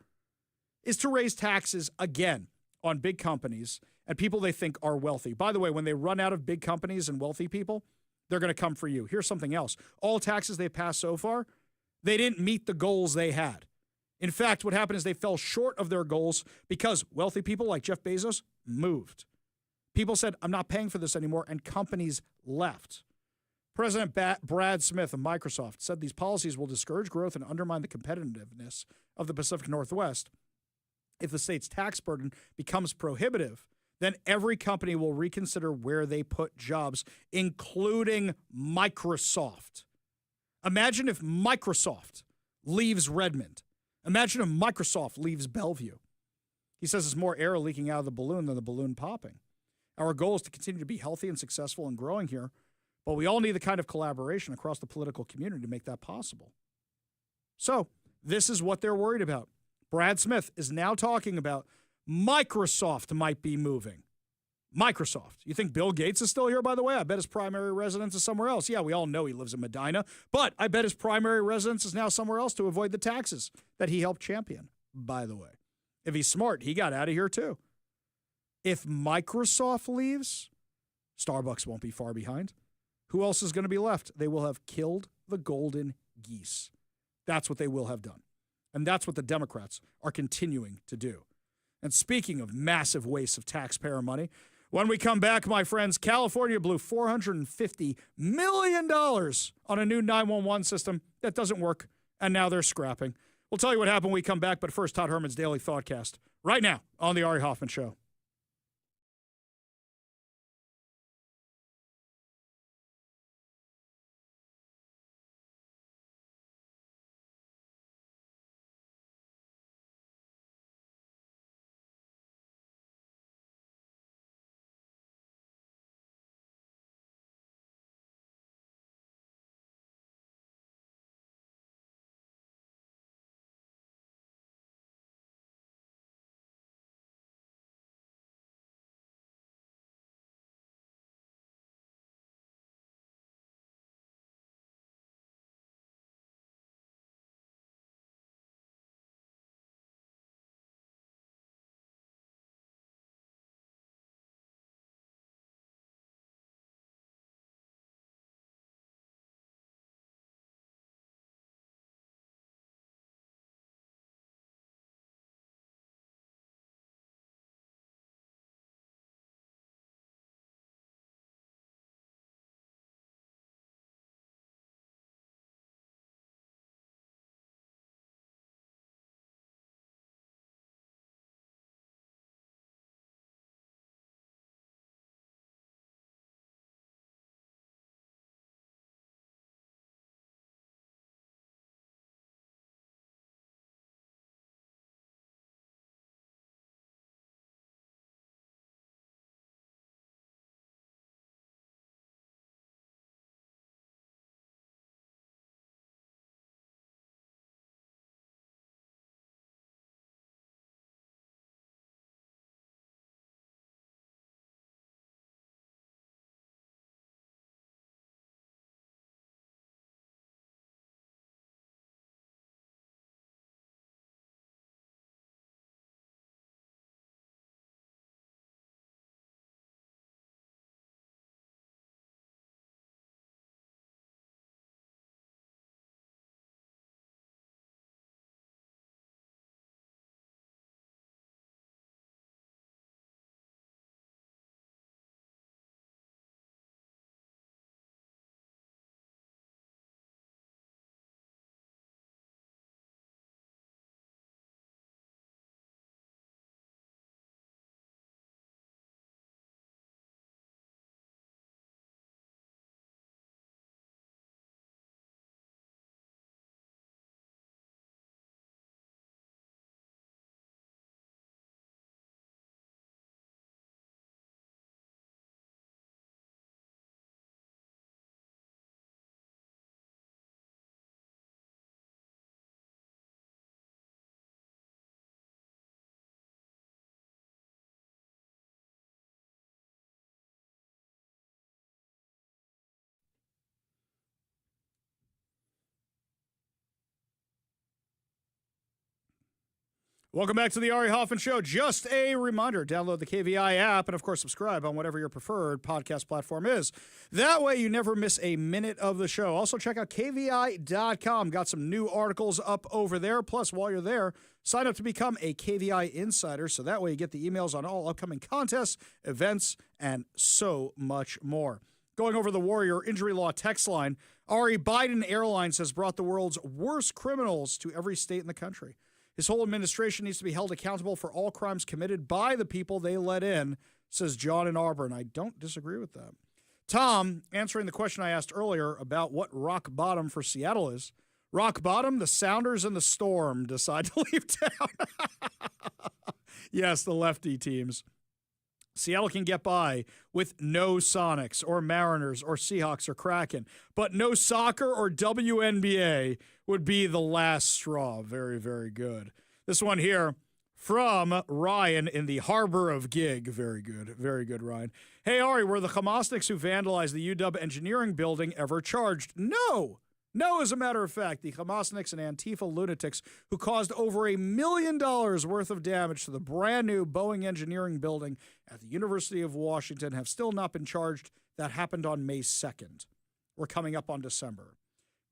is to raise taxes again on big companies and people they think are wealthy. By the way, when they run out of big companies and wealthy people, they're going to come for you. Here's something else. All taxes they passed so far, they didn't meet the goals they had. In fact, what happened is they fell short of their goals because wealthy people like Jeff Bezos moved. People said, I'm not paying for this anymore, and companies left. President Brad Smith of Microsoft said these policies will discourage growth and undermine the competitiveness of the Pacific Northwest. If the state's tax burden becomes prohibitive, then every company will reconsider where they put jobs, including Microsoft. Imagine if Microsoft leaves Redmond. Imagine if Microsoft leaves Bellevue. He says there's more air leaking out of the balloon than the balloon popping. Our goal is to continue to be healthy and successful and growing here, but we all need the kind of collaboration across the political community to make that possible. So this is what they're worried about. Brad Smith is now talking about Microsoft might be moving. Microsoft. You think Bill Gates is still here, by the way? I bet his primary residence is somewhere else. Yeah, we all know he lives in Medina, but I bet his primary residence is now somewhere else to avoid the taxes that he helped champion, by the way. If he's smart, he got out of here too. If Microsoft leaves, Starbucks won't be far behind. Who else is going to be left? They will have killed the golden geese. That's what they will have done. And that's what the Democrats are continuing to do. And speaking of massive wastes of taxpayer money, when we come back, my friends, California blew $450 million on a new 911 system that doesn't work, and now they're scrapping. We'll tell you what happened when we come back, but first, Todd Herman's Daily Thoughtcast, right now on The Ari Hoffman Show. Welcome back to the Ari Hoffman Show. Just a reminder, download the KVI app and, of course, subscribe on whatever your preferred podcast platform is. That way you never miss a minute of the show. Also, check out KVI.com. Got some new articles up over there. Plus, while you're there, sign up to become a KVI insider, so that way you get the emails on all upcoming contests, events, and so much more. Going over the Warrior Injury Law text line, Ari, Biden Airlines has brought the world's worst criminals to every state in the country. His whole administration needs to be held accountable for all crimes committed by the people they let in, says John in Auburn. I don't disagree with that. Tom, answering the question I asked earlier about what rock bottom for Seattle is. Rock bottom, the Sounders and the Storm decide to leave town. Yes, the lefty teams. Seattle can get by with no Sonics or Mariners or Seahawks or Kraken, but no soccer or WNBA would be the last straw. Very, very good. This one here from Ryan in the harbor of Gig. Very good. Very good, Ryan. Hey, Ari, were the Hamasniks who vandalized the UW engineering building ever charged? No. No, as a matter of fact, the Hamasniks and Antifa lunatics who caused over $1 million worth of damage to the brand new Boeing engineering building at the University of Washington have still not been charged. That happened on May 2nd. We're coming up on December.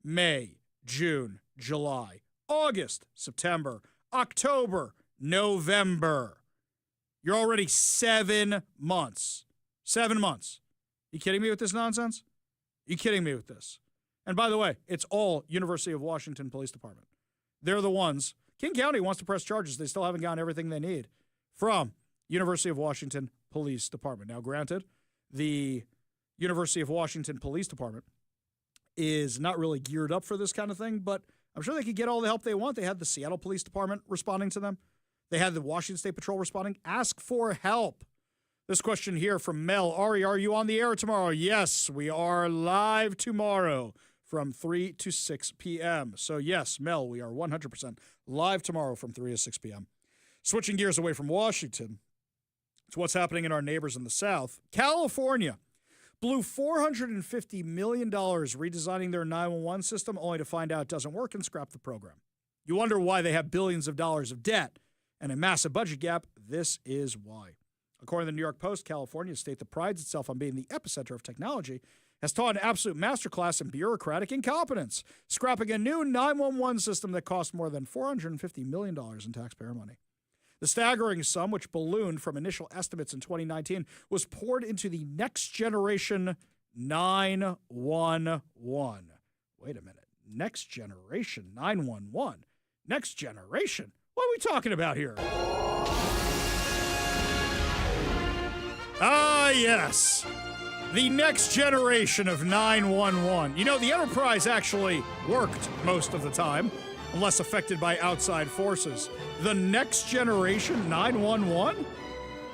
May, June, July, August, September, October, November. You're already 7 months. 7 months. You kidding me with this nonsense? You kidding me with this? And by the way, it's all University of Washington Police Department. They're the ones. King County wants to press charges. They still haven't gotten everything they need from University of Washington Police Department. Now, granted, the University of Washington Police Department is not really geared up for this kind of thing, but I'm sure they could get all the help they want. They had the Seattle Police Department responding to them. They had the Washington State Patrol responding. Ask for help. This question here from Mel. Ari, are you on the air tomorrow? Yes, we are live tomorrow from 3 to 6 p.m. So, yes, Mel, we are 100% live tomorrow from 3 to 6 p.m. Switching gears away from Washington to what's happening in our neighbors in the South. California blew $450 million redesigning their 911 system, only to find out it doesn't work and scrap the program. You wonder why they have billions of dollars of debt and a massive budget gap. This is why. According to the New York Post, California, a state that prides itself on being the epicenter of technology, has taught an absolute masterclass in bureaucratic incompetence, scrapping a new 911 system that cost more than $450 million in taxpayer money. The staggering sum, which ballooned from initial estimates in 2019, was poured into the next generation 911. Wait a minute. Next generation 911? Next generation? What are we talking about here? Ah, yes. The next generation of 911. You know, the Enterprise actually worked most of the time, unless affected by outside forces. The next generation 911?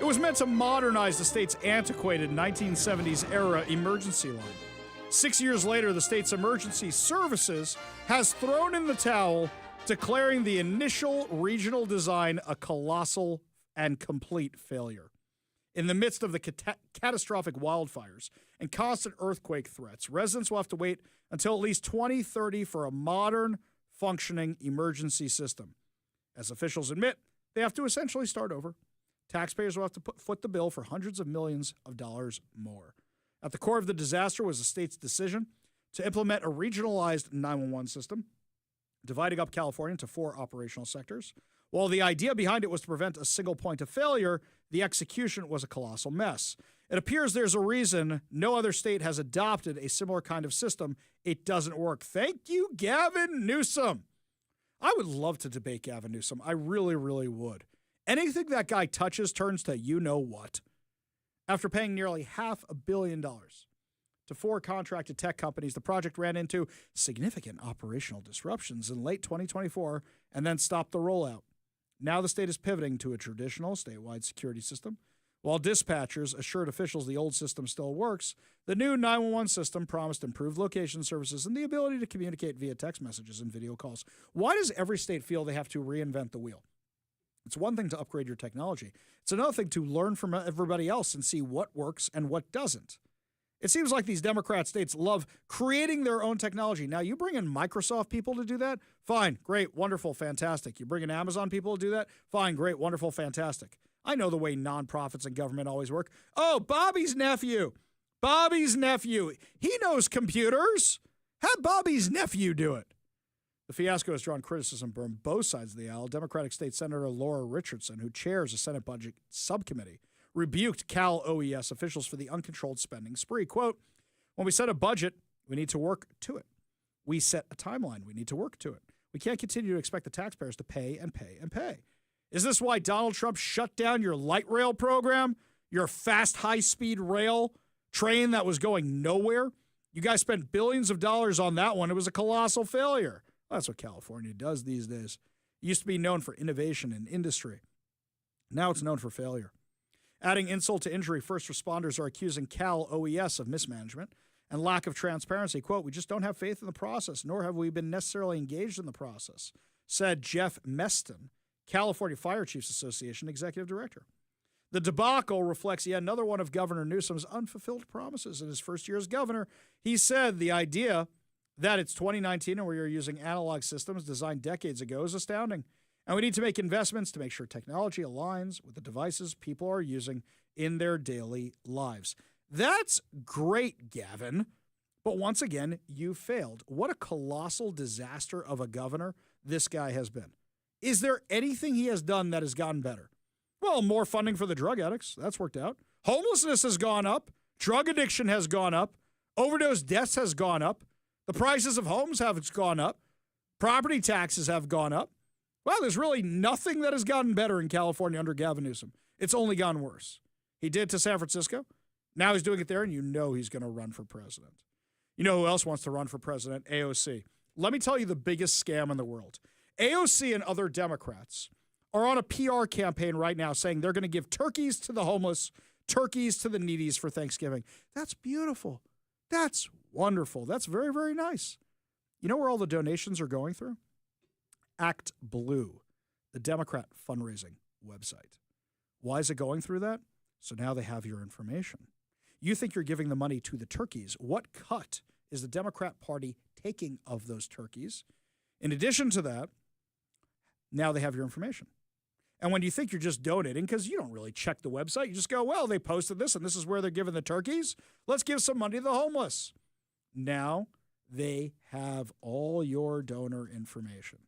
It was meant to modernize the state's antiquated 1970s era emergency line. 6 years later, the state's emergency services has thrown in the towel, declaring the initial regional design a colossal and complete failure. In the midst of the catastrophic wildfires and constant earthquake threats, residents will have to wait until at least 2030 for a modern, functioning emergency system. As officials admit, they have to essentially start over. Taxpayers will have to foot the bill for hundreds of millions of dollars more. At the core of the disaster was the state's decision to implement a regionalized 911 system, dividing up California into 4 operational sectors. While the idea behind it was to prevent a single point of failure, the execution was a colossal mess. It appears there's a reason no other state has adopted a similar kind of system. It doesn't work. Thank you, Gavin Newsom. I would love to debate Gavin Newsom. I really, really would. Anything that guy touches turns to you-know-what. After paying nearly $500 million to 4 contracted tech companies, the project ran into significant operational disruptions in late 2024 and then stopped the rollout. Now the state is pivoting to a traditional statewide security system. While dispatchers assured officials the old system still works, the new 911 system promised improved location services and the ability to communicate via text messages and video calls. Why does every state feel they have to reinvent the wheel? It's one thing to upgrade your technology. It's another thing to learn from everybody else and see what works and what doesn't. It seems like these Democrat states love creating their own technology. Now, you bring in Microsoft people to do that? Fine, great, wonderful, fantastic. You bring in Amazon people to do that? Fine, great, wonderful, fantastic. I know the way nonprofits and government always work. Oh, Bobby's nephew. He knows computers. Have Bobby's nephew do it. The fiasco has drawn criticism from both sides of the aisle. Democratic State Senator Laura Richardson, who chairs a Senate Budget Subcommittee, rebuked Cal OES officials for the uncontrolled spending spree. Quote, when we set a budget, we need to work to it. We set a timeline. We need to work to it. We can't continue to expect the taxpayers to pay and pay and pay. Is this why Donald Trump shut down your light rail program, your fast high-speed rail train that was going nowhere? You guys spent billions of dollars on that one. It was a colossal failure. Well, that's what California does these days. It used to be known for innovation and industry. Now it's known for failure. Adding insult to injury, first responders are accusing Cal OES of mismanagement and lack of transparency. Quote, we just don't have faith in the process, nor have we been necessarily engaged in the process, said Jeff Meston, California Fire Chiefs Association Executive Director. The debacle reflects yet another one of Governor Newsom's unfulfilled promises in his first year as governor. He said the idea that it's 2019 and we are using analog systems designed decades ago is astounding. And we need to make investments to make sure technology aligns with the devices people are using in their daily lives. That's great, Gavin. But once again, you failed. What a colossal disaster of a governor this guy has been. Is there anything he has done that has gotten better? Well, more funding for the drug addicts. That's worked out. Homelessness has gone up. Drug addiction has gone up. Overdose deaths has gone up. The prices of homes have gone up. Property taxes have gone up. Well, there's really nothing that has gotten better in California under Gavin Newsom. It's only gone worse. He did to San Francisco. Now he's doing it there, and you know he's going to run for president. You know who else wants to run for president? AOC. Let me tell you the biggest scam in the world. AOC and other Democrats are on a PR campaign right now saying they're going to give turkeys to the homeless, turkeys to the needies for Thanksgiving. That's beautiful. That's wonderful. That's very, very nice. You know where all the donations are going through? Act Blue, the Democrat fundraising website. Why is it going through that? So now they have your information. You think you're giving the money to the turkeys. What cut is the Democrat Party taking of those turkeys? In addition to that, now they have your information. And when you think you're just donating, because you don't really check the website, you just go, well, they posted this, and this is where they're giving the turkeys. Let's give some money to the homeless. Now they have all your donor information.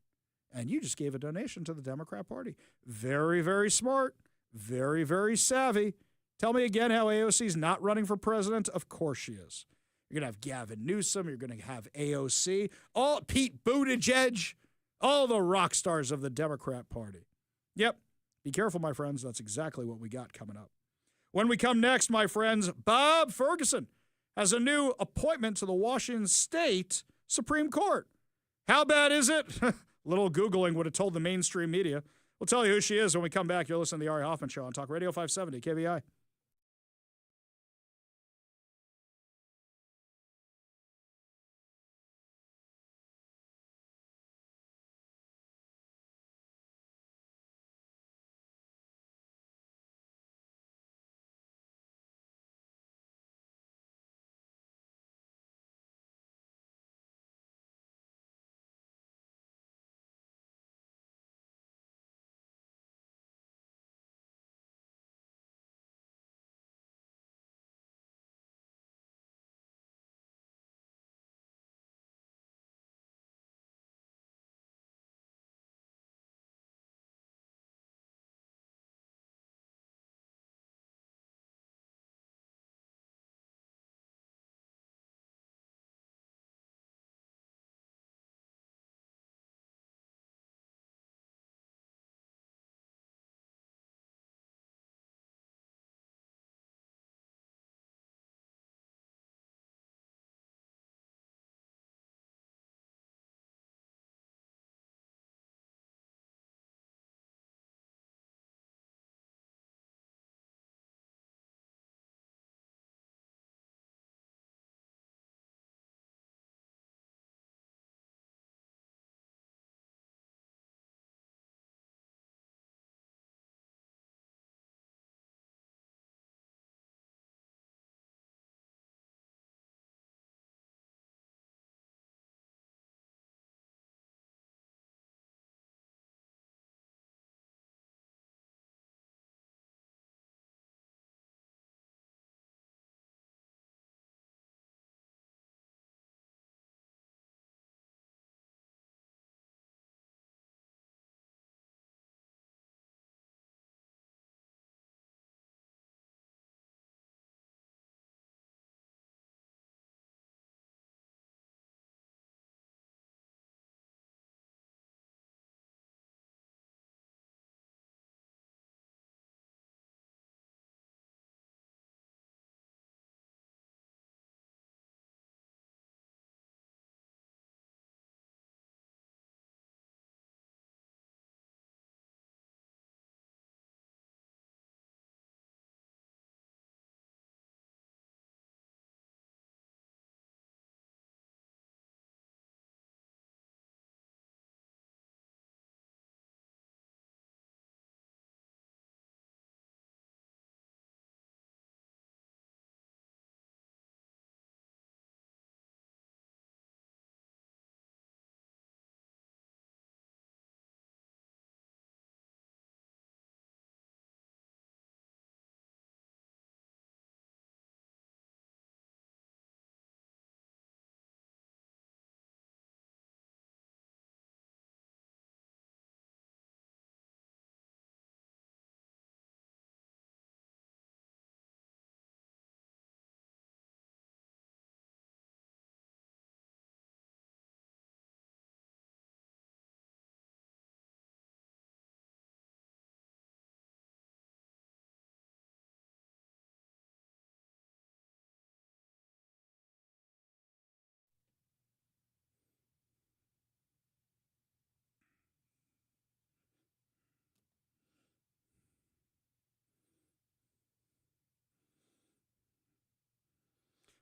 And you just gave a donation to the Democrat Party. Very, very smart. Very, very savvy. Tell me again how AOC is not running for president. Of course she is. You're going to have Gavin Newsom. You're going to have AOC. All Pete Buttigieg. All the rock stars of the Democrat Party. Yep. Be careful, my friends. That's exactly what we got coming up. When we come next, my friends, Bob Ferguson has a new appointment to the Washington State Supreme Court. How bad is it? Little Googling would have told the mainstream media. We'll tell you who she is when we come back. You're listening to the Ari Hoffman Show on Talk Radio 570 KBI.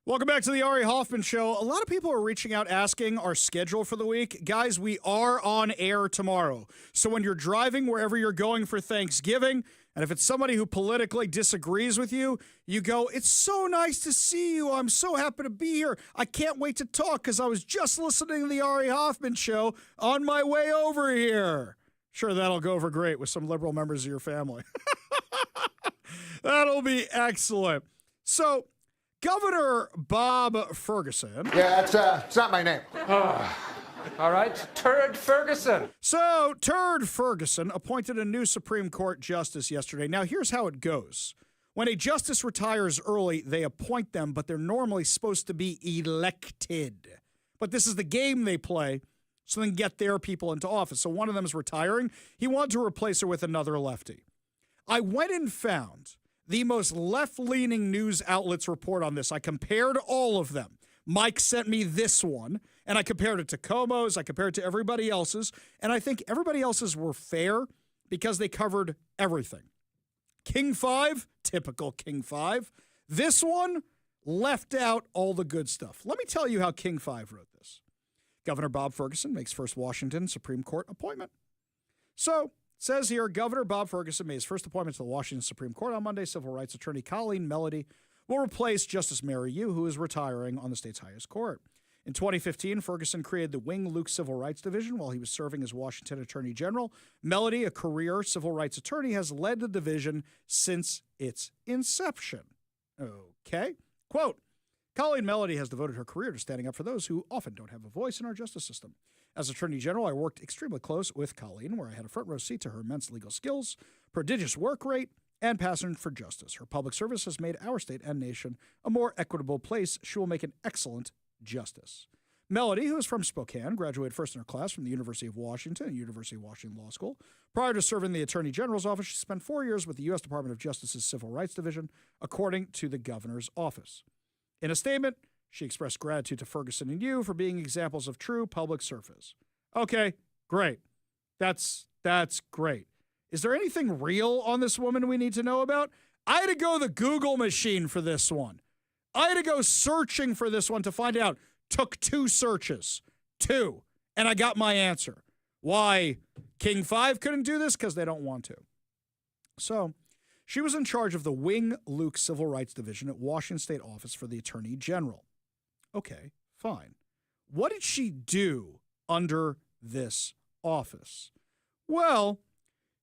Welcome back to the Ari Hoffman Show. A lot of people are reaching out asking our schedule for the week. Guys, we are on air tomorrow. So when you're driving wherever you're going for Thanksgiving, and if it's somebody who politically disagrees with you, you go, it's so nice to see you. I'm so happy to be here. I can't wait to talk because I was just listening to the Ari Hoffman Show on my way over here. Sure, that'll go over great with some liberal members of your family. That'll be excellent. So, Governor Bob Ferguson. Yeah, it's not my name. All right, Turd Ferguson. So, Turd Ferguson appointed a new Supreme Court justice yesterday. Now, here's how it goes. When a justice retires early, they appoint them, but they're normally supposed to be elected. But this is the game they play, so they can get their people into office. So one of them is retiring. He wanted to replace her with another lefty. I went and found the most left-leaning news outlets report on this. I compared all of them. Mike sent me this one, and I compared it to Como's. I compared it to everybody else's, and I think everybody else's were fair because they covered everything. King 5, typical King 5. This one left out all the good stuff. Let me tell you how King 5 wrote this. Governor Bob Ferguson makes first Washington Supreme Court appointment. So, says here, Governor Bob Ferguson made his first appointment to the Washington Supreme Court on Monday. Civil rights attorney Colleen Melody will replace Justice Mary Yu, who is retiring on the state's highest court. In 2015, Ferguson created the Wing Luke Civil Rights Division while he was serving as Washington Attorney General. Melody, a career civil rights attorney, has led the division since its inception. Okay. Quote, Colleen Melody has devoted her career to standing up for those who often don't have a voice in our justice system. As Attorney General, I worked extremely close with Colleen, where I had a front row seat to her immense legal skills, prodigious work rate, and passion for justice. Her public service has made our state and nation a more equitable place. She will make an excellent justice. Melody, who is from Spokane, graduated first in her class from the University of Washington and University of Washington Law School. Prior to serving the Attorney General's office, she spent 4 years with the U.S. Department of Justice's Civil Rights Division, according to the governor's office. In a statement, she expressed gratitude to Ferguson and Yu for being examples of true public service. Okay, great. That's great. Is there anything real on this woman we need to know about? I had to go the Google machine for this one. I had to go searching for this one to find out. Took 2 searches. 2. And I got my answer. Why King 5 couldn't do this? Because they don't want to. So, she was in charge of the Wing Luke Civil Rights Division at Washington State Office for the Attorney General. Okay, fine. What did she do under this office? Well,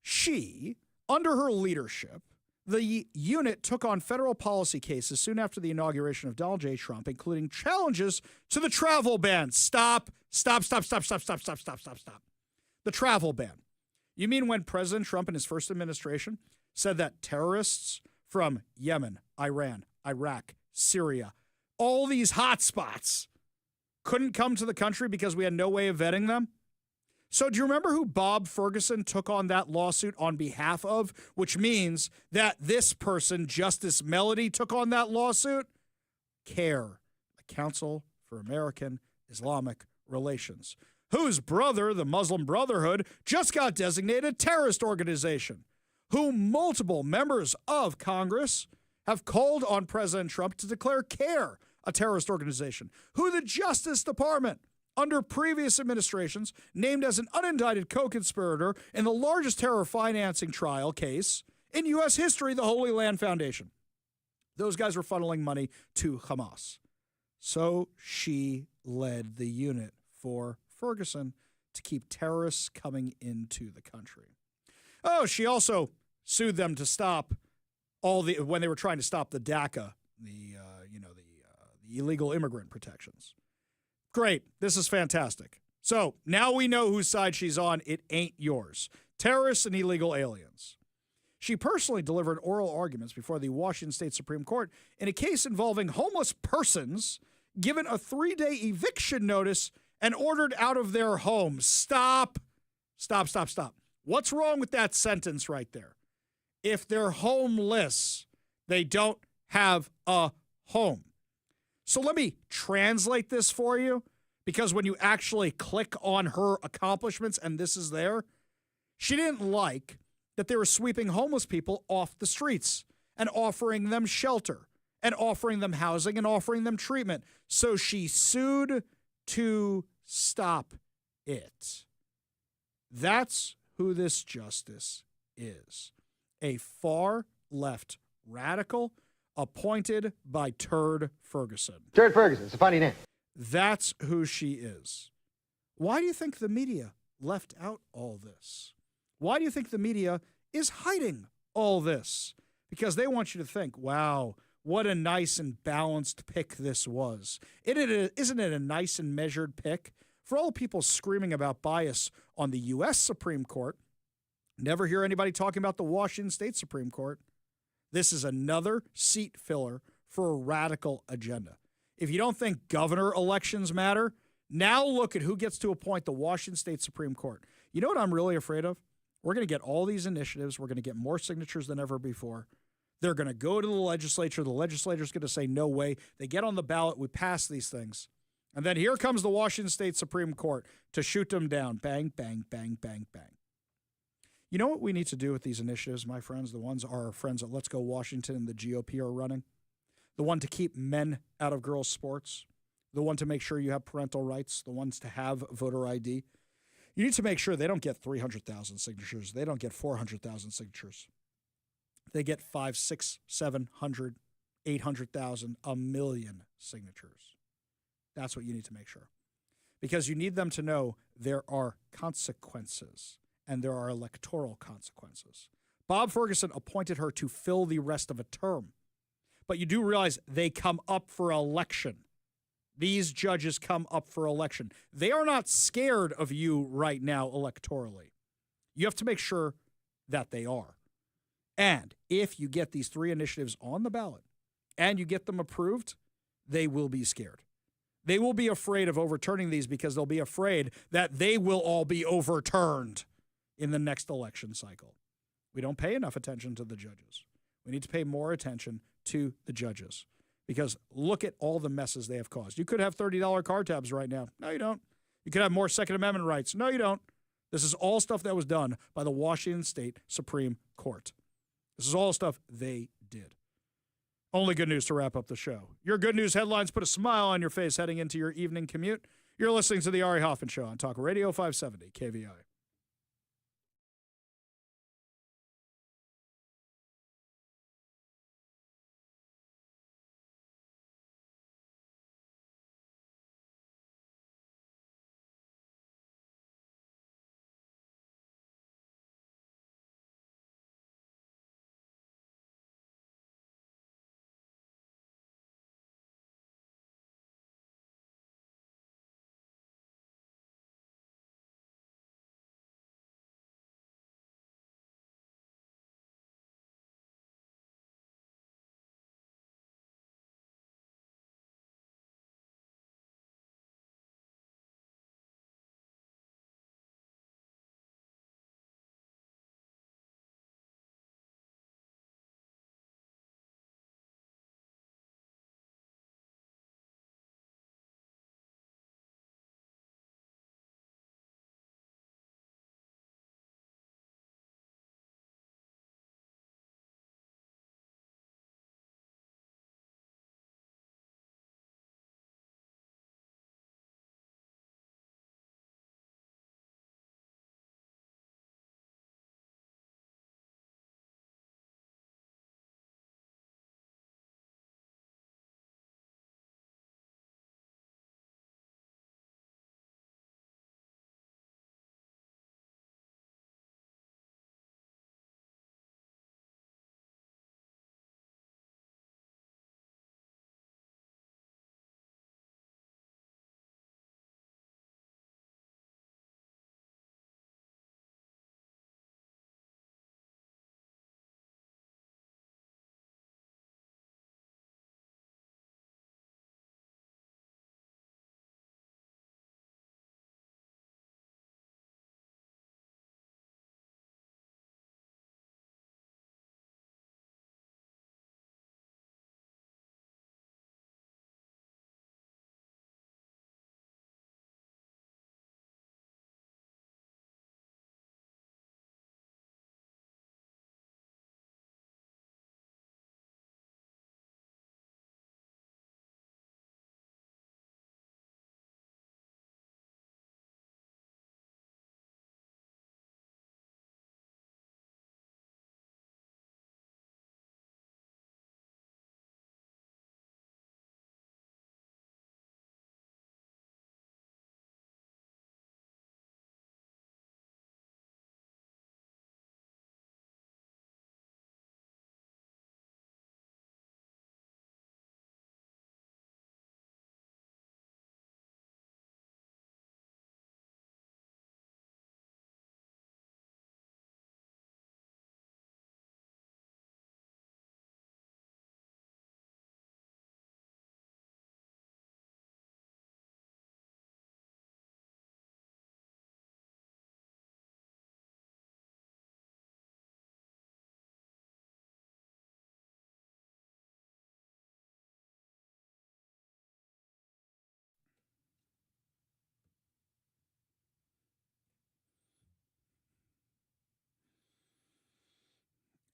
she, under her leadership, the unit took on federal policy cases soon after the inauguration of Donald J. Trump, including challenges to the travel ban. Stop. The travel ban. You mean when President Trump in his first administration said that terrorists from Yemen, Iran, Iraq, Syria, all these hot spots couldn't come to the country because we had no way of vetting them? So do you remember who Bob Ferguson took on that lawsuit on behalf of, which means that this person, Justice Melody, took on that lawsuit? CARE, the Council for American Islamic Relations, whose brother, the Muslim Brotherhood, just got designated a terrorist organization, who multiple members of Congress have called on President Trump to declare CARE a terrorist organization, who the Justice Department, under previous administrations, named as an unindicted co-conspirator in the largest terror financing trial case in U.S. history, the Holy Land Foundation. Those guys were funneling money to Hamas. So she led the unit for Ferguson to keep terrorists coming into the country. Oh, she also sued them to stop when they were trying to stop the DACA, the illegal immigrant protections. Great. This is fantastic. So now we know whose side she's on. It ain't yours. Terrorists and illegal aliens. She personally delivered oral arguments before the Washington State Supreme Court in a case involving homeless persons given a 3-day eviction notice and ordered out of their homes. Stop. What's wrong with that sentence right there? If they're homeless, they don't have a home. So let me translate this for you, because when you actually click on her accomplishments, and this is there, she didn't like that they were sweeping homeless people off the streets and offering them shelter and offering them housing and offering them treatment. So she sued to stop it. That's who this justice is. A far left radical appointed by Turd Ferguson. Turd Ferguson, it's a funny name. That's who she is. Why do you think the media left out all this? Why do you think the media is hiding all this? Because they want you to think, wow, what a nice and balanced pick this was. Isn't it a nice and measured pick? For all the people screaming about bias on the U.S. Supreme Court, never hear anybody talking about the Washington State Supreme Court. This is another seat filler for a radical agenda. If you don't think governor elections matter, now look at who gets to appoint the Washington State Supreme Court. You know what I'm really afraid of? We're going to get all these initiatives. We're going to get more signatures than ever before. They're going to go to the legislature. The legislature's going to say, no way. They get on the ballot. We pass these things. And then here comes the Washington State Supreme Court to shoot them down. Bang, bang, bang, bang, bang. You know what we need to do with these initiatives, my friends? The ones our friends at Let's Go Washington and the GOP are running. The one to keep men out of girls' sports. The one to make sure you have parental rights. The ones to have voter ID. You need to make sure they don't get 300,000 signatures. They don't get 400,000 signatures. They get 5, 6, 700, 800,000, 1 million signatures. That's what you need to make sure. Because you need them to know there are consequences and there are electoral consequences. Bob Ferguson appointed her to fill the rest of a term. But you do realize they come up for election. These judges come up for election. They are not scared of you right now electorally. You have to make sure that they are. And if you get these 3 initiatives on the ballot and you get them approved, they will be scared. They will be afraid of overturning these because they'll be afraid that they will all be overturned in the next election cycle. We don't pay enough attention to the judges. We need to pay more attention to the judges because look at all the messes they have caused. You could have $30 car tabs right now. No, you don't. You could have more Second Amendment rights. No, you don't. This is all stuff that was done by the Washington State Supreme Court. This is all stuff they did. Only good news to wrap up the show. Your good news headlines put a smile on your face heading into your evening commute. You're listening to the Ari Hoffman Show on Talk Radio 570 KVI.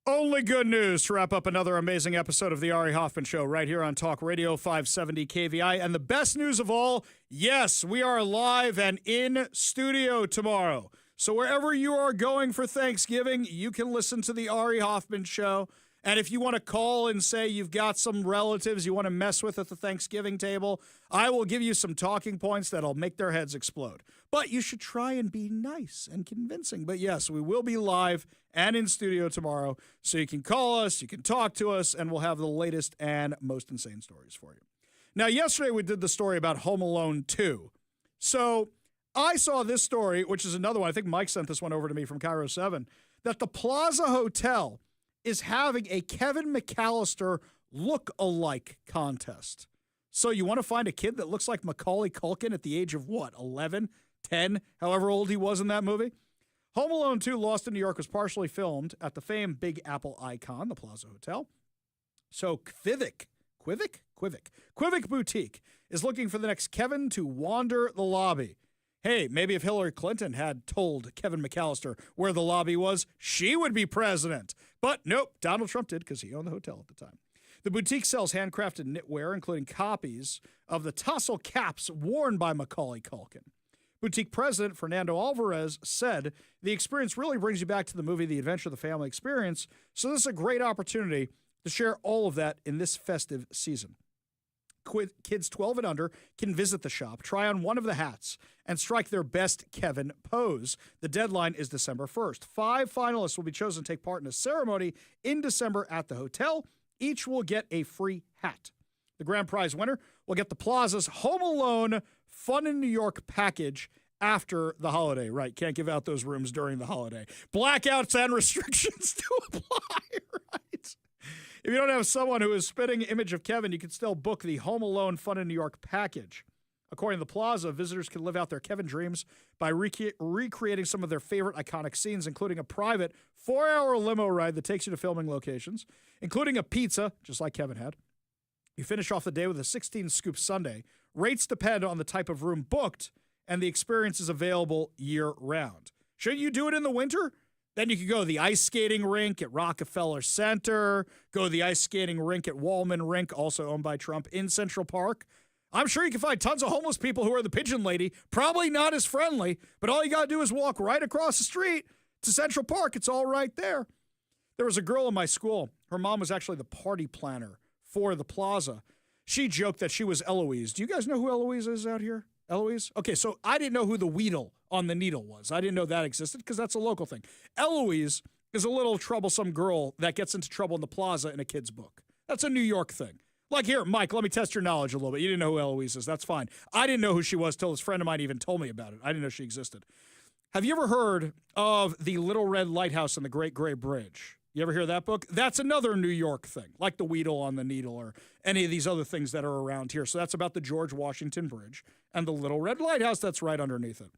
Only good news to wrap up another amazing episode of the Ari Hoffman Show right here on Talk Radio 570 KVI. And the best news of all, yes, we are live and in studio tomorrow. So wherever you are going for Thanksgiving, you can listen to the Ari Hoffman Show. And if you want to call and say you've got some relatives you want to mess with at the Thanksgiving table, I will give you some talking points that'll make their heads explode. But you should try and be nice and convincing. But yes, we will be live and in studio tomorrow, so you can call us, you can talk to us, and we'll have the latest and most insane stories for you. Now, yesterday we did the story about Home Alone 2. So I saw this story, which is another one. I think Mike sent this one over to me from Cairo 7, that the Plaza Hotel is having a Kevin McAllister look-alike contest. So you want to find a kid that looks like Macaulay Culkin at the age of what, 11, 10, however old he was in that movie? Home Alone 2 Lost in New York was partially filmed at the famed Big Apple icon, the Plaza Hotel. So Quivik Boutique is looking for the next Kevin to wander the lobby. Hey, maybe if Hillary Clinton had told Kevin McAllister where the lobby was, she would be president. But nope, Donald Trump did because he owned the hotel at the time. The boutique sells handcrafted knitwear, including copies of the tassel caps worn by Macaulay Culkin. Boutique president Fernando Alvarez said, the experience really brings you back to the movie The Adventure of the Family Experience, so this is a great opportunity to share all of that in this festive season. Kids 12 and under can visit the shop, try on one of the hats, and strike their best Kevin pose. The deadline is December 1st. 5 finalists will be chosen to take part in a ceremony in December at the hotel. Each will get a free hat. The grand prize winner will get the Plaza's Home Alone Fun in New York package after the holiday. Right, can't give out those rooms during the holiday. Blackouts and restrictions to apply, right? If you don't have someone who is spitting image of Kevin, you can still book the Home Alone Fun in New York package. According to the Plaza, visitors can live out their Kevin dreams by recreating some of their favorite iconic scenes, including a private 4-hour limo ride that takes you to filming locations, including a pizza, just like Kevin had. You finish off the day with a 16-scoop sundae. Rates depend on the type of room booked, and the experience is available year-round. Should you do it in the winter? Then you could go to the ice skating rink at Rockefeller Center, go to the ice skating rink at Wallman Rink, also owned by Trump, in Central Park. I'm sure you can find tons of homeless people who are the Pigeon Lady, probably not as friendly, but all you got to do is walk right across the street to Central Park. It's all right there. There was a girl in my school. Her mom was actually the party planner for the Plaza. She joked that she was Eloise. Do you guys know who Eloise is out here? Eloise? Okay, so I didn't know who the Weedle on the needle was. I didn't know that existed because that's a local thing. Eloise is a little troublesome girl that gets into trouble in the Plaza in a kid's book. That's a New York thing. Like here, Mike, let me test your knowledge a little bit. You didn't know who Eloise is. That's fine. I didn't know who she was till this friend of mine even told me about it. I didn't know she existed. Have you ever heard of the Little Red Lighthouse and the Great Gray Bridge? You ever hear that book? That's another New York thing, like the Weedle on the Needle or any of these other things that are around here. So that's about the George Washington Bridge and the Little Red Lighthouse that's right underneath it.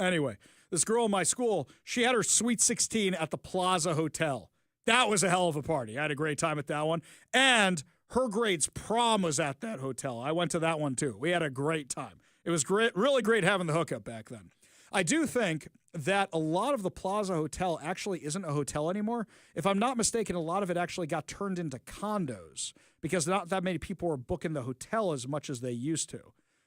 Anyway, this girl in my school, she had her Sweet 16 at the Plaza Hotel. That was a hell of a party. I had a great time at that one. And her grade's prom was at that hotel. I went to that one too. We had a great time. It was great, really great having the hookup back then. I do think that a lot of the Plaza Hotel actually isn't a hotel anymore. If I'm not mistaken, a lot of it actually got turned into condos because not that many people were booking the hotel as much as they used to.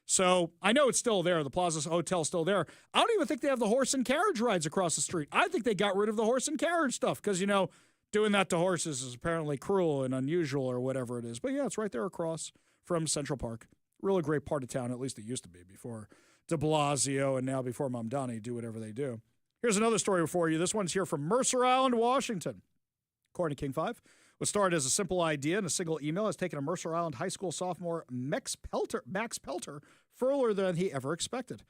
So I know it's still there. The Plaza Hotel's still there. I don't even think they have the horse and carriage rides across the street. I think they got rid of the horse and carriage stuff because, you know, doing that to horses is apparently cruel and unusual or whatever it is. But yeah, it's right there across from Central Park. Really great part of town, at least it used to be before de Blasio and now before Mamdani do whatever they do. Here's another story for you. This one's here from Mercer Island, Washington. According to King 5, what started as a simple idea in a single email has taken a Mercer Island High School sophomore Max Pelter further than he ever expected.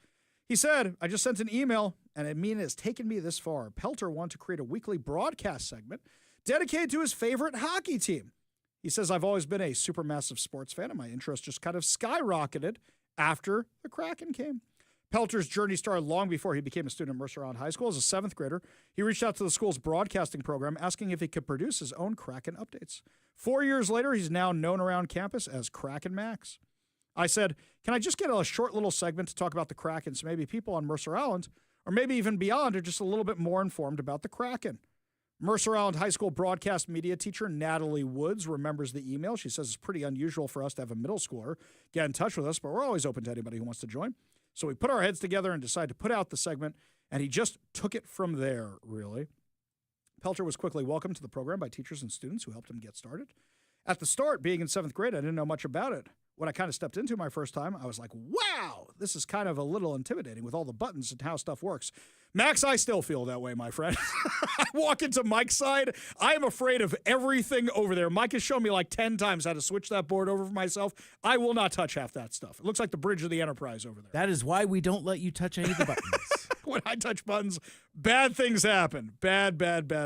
He said, I just sent an email, and it has taken me this far. Pelter wanted to create a weekly broadcast segment dedicated to his favorite hockey team. He says, I've always been a supermassive sports fan, and my interest just kind of skyrocketed after the Kraken came. Pelter's journey started long before he became a student at Mercer Island High School. As a 7th grader, he reached out to the school's broadcasting program asking if he could produce his own Kraken updates. 4 years later, he's now known around campus as Kraken Max. I said, can I just get a short little segment to talk about the Kraken so maybe people on Mercer Island, or maybe even beyond, are just a little bit more informed about the Kraken? Mercer Island High School broadcast media teacher Natalie Woods remembers the email. She says it's pretty unusual for us to have a middle schooler get in touch with us, but we're always open to anybody who wants to join. So we put our heads together and decided to put out the segment, and he just took it from there, really. Pelcher was quickly welcomed to the program by teachers and students who helped him get started. At the start, being in 7th grade, I didn't know much about it. When I kind of stepped into my first time, I was like, wow, this is kind of a little intimidating with all the buttons and how stuff works. Max, I still feel that way, my friend. I walk into Mike's side, I am afraid of everything over there. Mike has shown me like 10 times how to switch that board over for myself. I will not touch half that stuff. It looks like the bridge of the Enterprise over there. That is why we don't let you touch any of the buttons. When I touch buttons, bad things happen. Bad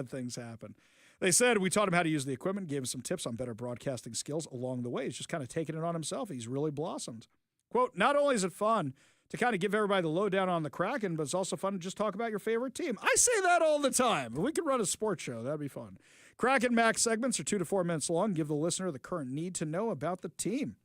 things happen. They said we taught him how to use the equipment, gave him some tips on better broadcasting skills along the way. He's just kind of taking it on himself. He's really blossomed. Quote, not only is it fun to kind of give everybody the lowdown on the Kraken, but it's also fun to just talk about your favorite team. I say that all the time. If we could run a sports show, that'd be fun. Kraken Max segments are 2 to 4 minutes long. Give the listener the current need to know about the team.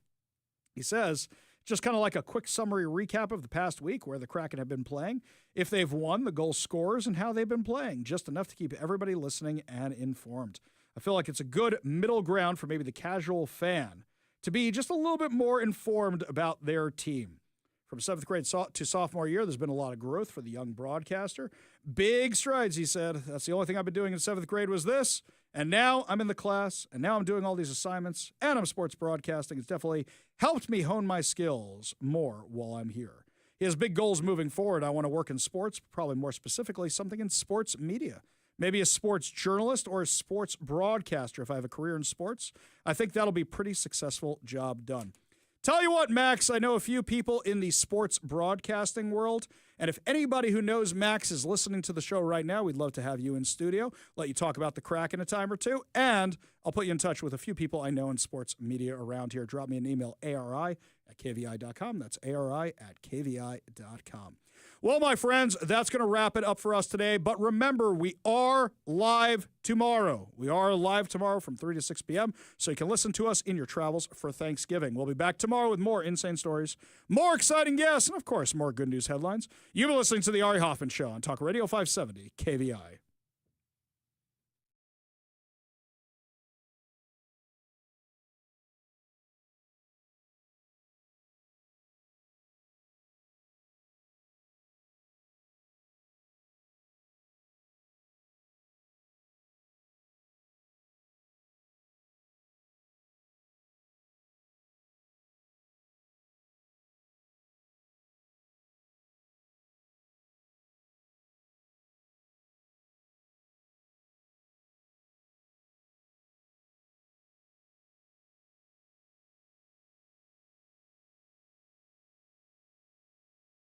He says, just kind of like a quick summary recap of the past week where the Kraken have been playing, if they've won, the goal scorers, and how they've been playing. Just enough to keep everybody listening and informed. I feel like it's a good middle ground for maybe the casual fan to be just a little bit more informed about their team. From 7th grade to sophomore year, there's been a lot of growth for the young broadcaster. Big strides, he said. That's the only thing I've been doing in 7th grade was this. And now I'm in the class, and now I'm doing all these assignments, and I'm sports broadcasting. It's definitely helped me hone my skills more while I'm here. He has big goals moving forward. I want to work in sports, probably more specifically something in sports media. Maybe a sports journalist or a sports broadcaster if I have a career in sports. I think that'll be a pretty successful job done. Tell you what, Max, I know a few people in the sports broadcasting world, and if anybody who knows Max is listening to the show right now, we'd love to have you in studio, let you talk about the Kraken a time or two, and I'll put you in touch with a few people I know in sports media around here. Drop me an email, ari@kvi.com. That's ari@kvi.com. Well, my friends, that's going to wrap it up for us today. But remember, we are live tomorrow. We are live tomorrow from 3 to 6 p.m., so you can listen to us in your travels for Thanksgiving. We'll be back tomorrow with more insane stories, more exciting guests, and, of course, more good news headlines. You've been listening to The Ari Hoffman Show on Talk Radio 570 KVI.